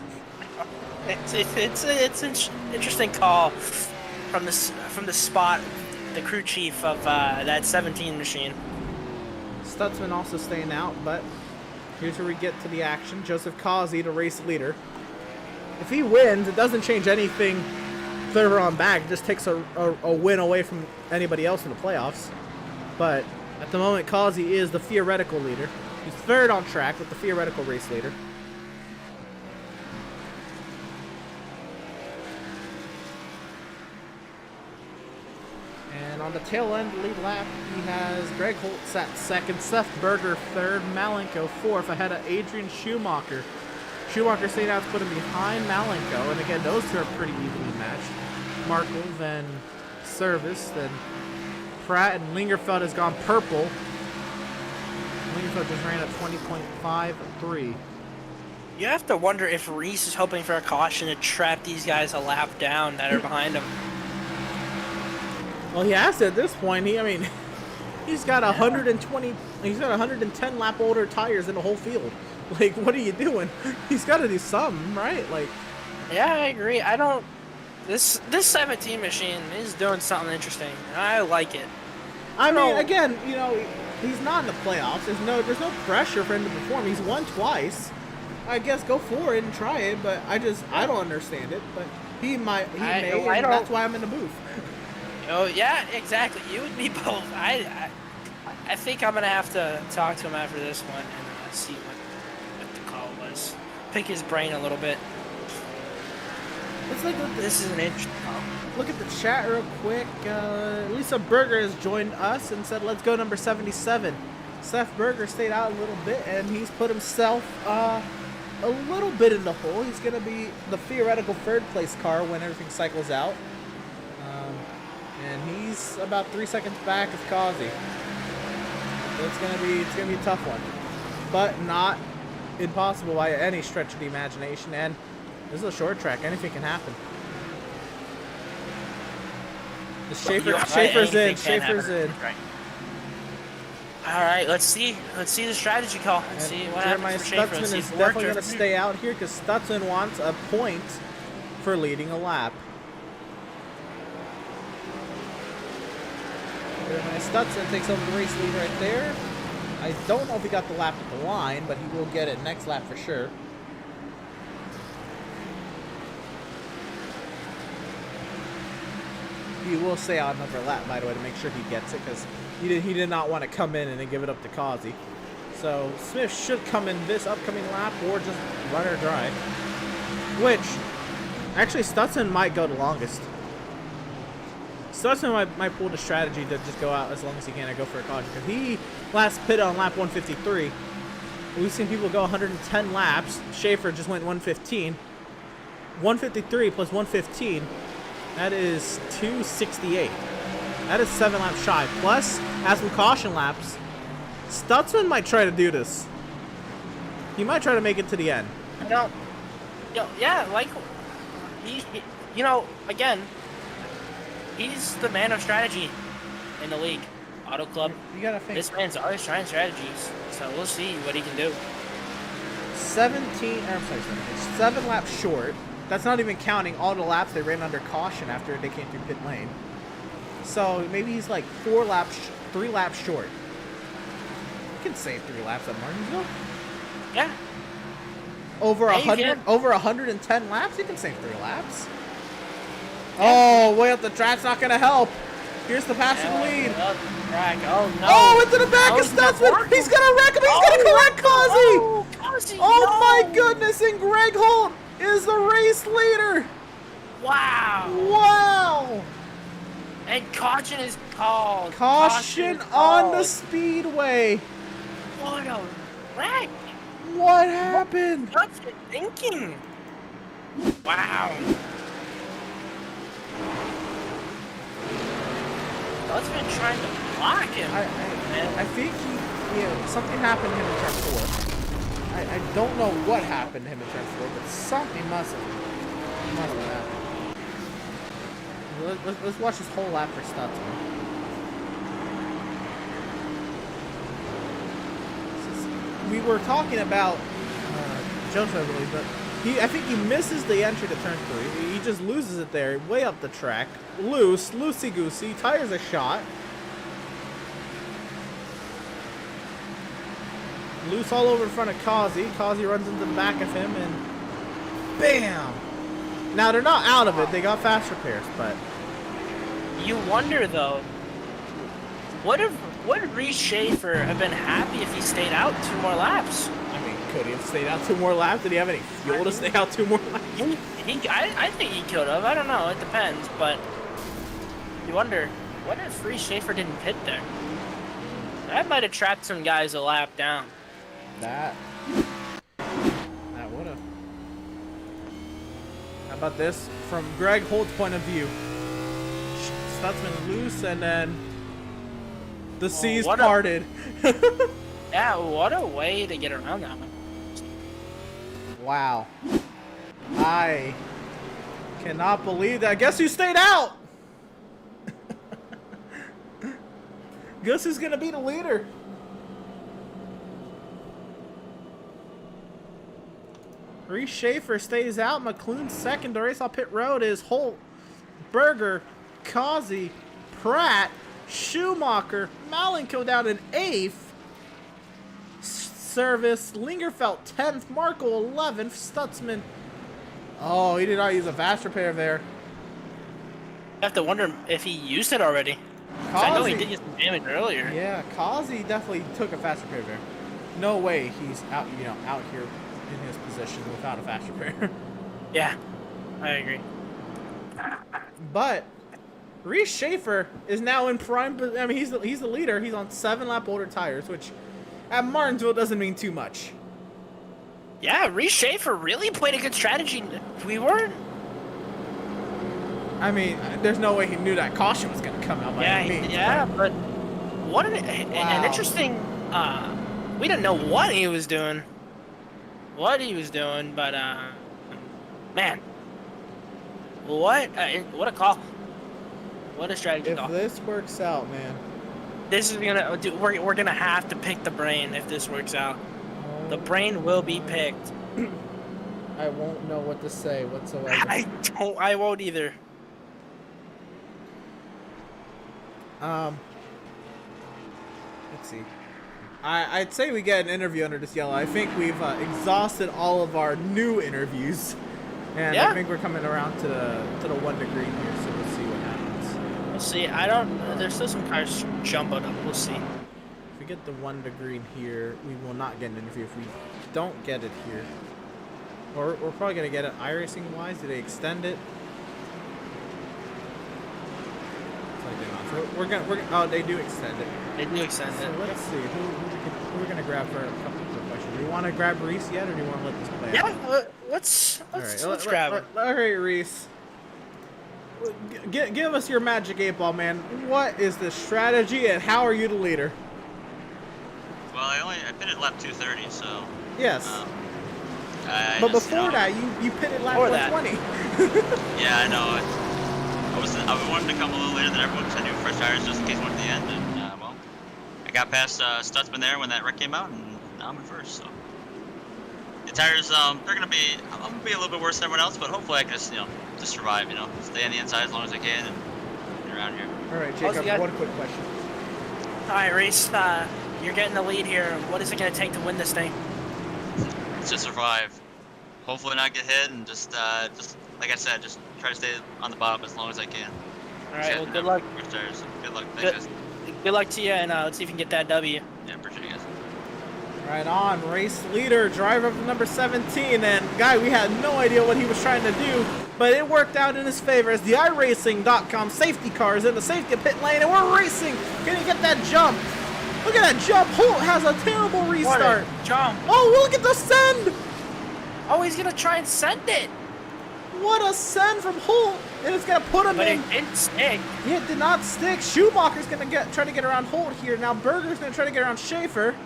It's an interesting call from the spot, the crew chief of that 17 machine. Stutzman also staying out, but here's where we get to the action. Joseph Causey, the race leader. If he wins, it doesn't change anything further on back. It just takes a win away from anybody else in the playoffs. But at the moment, Causey is the theoretical leader. He's third on track with the theoretical race leader. And on the tail end, lead lap, he has Greg Holtz at second, Seth Berger third, Malenko fourth, ahead of Adrian Schumacher. Schumacher staying out to put him behind Malenko, and again, those two are pretty evenly matched. Markle, then Service, then Pratt, and Lingerfeld has gone purple. Lingerfeld just ran at 20.53. You have to wonder if Reese is hoping for a caution to trap these guys a lap down that are behind him. Well, he has to at this point. He's got 120. He's got 110 lap older tires in the whole field. Like, what are you doing? He's got to do something, right? Like, yeah, I agree. This 17 machine is doing something interesting. I like it. I mean, again, he's not in the playoffs. There's no pressure for him to perform. He's won twice. I guess go for it and try it, but I don't understand it. But he may, and that's why I'm in the booth. Oh yeah, exactly. You and me both. I think I'm gonna have to talk to him after this one and see what the call was. Pick his brain a little bit. Let's look at this is an interesting call. Look at the chat real quick. Lisa Berger has joined us and said, "Let's go number 77." Seth Berger stayed out a little bit and he's put himself a little bit in the hole. He's gonna be the theoretical third place car when everything cycles out. And he's about 3 seconds back of Causey. So it's gonna be a tough one, but not impossible by any stretch of the imagination. And this is a short track; anything can happen. The Schaefer's in. Schaefer's in. Right. All right, let's see the strategy call. Let's see what happens for Schaefer. Stutzman is definitely gonna stay out here because Stutzman wants a point for leading a lap. Jeremiah Stutzman takes over the race lead right there. I don't know if he got the lap at the line, but he will get it next lap for sure. He will stay out another lap, by the way, to make sure he gets it, because he did not want to come in and then give it up to Causey. So Smith should come in this upcoming lap or just run or drive. Which, actually, Stutzman might go the longest. Stutzman might pull the strategy to just go out as long as he can and go for a caution, because he last pitted on lap 153. We've seen people go 110 laps. Schaefer just went 115. 153 plus 115, that is 268. That is 7 laps shy. Plus, has some caution laps. Stutzman might try to do this. He might try to make it to the end. Yeah, like, again, he's the man of strategy in the league. Auto Club. You gotta think. This man's always trying strategies, so we'll see what he can do. 7 laps short. That's not even counting all the laps they ran under caution after they came through pit lane. So maybe he's like 3 laps short. You can save 3 laps at Martinsville. Yeah. Over Yeah, you 100, can. over 110 laps, you can save 3 laps. Oh, way up the track's not gonna help. Here's the pass to the lead. Track. Oh no. Oh, into the back of he's gonna Stutzman. block He's him. gonna wreck him. He's gonna correct Causey. Oh, Causey, Oh no. my goodness! And Greg Holt is the race leader. Wow. Wow! And caution is called. Caution is on the called. speedway. What a wreck. What happened? What's it thinking? Wow. What's been trying to block him? I think something happened to him in turn 4. I don't know what happened to him in turn 4, but something must have happened. Let's watch this whole lap for Stutzman. We were talking about Joseph, I believe, but I think he misses the entry to turn 3. He just loses it there, way up the track. Loosey-goosey, tires a shot. Loose all over in front of Causey. Causey runs into the back of him, and bam! Now, they're not out of it. They got fast repairs, but... You wonder, though, would Reese Schaefer have been happy if he stayed out 2 more laps? I mean, could he have stayed out 2 more laps? Did he have any fuel to stay out 2 more laps? I think he could have. I don't know. It depends, but you wonder, what if Reese Schaefer didn't pit there? That might have trapped some guys a lap down. That would have. How about this? From Greg Holt's point of view. Stutzman loose, and then the seas parted. Yeah, what a way to get around that one. Wow. I cannot believe that. Guess who stayed out? Guess who's going to be the leader? Reese Schaefer stays out. McLuhan's second. The race off pit road is Holt, Berger, Causey, Pratt, Schumacher, Malenko down in 8th. Service, Lingerfeld 10th, Markle 11th, Stutzman. Oh, he did not use a fast repair there. I have to wonder if he used it already. 'Cause I know he did get some damage earlier. Yeah, Causey definitely took a fast repair there. No way he's out, out here in his position without a fast repair. Yeah, I agree. But Reese Schaefer is now in prime. I mean, he's the leader. He's on 7 lap older tires, which at Martinsville doesn't mean too much. Yeah, Reese Schaefer really played a good strategy. We weren't. I mean, there's no way he knew that caution was going to come out by any means. Yeah, but what an interesting. We didn't know what he was doing. But man, what a call. What a strategy call. If this works out, man. This is we're gonna have to pick the brain if this works out. The brain will be picked. I won't know what to say whatsoever. I won't either. Let's see. I'd say we get an interview under this yellow. I think we've exhausted all of our new interviews, and I think we're coming around to the 1 degree here. So we'll see what happens. We'll see. There's still some cars jumbled up. We'll see. If we get the 1 degree here, we will not get an interview. If we don't get it here, or we're probably gonna get it iRacing wise. Do they extend it? Oh, they do extend it. They do extend so it. Let's see who we're gonna grab for a couple of questions. Do you want to grab Reese yet, or do you want to let this play out? Yeah, let's grab it. All right, Reese. Give us your magic 8-ball, man. What is the strategy, and how are you the leader? Well, I pitted lap 230, so. Yes. But before that, you pitted lap 120. Yeah, I know. I wanted to come a little later than everyone because I knew fresh tires just in case I went to the end, and well, I got past Stutzman there when that wreck came out, and now I'm in first. So the tires, I'm gonna be a little bit worse than everyone else, but hopefully I can just just survive. Stay on the inside as long as I can and get around here. All right, Jacob. One quick question. All right, Reese, you're getting the lead here. What is it going to take to win this thing? It's just survive. Hopefully not get hit, and just like I said, just try to stay on the bottom as long as I can. All right, well, good luck. Good luck. Thanks, guys. Good luck to you, and let's see if you can get that W. Yeah, appreciate you guys. Right on, race leader, driver of number 17, and guy, we had no idea what he was trying to do, but it worked out in his favor as the iRacing.com safety car is in the safety pit lane, and we're racing. Can he get that jump? Look at that jump. Holt has a terrible restart. What a jump. Oh, look at the send. Oh, he's going to try and send it. What a send from Holt, and it's going to put him but in. But it didn't stick. Yeah, it did not stick. Schumacher's going to try to get around Holt here. Now Berger's going to try to get around Schaefer.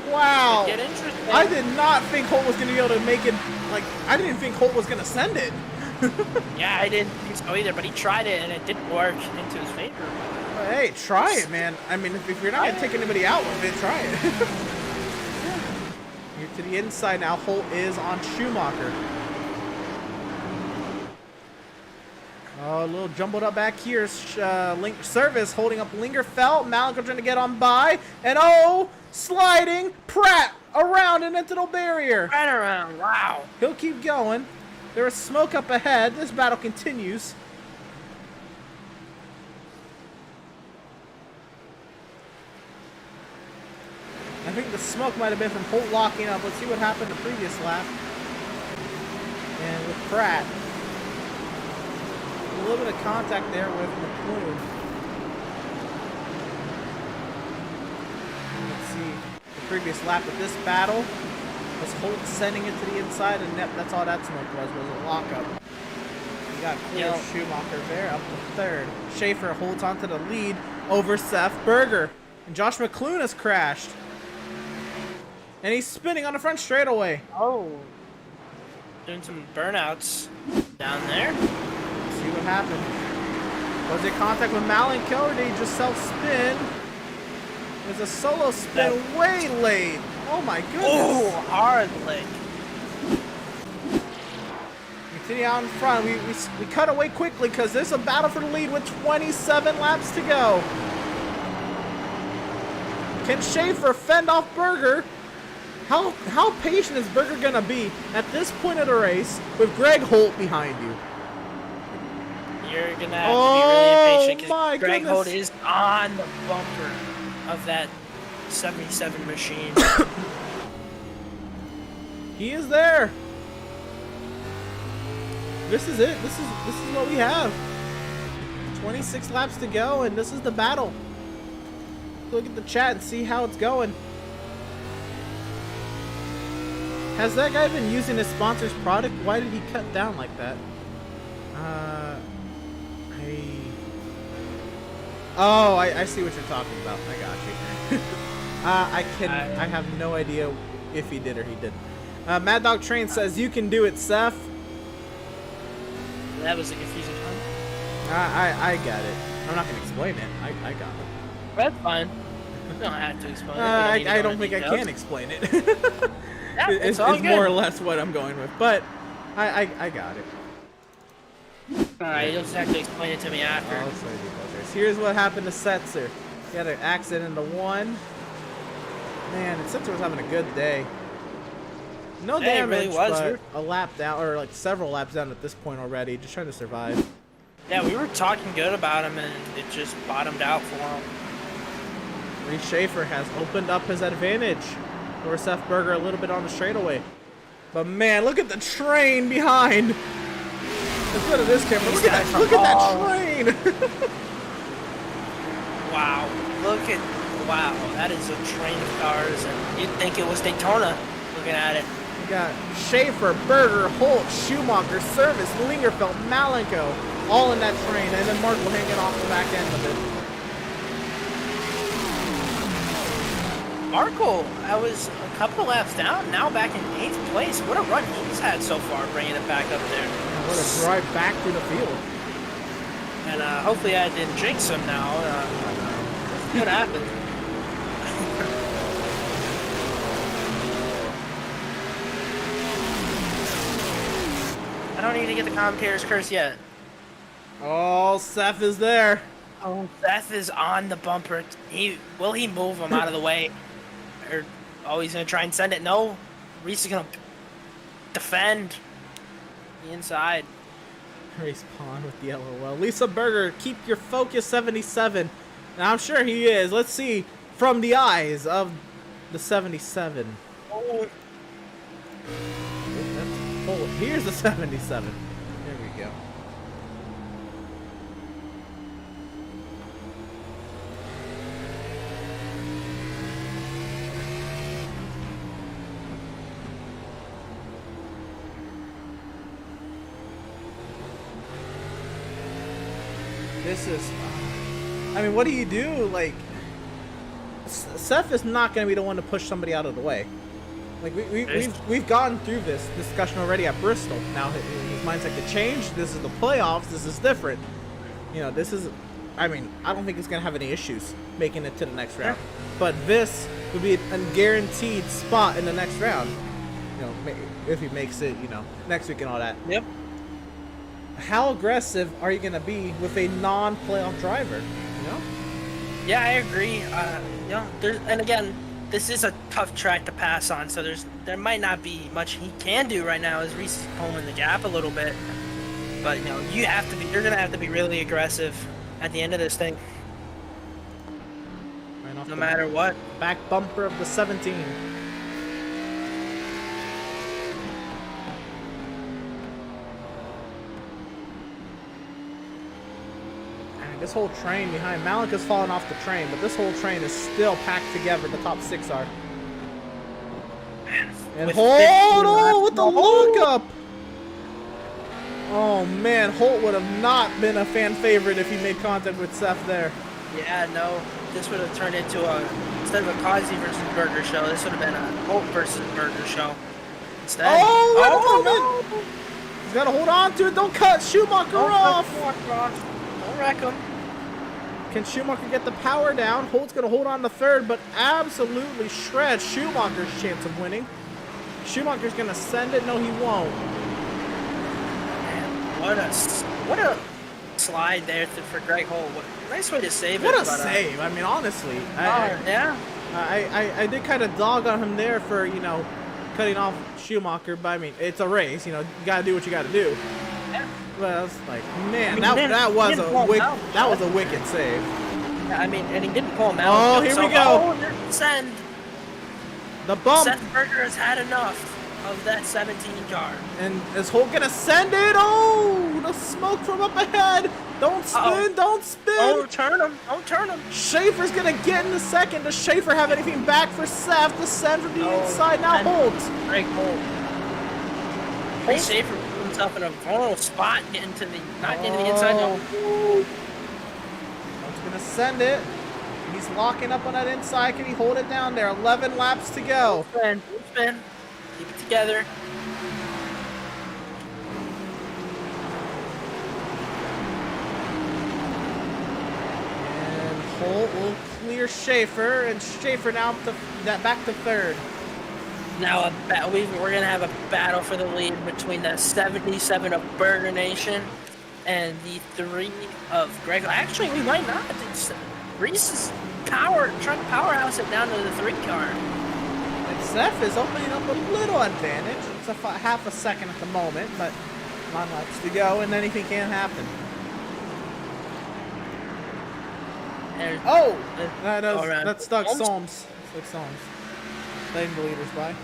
Wow. Get interesting. I did not think Holt was going to be able to make it. Like, I didn't think Holt was going to send it. Yeah, I didn't think so either, but he tried it, and it didn't work into his favor. Well, hey, try it, man. I mean, if you're not going to take anybody out with it, try it. Here to the inside now. Holt is on Schumacher. Oh, a little jumbled up back here. Link Service holding up Lingerfeld. Malenko trying to get on by. And oh, sliding Pratt around an into barrier. Right around, wow. He'll keep going. There is smoke up ahead. This battle continues. I think the smoke might have been from Holt locking up. Let's see what happened the previous lap. And with Pratt. A little bit of contact there with McClune. Let's see. The previous lap of this battle was Holt sending it to the inside, and that's all that smoke was a lockup. You got clear Schumacher there up to third. Schaefer holds onto the lead over Seth Berger. And Josh McClune has crashed. And he's spinning on the front straightaway. Oh. Doing some burnouts down there. See what happened. Was it contact with Malenko, or did he just self-spin? It was a solo spin way late. Oh my goodness. Oh, hard leg. Continue out in front. We cut away quickly because there's a battle for the lead with 27 laps to go. Can Schaefer fend off Berger? How patient is Berger gonna be at this point of the race with Greg Holt behind you? You're gonna have to be really impatient because Greg goodness. Holt is on the bumper of that 77 machine. He is there. This is it. This is what we have. 26 laps to go, and this is the battle. Look at the chat and see how it's going. Has that guy been using his sponsor's product? Why did he cut down like that? I see what you're talking about. I got you. I have no idea if he did or he didn't. Mad Dog Train says you can do it, Seth. That was a confusing one. I got it. I'm not gonna explain it. I got it. That's fine. You don't have to explain it. I don't think I can explain it. Yeah, it's all good. more or less what I'm going with, but I got it. Alright, you'll just have to explain it to me after. Here's what happened to Setzer. He had an accident in the one. Man, and Setzer was having a good day. No damage, really was. but a lap down, or like several laps down at this point already, just trying to survive. Yeah, we were talking good about him, and it just bottomed out for him. Reese Schaefer has opened up his advantage over Seth Berger a little bit on the straightaway. But man, look at the train behind. Let's go to this camera. Look at that train. Wow. Wow, that is a train of cars, and you'd think it was Daytona looking at it. We got Schaefer, Berger, Holt, Schumacher, Service, Lingerfeld, Malenko, all in that train, and then Markle hanging off the back end of it. Markle, I was a couple of laps down, now back in 8th place. What a run he's had so far, bringing it back up there. What a drive back through the field. And hopefully I didn't jinx him now. What happened? I don't need to get the commentator's curse yet. Oh, Seth is there. Oh, Seth is on the bumper. Will he move him out of the way? Or, oh, he's going to try and send it? No. Reese is going to defend the inside. Race Pond with the LOL. Lisa Berger, keep your focus 77. And I'm sure he is. Let's see from the eyes of the 77. Oh. Oh, here's the 77. There we go. This is, I mean, what do you do? Like, Seth is not going to be the one to push somebody out of the way. Like, we've gone through this discussion already at Bristol. Now, his mindset could change. This is the playoffs. This is different. You know, this is, I mean, I don't think he's going to have any issues making it to the next round. But this would be a guaranteed spot in the next round. You know, if he makes it, you know, next week and all that. Yep. How aggressive are you going to be with a non-playoff driver, you know? Yeah, I agree. You know, and again, this is a tough track to pass on, so there might not be much he can do right now as Reese is pulling the gap a little bit. But, you know, you're going to have to be really aggressive at the end of this thing. Right no matter what. Back bumper of the 17. This whole train behind Malik has fallen off the train, but this whole train is still packed together. The top 6 are. And hold on with the lockup. Oh man, Holt would have not been a fan favorite if he made contact with Seth there. Yeah, no, this would have turned into instead of a Kazi versus Burger show, this would have been a Holt versus Burger show. Instead. Oh, wait a moment. He's got to hold on to it. Don't cut Schumacher off. Don't wreck him. Can Schumacher get the power down? Holt's going to hold on to third, but absolutely shred Schumacher's chance of winning. Schumacher's going to send it. No, he won't. Man, what a slide there for Greg Holt. Nice way to save it. What a save. I mean, honestly. Yeah. I did kind of dog on him there for, you know, cutting off Schumacher, but I mean, it's a race. You know, you got to do what you got to do. Yeah. Well, I was like, man, that was a wicked save. Yeah, I mean, and he didn't pull him out. Oh, here we go. Send. The bump. Seth Berger has had enough of that 17 car. And is Holt gonna send it? Oh, the smoke from up ahead. Don't spin, don't spin. Don't turn him, don't turn him. Schaefer's gonna get in the second. Does Schaefer have anything back for Seth to send from the inside? Now Holt. Greg Holt. Schaefer put himself in a vulnerable spot, getting to the, not getting to the inside. No. Holt's gonna send it. He's locking up on that inside. Can he hold it down there? 11 laps to go. Spin. Keep it together. And Holt will clear Schaefer, and Schaefer now back to third. Now we're going to have a battle for the lead between the 77 of Burger Nation and the 3 of Greg. Actually, we might not. Reese is trying to powerhouse it down to the 3 car. And Seth is opening up a little advantage. It's half a second at the moment, but 9 laps to go, and anything can happen. That's Doug Solms. Doug Solms. Letting the leaders by.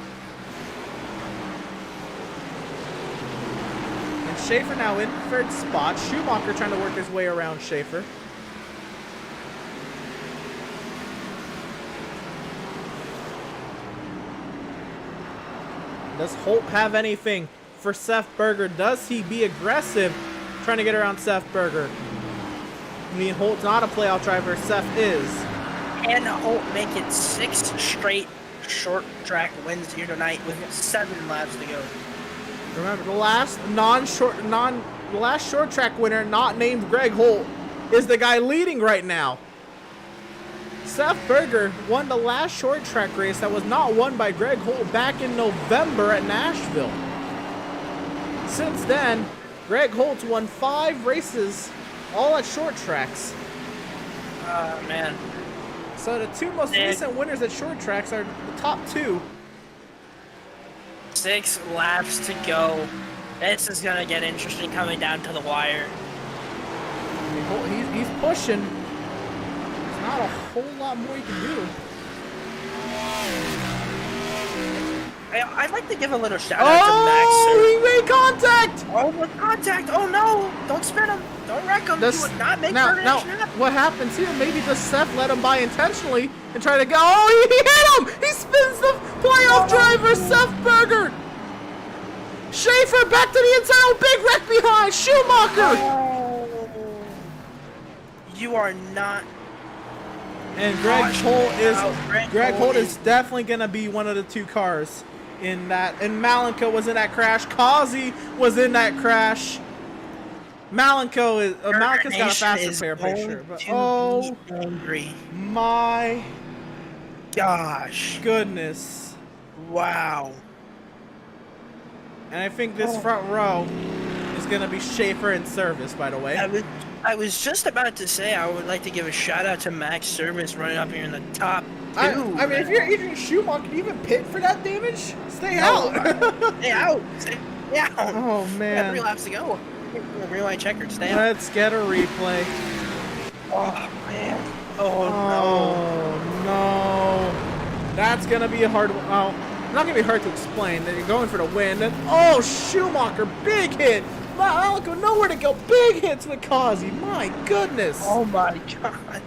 And Schaefer now in third spot. Schumacher trying to work his way around Schaefer. Does Holt have anything for Seth Berger? Does he be aggressive trying to get around Seth Berger? I mean, Holt's not a playoff driver. Seth is. Can Holt make it 6 straight short track wins here tonight with 7 laps to go? Remember, the last short track winner, not named Greg Holt, is the guy leading right now. Seth Berger won the last short track race that was not won by Greg Holt back in November at Nashville. Since then, Greg Holt won 5 races, all at short tracks. Man. So the 2 most recent winners at short tracks are the top 2. 6 laps to go. This is gonna get interesting coming down to the wire. He's pushing. There's not a whole lot more he can do. I'd like to give a little shout out to Max. Oh, he made contact! Oh, with contact! Oh no! Don't spin him! Don't wreck him! You would not make now, what happens here? Maybe does Seth let him by intentionally and try to go? Oh, he hit him! He spins the playoff driver, Seth Berger. Schaefer back to the inside. Oh, big wreck behind Schumacher. Oh, you are not. And Greg Holt is definitely gonna be one of the 2 cars in that. And Malenko was in that crash. Kazi was in that crash. Malenko's got a faster pair, pretty sure. But oh, angry! My gosh! Goodness! Wow! And I think this front row is gonna be Schaefer in service. By the way, I was just about to say I would like to give a shout out to Max Service running up here in the top 2. I mean, if you're Adrian Schumacher, can you even pit for that damage? Stay out! Stay out! Stay out! Oh man! 3 laps to go. Rewind checkered. Stay out. Let's get a replay. Oh man! Oh no! That's gonna be a hard one. Oh, not gonna be hard to explain. That you're going for the win. And oh, Schumacher, big hit. Malenko, nowhere to go. Big hits with Kazi. My goodness. Oh my god.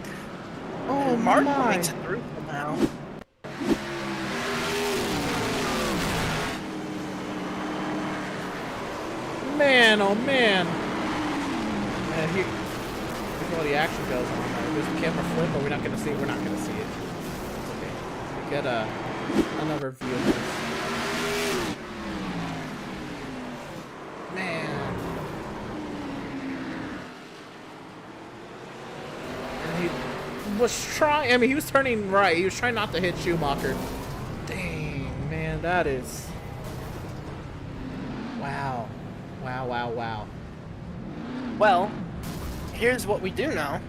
Oh Markle my. makes it through somehow. Man, oh man. And here's all the action goes on. There's the camera flip, but we're not gonna see it. We're not gonna see it. Okay. We get another view of this. Man. And he was trying. I mean, he was turning right. He was trying not to hit Schumacher. Dang, man, that is. Wow. Wow, wow, wow. Well, here's what we do now.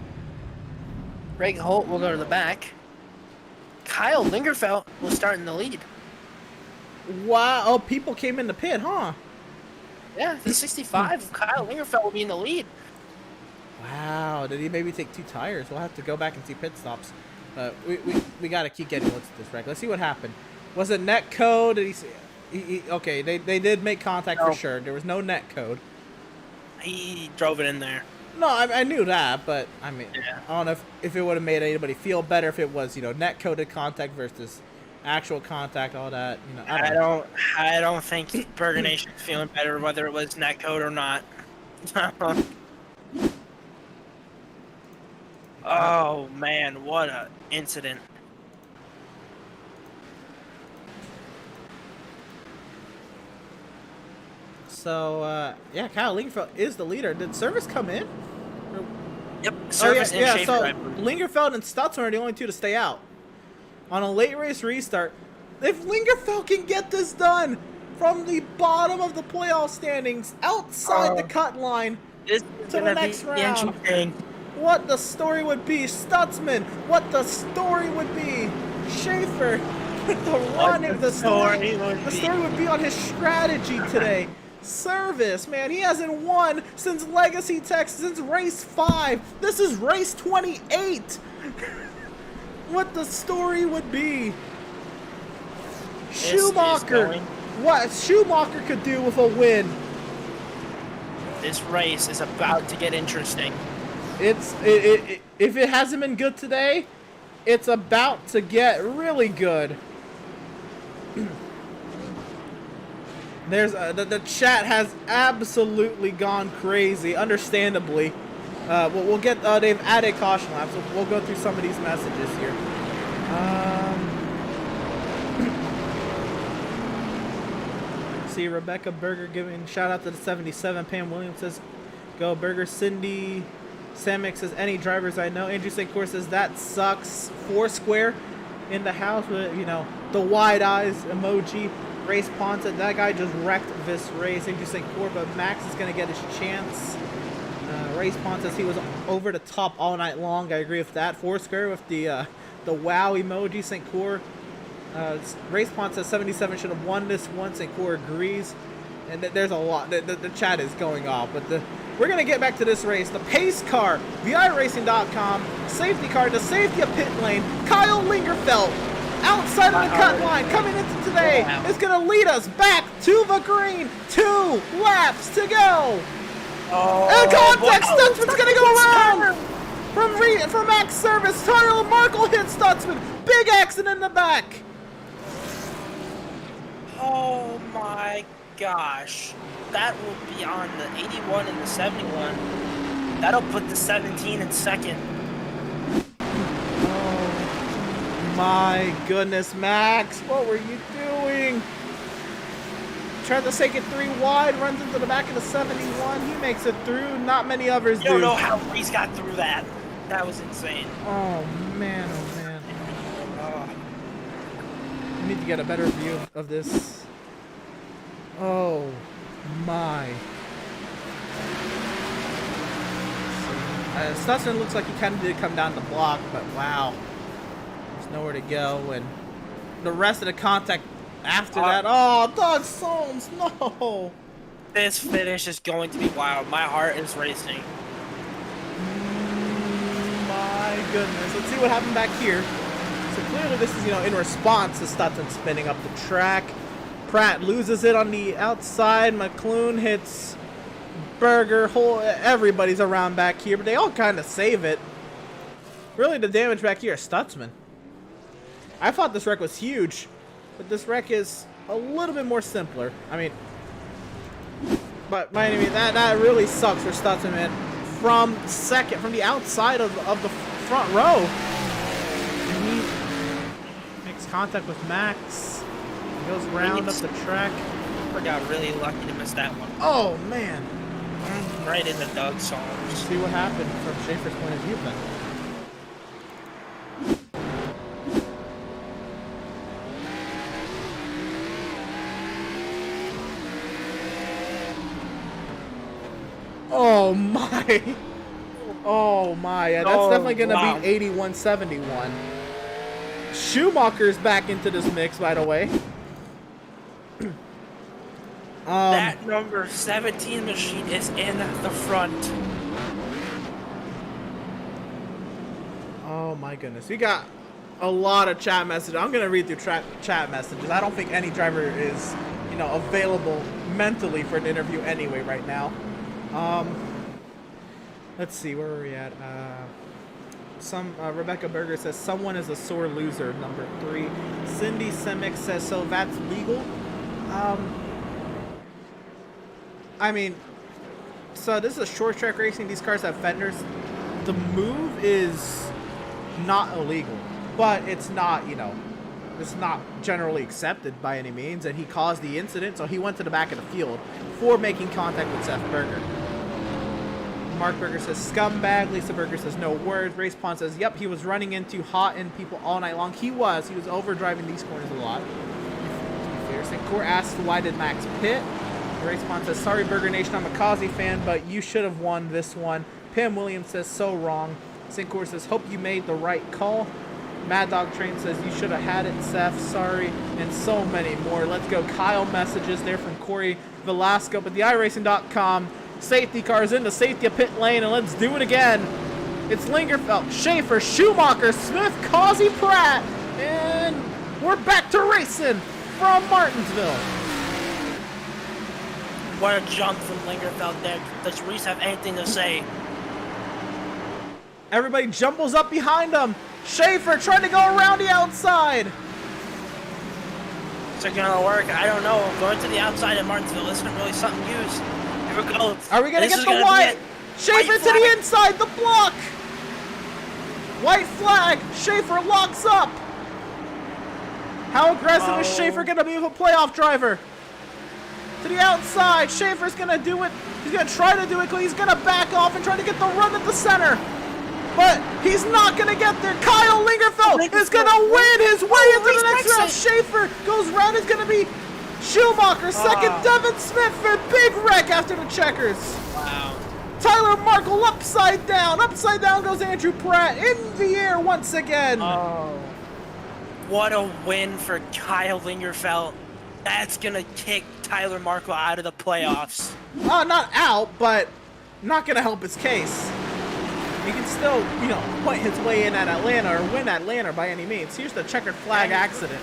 Greg Holt will go to the back. Kyle Lingerfeld will start in the lead. Wow. Oh, people came in the pit, huh? Yeah, the 65. Kyle Lingerfeld will be in the lead. Wow. Did he maybe take 2 tires? We'll have to go back and see pit stops. We got to keep getting looks at this wreck. Let's see what happened. Was it net code? Did he see? Okay, they did make contact for sure. There was no net code. He drove it in there. No, I knew that, but I mean, yeah. I don't know if it would have made anybody feel better if it was, net coded contact versus actual contact, all that. I don't think Burger Nation's feeling better whether it was net code or not. Oh man, what a incident. So, yeah, Kyle Lingerfeld is the leader. Did Service come in? Yep, Service and Schaefer. So Lingerfeld and Stutzman are the only 2 to stay out. On a late race restart, if Lingerfeld can get this done from the bottom of the playoff standings, outside the cut line, to the next round, what the story would be. Stutzman, what the story would be. Schaefer, the story would be on his strategy today. Service, man, he hasn't won since Legacy Texas, since race 5. This is race 28. What the story would be. Schumacher, what Schumacher could do with a win. This race is about to get interesting. If it hasn't been good today, it's about to get really good. There's the chat has absolutely gone crazy, understandably. We'll get they've added caution laps, so we'll go through some of these messages here. See Rebecca Berger giving shout out to the 77. Pam Williams says, "Go Berger." Cindy Samix says, any drivers I know. Andrew St. Cour says, that sucks. Foursquare in the house with, you know, the wide eyes emoji. Race Pond said, that guy just wrecked this race. Andrew St. Cour, but Max is going to get his chance. Race Pond says he was over the top all night long. I agree with that. Foursquare with the wow emoji. St. Cour. Race Pond says 77 should have won this one. St. Cour agrees. And there's a lot. The chat is going off. But we're going to get back to this race. The pace car, VIRacing.com, safety car, the safety of pit lane, Kyle Lingerfeld, outside of the cut line, coming into today, is going to lead us back to the green. 2 laps to go. And contact Stutzman's going to go around. From Max Service, Tyrell Markle hits Stutzman. Big accident in the back. Oh my gosh. That will be on the 81 and the 71. That'll put the 17 in second. Oh my goodness, Max. What were you doing? Tried to take it 3 wide, runs into the back of the 71. He makes it through. Not many others do. You don't know how Reese got through that. That was insane. Oh man, oh man. I need to get a better view of this. Oh my. Stutzman looks like he kind of did come down the block, but wow. There's nowhere to go. And the rest of the contact after that. Oh, Doug Solms, no. This finish is going to be wild. My heart is racing. My goodness. Let's see what happened back here. So clearly this is, you know, in response to Stutzman spinning up the track. Pratt loses it on the outside. McClune hits Berger. Everybody's around back here, but they all kind of save it. Really, the damage back here is Stutzman. I thought this wreck was huge, but this wreck is a little bit more simpler. I mean, but that really sucks for Stutzman, man. From the outside of the front row, and he makes contact with Max. He goes round up the track. I got really lucky to miss that one. Oh man! Right into Doug's song. Let's see what happened from Schaefer's point of view then. Oh my! Oh my! Yeah, that's definitely gonna be 81-71. Schumacher's back into this mix, by the way. That number 17 machine is in the front. Oh my goodness, we got a lot of chat messages. I'm gonna read through chat messages. I don't think any driver is, you know, available mentally for an interview anyway right now. Let's see, where are we at? Rebecca Berger says someone is a sore loser, number 3. Cindy Semick says, so that's legal. I mean, so this is a short track racing. These cars have fenders. The move is not illegal, but it's not, you know, it's not generally accepted by any means. And he caused the incident, so he went to the back of the field for making contact with Seth Berger. Mark Berger says scumbag. Lisa Berger says no words. Race Pond says, yep, he was running into hot end people all night long. He was overdriving these corners a lot. To be fair, St. Cour asks why did Max pit. Race Pond says, sorry Burger Nation, I'm a Kazi fan, but you should have won this one. Pam Williams says, so wrong. St. Cour says, hope you made the right call. Mad Dog Train says, you should have had it, Seth, sorry. And so many more. Let's go. Kyle messages there from Corey Velasco. But the iRacing.com safety cars in the safety of pit lane, and let's do it again. It's Lingerfeld, Schaefer, Schumacher, Smith, Causey, Pratt, and we're back to racing from Martinsville. What a jump from Lingerfeld there. Does Reese have anything to say? Everybody jumbles up behind him. Schaefer trying to go around the outside. Is it gonna work? I don't know. Going to the outside of Martinsville isn't really something used. Here we go. Are we gonna get the white? Schaefer to the inside, the block. White flag. Schaefer locks up. How aggressive is Schaefer gonna be with a playoff driver? To the outside. Schaefer's gonna do it He's going to try to do it. He's going to back off and try to get the run at the center. But he's not going to get there. Kyle Lingerfeld is going to win his way into the next round. Schaefer goes round. It's going to be Schumacher. Second, Devin Smith for big wreck after the checkers. Wow. Tyler Markle upside down. Upside down goes Andrew Pratt in the air once again. Oh. What a win for Kyle Lingerfeld. That's going to kick Tyler Markle out of the playoffs. Not out, but not going to help his case. He can still, point his way in at Atlanta or win Atlanta by any means. Here's the checkered flag accident.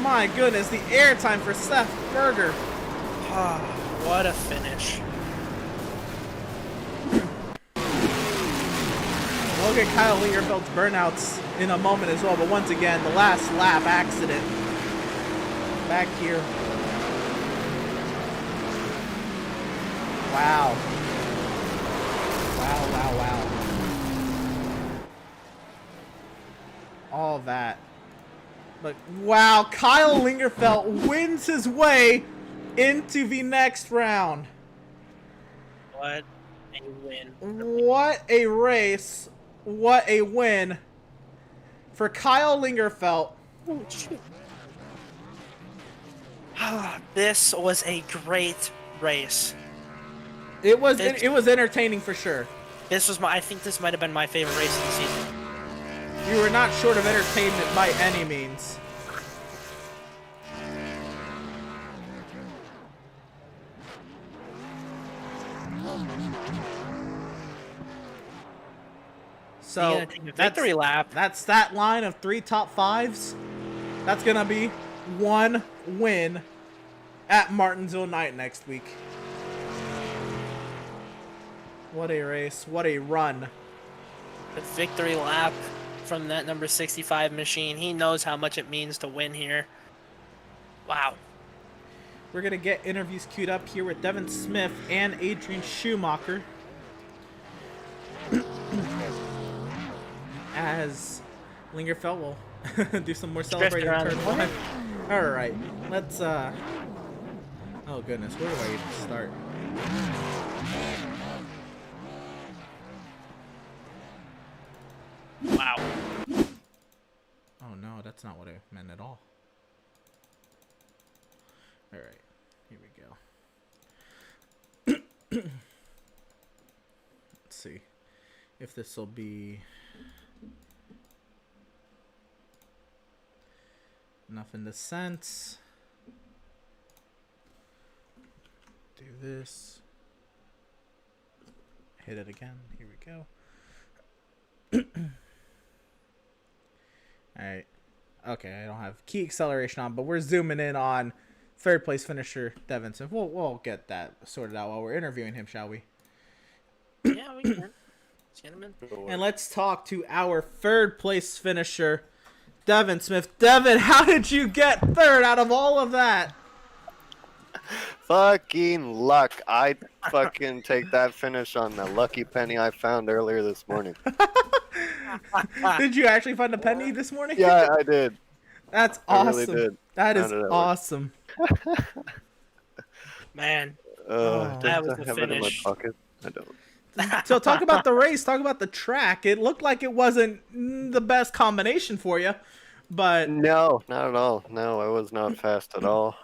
My goodness, the airtime for Seth Berger. What a finish. We'll get Kyle Lingerfeld's burnouts in a moment as well, but once again, the last lap accident. Back here. Wow. Wow. All that. But wow, Kyle Lingerfeld wins his way into the next round. What a win. What a race. What a win for Kyle Lingerfeld. Oh, shoot. This was a great race. It was entertaining for sure. I think this might have been my favorite race of the season. You were not short of entertainment by any means. So victory lap. That's that line of 3 top 5s. That's gonna be 1 win at Martinsville night next week. What a race! What a run! The victory lap from that number 65 machine. He knows how much it means to win here. Wow. We're gonna get interviews queued up here with Devin Smith and Adrian Schumacher. As Lingerfeld will do some more celebrating in turn 1. Alright, let's oh goodness, where do I even start? Wow. Oh no, that's not what I meant at all. Alright, here we go. Let's see if this will be enough in the sense. Do this. Hit it again. Here we go. Alright. Okay, I don't have key acceleration on, but we're zooming in on third place finisher Devin Smith. We'll get that sorted out while we're interviewing him, shall we? Yeah, we can. Let's get him in. And let's talk to our third place finisher, Devin Smith. Devin, how did you get third out of all of that? Fucking luck. I fucking take that finish on the lucky penny I found earlier this morning. Did you actually find a penny this morning? Yeah, I did. That's awesome. I really did. That is awesome. Man. That was the have it in my finish. pocket? I don't. So talk about the race. Talk about the track. It looked like it wasn't the best combination for you, but No, not at all. No, I was not fast at all.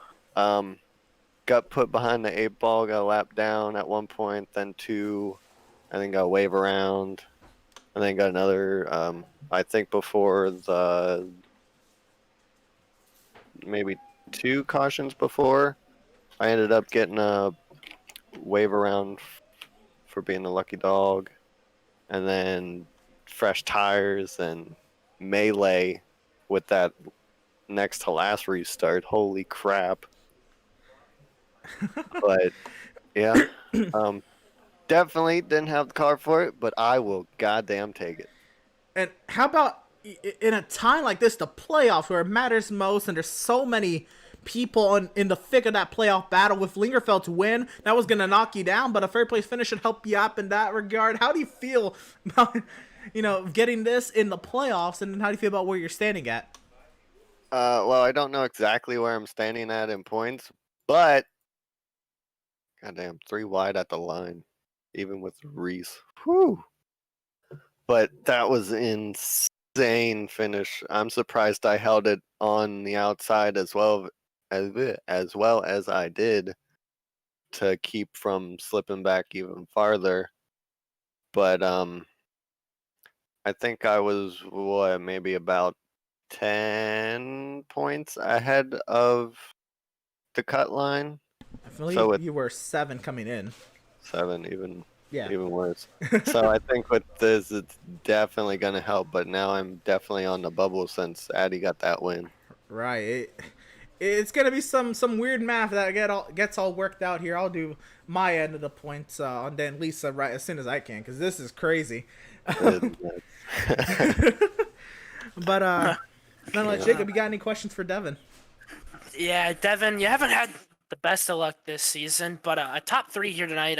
Got put behind the 8 ball, got lapped down at one point, then 2, and then got wave around, and then got another, I think before the, maybe 2 cautions before, I ended up getting a wave around for being a lucky dog, and then fresh tires and melee with that next to last restart. Holy crap. But yeah, definitely didn't have the car for it, but I will goddamn take it. And how about in a time like this, the playoffs where it matters most, and there's so many people in the thick of that playoff battle, with Lingerfeld's win, that was going to knock you down, but a third place finish should help you up in that regard. How do you feel about, getting this in the playoffs, and how do you feel about where you're standing at? Well, I don't know exactly where I'm standing at in points, but Goddamn, 3 wide at the line, even with Reese. Whew. But that was insane finish. I'm surprised I held it on the outside as well as I did to keep from slipping back even farther. But I think I was maybe about 10 points ahead of the cut line. I believe So with you were 7 coming in. 7, Yeah. even worse. So I think with this, it's definitely gonna help. But now I'm definitely on the bubble since Addy got that win. Right. It's gonna be some weird math that gets all worked out here. I'll do my end of the points on Dan Lisa right as soon as I can, because this is crazy. But nonetheless, Jacob, you got any questions for Devin? Yeah, Devin, you haven't had the best of luck this season, but a top 3 here tonight.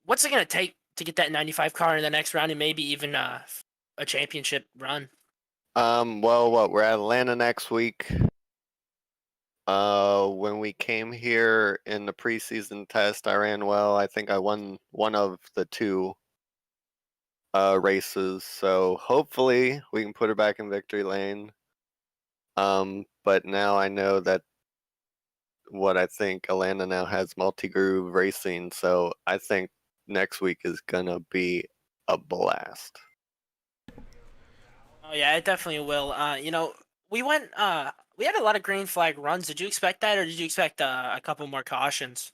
What's it gonna take to get that 95 car in the next round and maybe even a championship run? Well, we're at Atlanta next week. When we came here in the preseason test, I ran well. I think I won one of the 2 races, so hopefully we can put her back in victory lane. But now I know that what I think Atlanta now has multi-groove racing, so I think next week is gonna be a blast. Oh yeah, it definitely will. We went. We had a lot of green flag runs. Did you expect that, or did you expect a couple more cautions?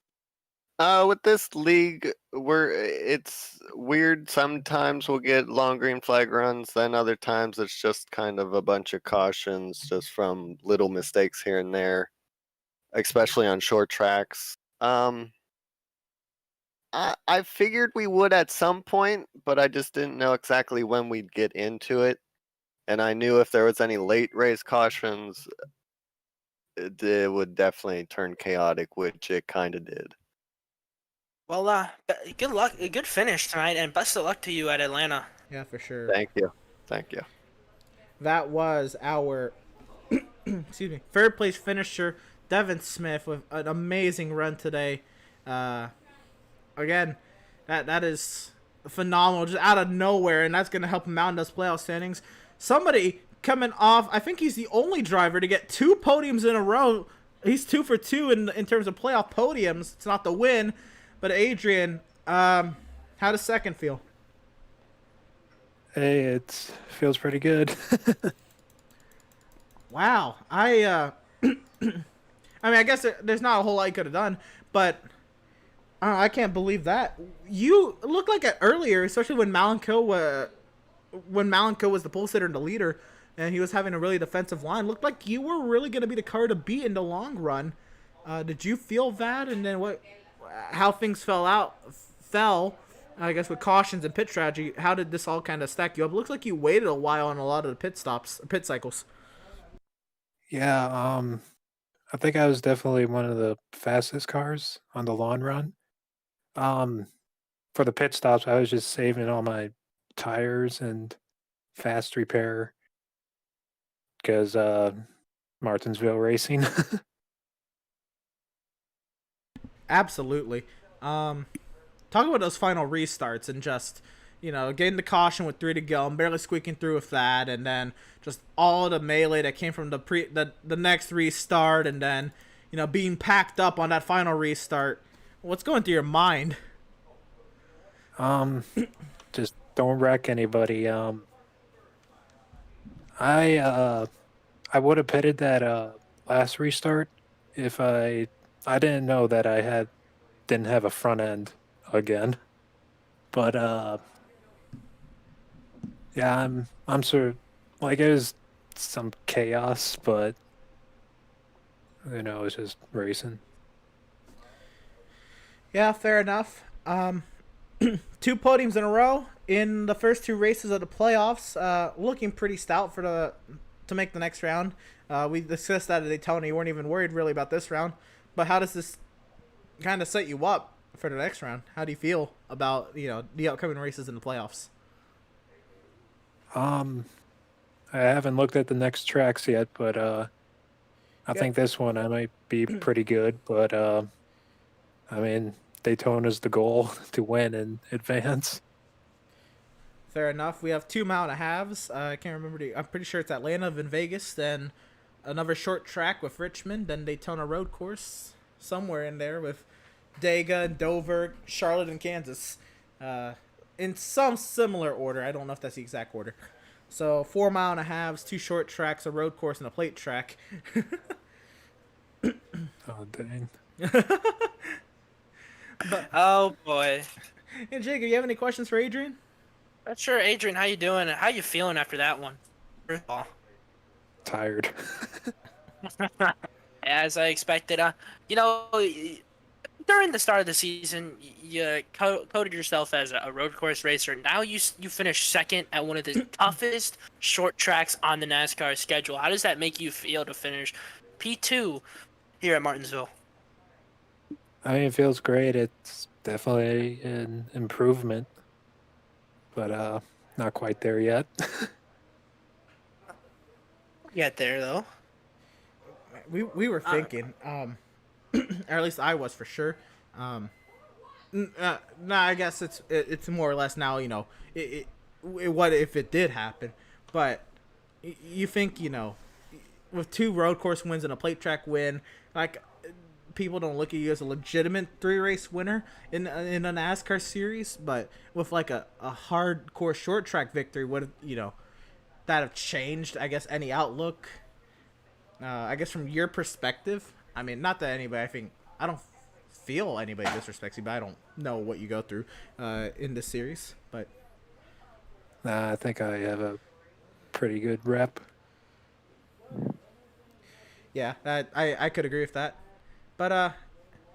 With this league, it's weird. Sometimes we'll get long green flag runs, then other times it's just kind of a bunch of cautions just from little mistakes here and there, especially on short tracks. I figured we would at some point, but I just didn't know exactly when we'd get into it. And I knew if there was any late race cautions, it would definitely turn chaotic, which it kind of did. Well, good luck, a good finish tonight, and best of luck to you at Atlanta. Yeah, for sure. Thank you. That was our excuse me, 3rd place finisher, Devin Smith, with an amazing run today. Again, that is phenomenal, just out of nowhere, and that's going to help him out in those playoff standings. Somebody coming off, I think he's the only driver to get 2 podiums in a row. He's 2 for 2 in terms of playoff podiums. It's not the win, but Adrian, how does 2nd feel? Hey, it feels pretty good. Wow. I mean, I guess there's not a whole lot you could have done, but I can't believe that. You looked like it earlier, especially when Malenko was the pole sitter and the leader, and he was having a really defensive line. Looked like you were really going to be the car to beat in the long run. Did you feel that? And then how things fell, I guess, with cautions and pit strategy? How did this all kind of stack you up? It looks like you waited a while on a lot of the pit cycles. Yeah, I think I was definitely one of the fastest cars on the long run. For the pit stops, I was just saving all my tires and fast repair because Martinsville racing. Absolutely. Talk about those final restarts and just, getting the caution with 3 to go and barely squeaking through with that, and then just all the melee that came from the next restart, and then, being packed up on that final restart. What's going through your mind? Just don't wreck anybody. I would have pitted that last restart if I didn't know that I didn't have a front end again. But yeah, I'm sort of like, it was some chaos, but it's just racing. Yeah, fair enough. 2 podiums in a row in the first 2 races of the playoffs. Looking pretty stout to make the next round. We discussed that at Daytona. You weren't even worried really about this round. But how does this kind of set you up for the next round? How do you feel about the upcoming races in the playoffs? I haven't looked at the next tracks yet, but I think this one I might be pretty good. But I mean, Daytona's the goal to win and advance. Fair enough. We have 2 mile and a halves. I can't remember. I'm pretty sure it's Atlanta, then Vegas, then another short track with Richmond, then Daytona Road Course, somewhere in there with Dega, Dover, Charlotte, and Kansas. In some similar order. I don't know if that's the exact order. So 4 mile and a halves, 2 short tracks, a road course, and a plate track. Oh, dang. Oh boy. Hey, Jake, do you have any questions for Adrian? Sure, Adrian, how you doing? How you feeling after that one? First of all. Tired. As I expected. During the start of the season, you coded yourself as a road course racer. Now you finished second at one of the toughest short tracks on the NASCAR schedule. How does that make you feel to finish P2 here at Martinsville? I mean, it feels great. It's definitely an improvement, but not quite there yet. Get there though. We were thinking, or at least I was for sure. I guess it's more or less now. What if it did happen? But you think with 2 road course wins and a plate track win, like people don't look at you as a legitimate 3-race winner in a NASCAR series. But with like a hardcore short track victory, would that have changed? I guess any outlook. I guess from your perspective, I mean, not that anybody. I don't feel anybody disrespects you, but I don't know what you go through in this series. But I think I have a pretty good rep. Yeah, I could agree with that. But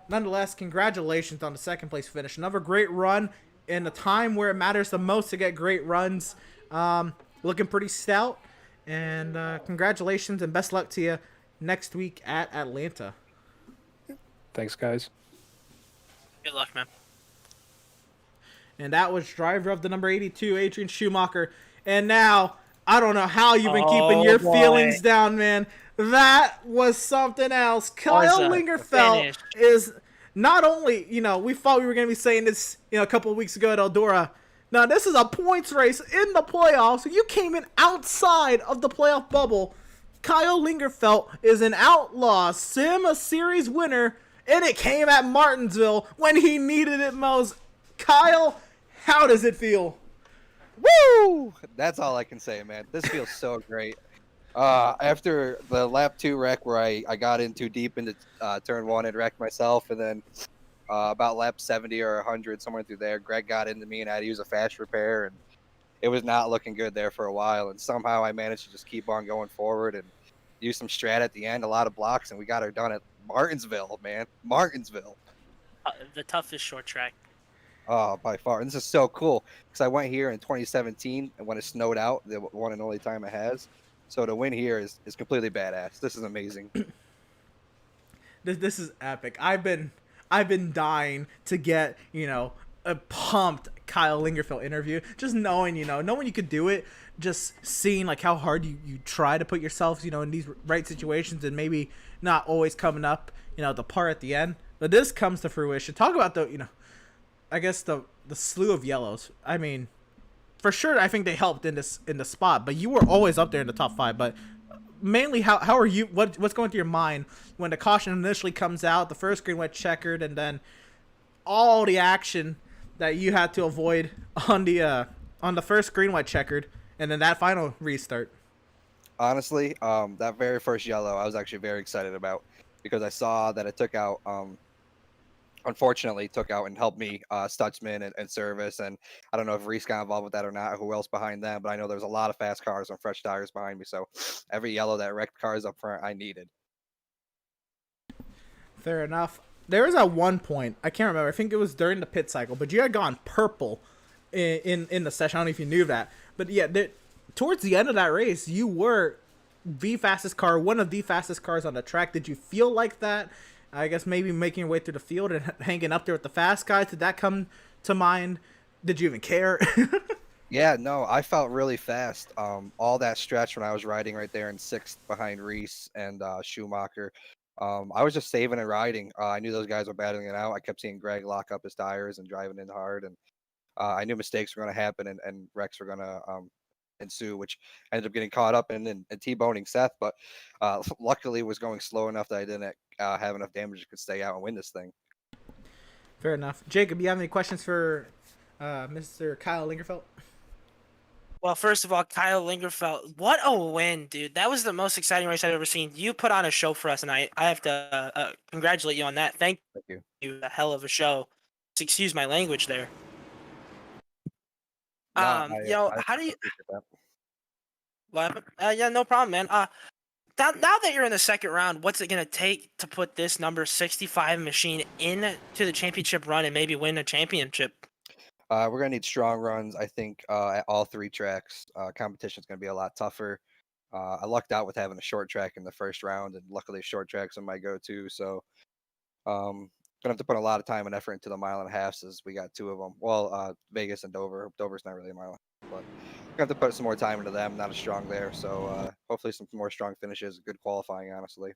nonetheless, congratulations on the second place finish. Another great run in a time where it matters the most to get great runs. Looking pretty stout. And congratulations and best luck to you next week at Atlanta. Thanks, guys. Good luck, man. And that was driver of the number 82, Adrian Schumacher. And now, I don't know how you've been keeping your feelings down, man. That was something else. Kyle Lingerfeld is not only, we thought we were going to be saying this, a couple of weeks ago at Eldora. Now, this is a points race in the playoffs. You came in outside of the playoff bubble. Kyle Lingerfeld is an Outlaws Sim Series winner, and it came at Martinsville when he needed it most. Kyle, how does it feel? Woo! That's all I can say, man. This feels so great. After the lap 2 wreck where I got in too deep into turn 1 and wrecked myself, and then about lap 70 or 100, somewhere through there, Greg got into me and I had to use a fast repair, and it was not looking good there for a while. And somehow I managed to just keep on going forward and use some strat at the end, a lot of blocks, and we got her done at Martinsville, man. Martinsville. The toughest short track. Oh, by far. And this is so cool because I went here in 2017 and when it snowed out, the one and only time it has. So to win here is completely badass. This is amazing. This is epic. I've been dying to get, a pumped Kyle Lingerfeld interview. Just knowing you could do it, just seeing like how hard you try to put yourself, in these right situations and maybe not always coming up, the part at the end. But this comes to fruition. Talk about I guess the slew of yellows. I mean, for sure, I think they helped in the spot, but you were always up there in the top 5. But mainly, how are you? What's going through your mind when the caution initially comes out, the first green, white, checkered, and then all the action that you had to avoid on the first green, white, checkered, and then that final restart? Honestly, that very first yellow, I was actually very excited about because I saw that it took out. Unfortunately, took out and helped me Stutzman and Service, and I don't know if Reese got involved with that or not, who else behind them, but I know there's a lot of fast cars and fresh tires behind me, so every yellow that wrecked cars up front, I needed. Fair enough. There was at one point, I can't remember, I think it was during the pit cycle, but you had gone purple in the session. I don't know if you knew that, but yeah, towards the end of that race, you were the fastest car, one of the fastest cars on the track. Did you feel like that? I guess maybe making your way through the field and hanging up there with the fast guys. Did that come to mind? Did you even care? Yeah, no, I felt really fast. All that stretch when I was riding right there in 6th behind Reese and Schumacher, I was just saving and riding. I knew those guys were battling it out. I kept seeing Greg lock up his tires and driving in hard, and I knew mistakes were going to happen and wrecks were going to ensue, which I ended up getting caught up in and T-boning Seth. But luckily, it was going slow enough that I didn't have enough damage to stay out and win this thing. Fair enough. Jacob, you have any questions for Mr. Kyle Lingerfeld? Well, first of all, Kyle Lingerfeld, what a win, dude. That was the most exciting race I've ever seen. You put on a show for us, and I have to congratulate you on that. Thank you. A hell of a show. Excuse my language there. No, how do you... appreciate that. What? Yeah, no problem, man. Now that you're in the second round, what's it going to take to put this number 65 machine into the championship run and maybe win a championship? We're going to need strong runs, I think, at all three tracks. Competition's going to be a lot tougher. I lucked out with having a short track in the first round, and luckily short tracks are my go-to. So going to have to put a lot of time and effort into the mile and a half, as we got two of them. Well, Vegas and Dover. Dover's not really a mile and a half, but we're going to have to put some more time into them. Not as strong there. So hopefully some more strong finishes, good qualifying, honestly.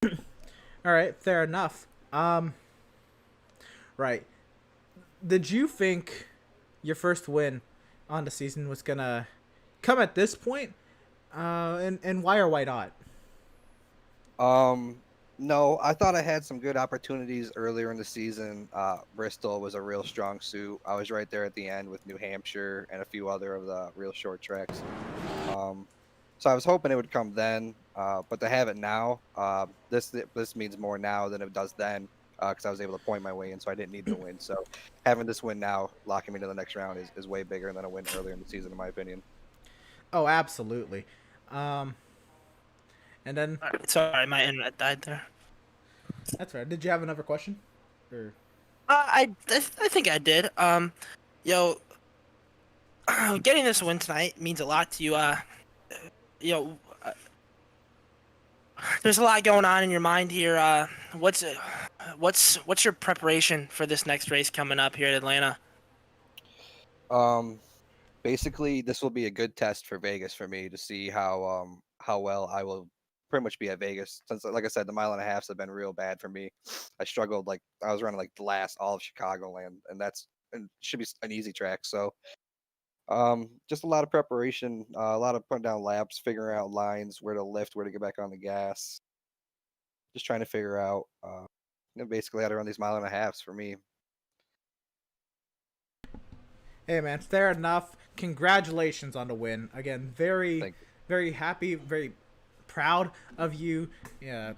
All right, fair enough. Right. Did you think your first win on the season was gonna come at this point? And why or why not? No, I thought I had some good opportunities earlier in the season. Bristol was a real strong suit. I was right there at the end with New Hampshire and a few other of the real short tracks. So I was hoping it would come then, but to have it now, this means more now than it does then, because I was able to point my way in, so I didn't need the win. So having this win now, locking me to the next round, is way bigger than a win earlier in the season, in my opinion. Oh, absolutely. And then... Sorry, my internet died there. That's right. Did you have another question? Or... I think I did. Getting this win tonight means a lot to you. There's a lot going on in your mind here. What's your preparation for this next race coming up here at Atlanta? Basically, this will be a good test for Vegas for me to see how well I will pretty much be at Vegas. Since, like I said, the mile and a halves have been real bad for me. I struggled, like I was running like the last all of Chicagoland, and should be an easy track. So just a lot of preparation, a lot of putting down laps, figuring out lines, where to lift, where to get back on the gas. Just trying to figure out basically how to run these mile and a halves for me. Hey man, fair enough. Congratulations on the win. Again, very happy, very proud of you. Yeah.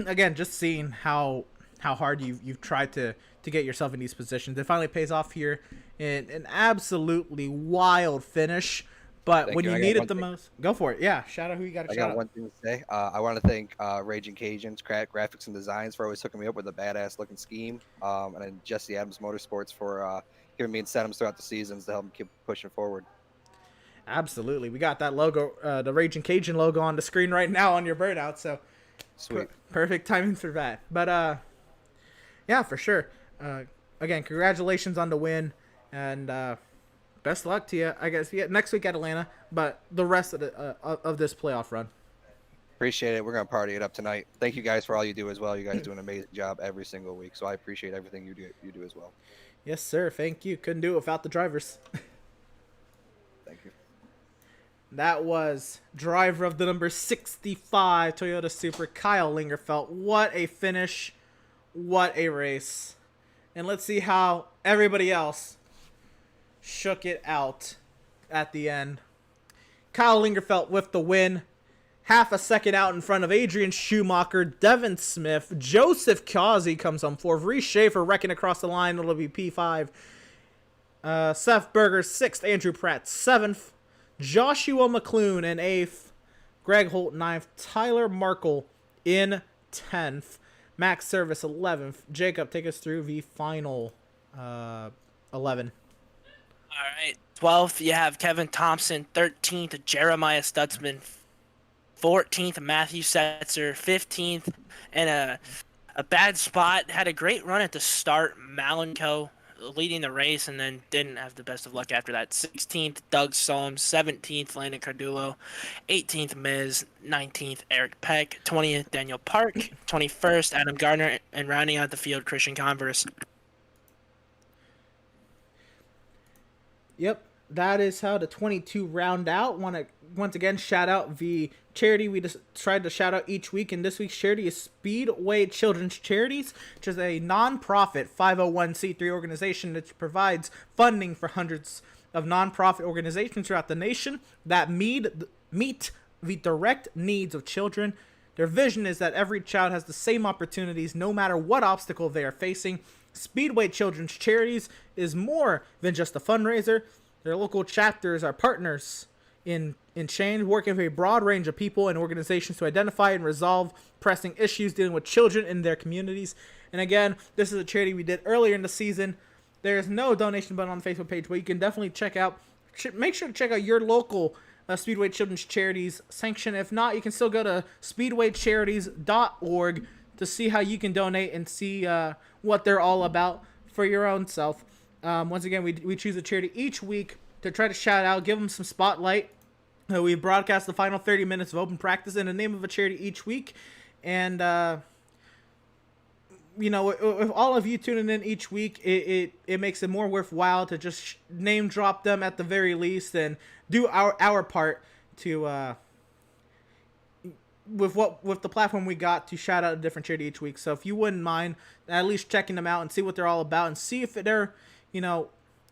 Again, just seeing how hard you've tried to get yourself in these positions. It finally pays off here in an absolutely wild finish. But when you need it the most, go for it. Yeah, shout out who you got to shout out. I got one thing to say. I want to thank Raging Cajuns, Graphics and Designs, for always hooking me up with a badass looking scheme. And then Jesse Adams Motorsports for giving me incentives throughout the seasons to help me keep pushing forward. Absolutely. We got that logo, the Raging Cajun logo on the screen right now on your burnout. So sweet. Perfect timing for that. But yeah, for sure. Again, congratulations on the win, and best luck to you. I guess next week at Atlanta, but the rest of this playoff run. Appreciate it. We're gonna party it up tonight. Thank you guys for all you do as well. You guys do an amazing job every single week, so I appreciate everything you do as well. Yes, sir. Thank you. Couldn't do it without the drivers. Thank you. That was driver of the number 65 Toyota Supra, Kyle Lingerfeld. What a finish. What a race. And let's see how everybody else shook it out at the end. Kyle Lingerfeld with the win. Half a second out in front of Adrian Schumacher, Devin Smith, Joseph Causey comes on fourth, Reese Schaefer wrecking across the line, it'll be P5. Seth Berger 6th, Andrew Pratt 7th, Joshua McClune in 8th, Greg Holt 9th, Tyler Markle in 10th, Max Service 11th. Jacob, take us through the final 11. All right. 12th, you have Kevin Thompson. 13th, Jeremiah Stutzman. 14th, Matthew Setzer. 15th, and a bad spot. Had a great run at the start, Malenko. leading the race and then didn't have the best of luck after that. 16th, Doug Solms. 17th, Landon Cardullo. 18th, Miz. 19th, Eric Peck. 20th, Daniel Park. 21st, Adam Gardner. And rounding out the field, Christian Converse. Yep, that is how the 22 round out. Want to once again shout out the charity we just tried to shout out each week, and this week's charity is Speedway Children's Charities, which is a non-profit 501c3 organization that provides funding for hundreds of non-profit organizations throughout the nation that meet the direct needs of children. Their vision is that every child has the same opportunities no matter what obstacle they are facing. Speedway Children's Charities is more than just a fundraiser. Their local chapters are partners in change, working with a broad range of people and organizations to identify and resolve pressing issues dealing with children in their communities. And again, this is a charity we did earlier in the season. There's no donation button on the Facebook page, but you can definitely make sure to check out your local Speedway Children's Charities sanction. If not, you can still go to speedwaycharities.org to see how you can donate and see what they're all about for your own self. Once again, we choose a charity each week to try to shout out, give them some spotlight. We broadcast the final 30 minutes of open practice in the name of a charity each week. And, if all of you tuning in each week, it makes it more worthwhile to just name drop them at the very least and do our part to with the platform we got to shout out a different charity each week. So if you wouldn't mind at least checking them out and see what they're all about and see if they're,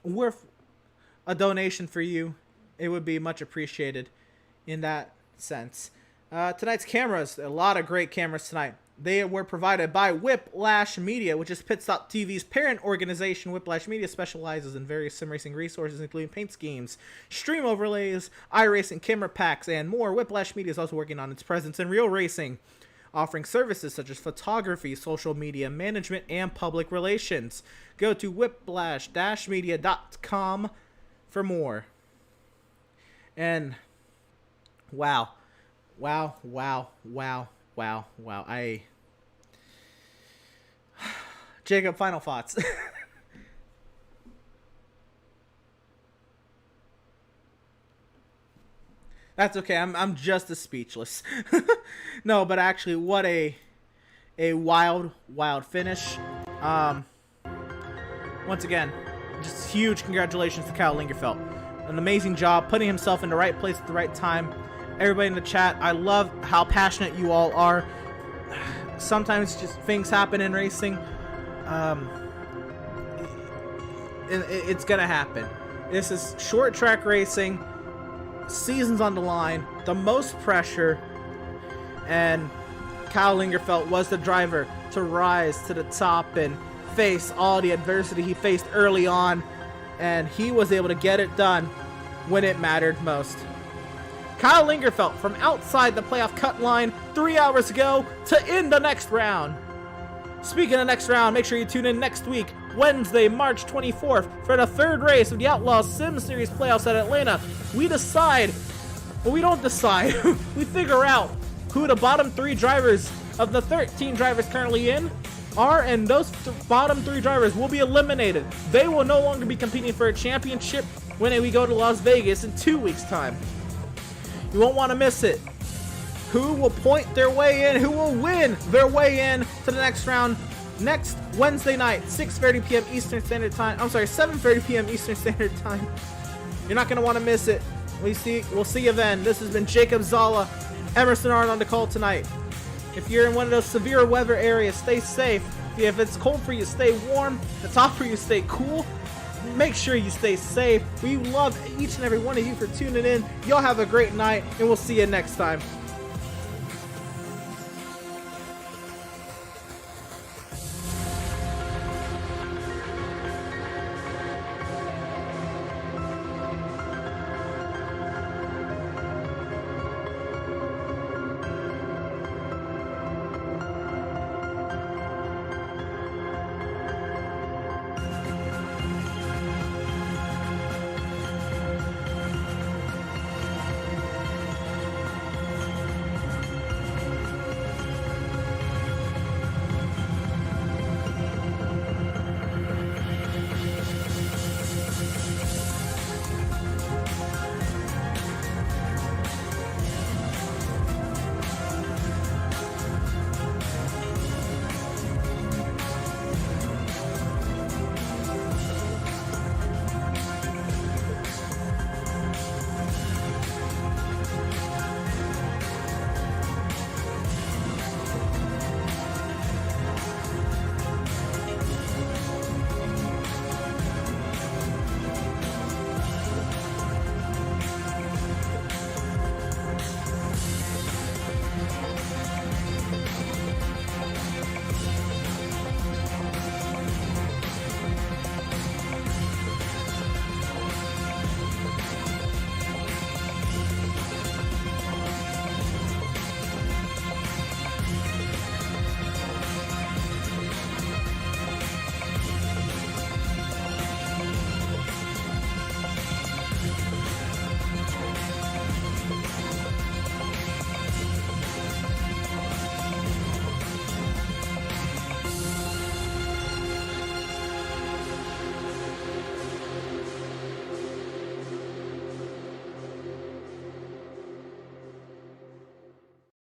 worth a donation for you, it would be much appreciated in that sense. Tonight's cameras, a lot of great cameras tonight. They were provided by Whiplash Media, which is Pitstop TV's parent organization. Whiplash Media specializes in various sim racing resources, including paint schemes, stream overlays, iRacing camera packs, and more. Whiplash Media is also working on its presence in real racing, offering services such as photography, social media management, and public relations. Go to whiplash-media.com for more. And wow. Jacob, final thoughts. That's okay. I'm just as speechless. No, but actually, what a wild finish. Once again, just huge congratulations to Kyle Lingerfeld. An amazing job putting himself in the right place at the right time. Everybody in the chat, I love how passionate you all are. Sometimes just things happen in racing. It's gonna happen. This is short track racing. Seasons on the line, the most pressure, and Kyle Lingerfeld was the driver to rise to the top and face all the adversity he faced early on, and he was able to get it done when it mattered most. Kyle Lingerfeld from outside the playoff cut line 3 hours ago to end the next round. Speaking of next round, make sure you tune in next week, Wednesday, March 24th, for the third race of the Outlaws Sim Series playoffs at Atlanta. We decide, well, we don't decide, we figure out who the bottom 3 drivers of the 13 drivers currently in are, and those bottom 3 drivers will be eliminated. They will no longer be competing for a championship when we go to Las Vegas in 2 weeks' time. You won't want to miss it. Who will point their way in? Who will win their way in to the next round? Next Wednesday night, 6:30 p.m. Eastern Standard Time. I'm sorry, 7:30 p.m. Eastern Standard Time. You're not going to want to miss it. We'll see you then. This has been Jacob Zala, Emerson Arnold on the call tonight. If you're in one of those severe weather areas, stay safe. If it's cold for you, stay warm. If it's hot for you, stay cool. Make sure you stay safe. We love each and every one of you for tuning in. Y'all have a great night, and we'll see you next time.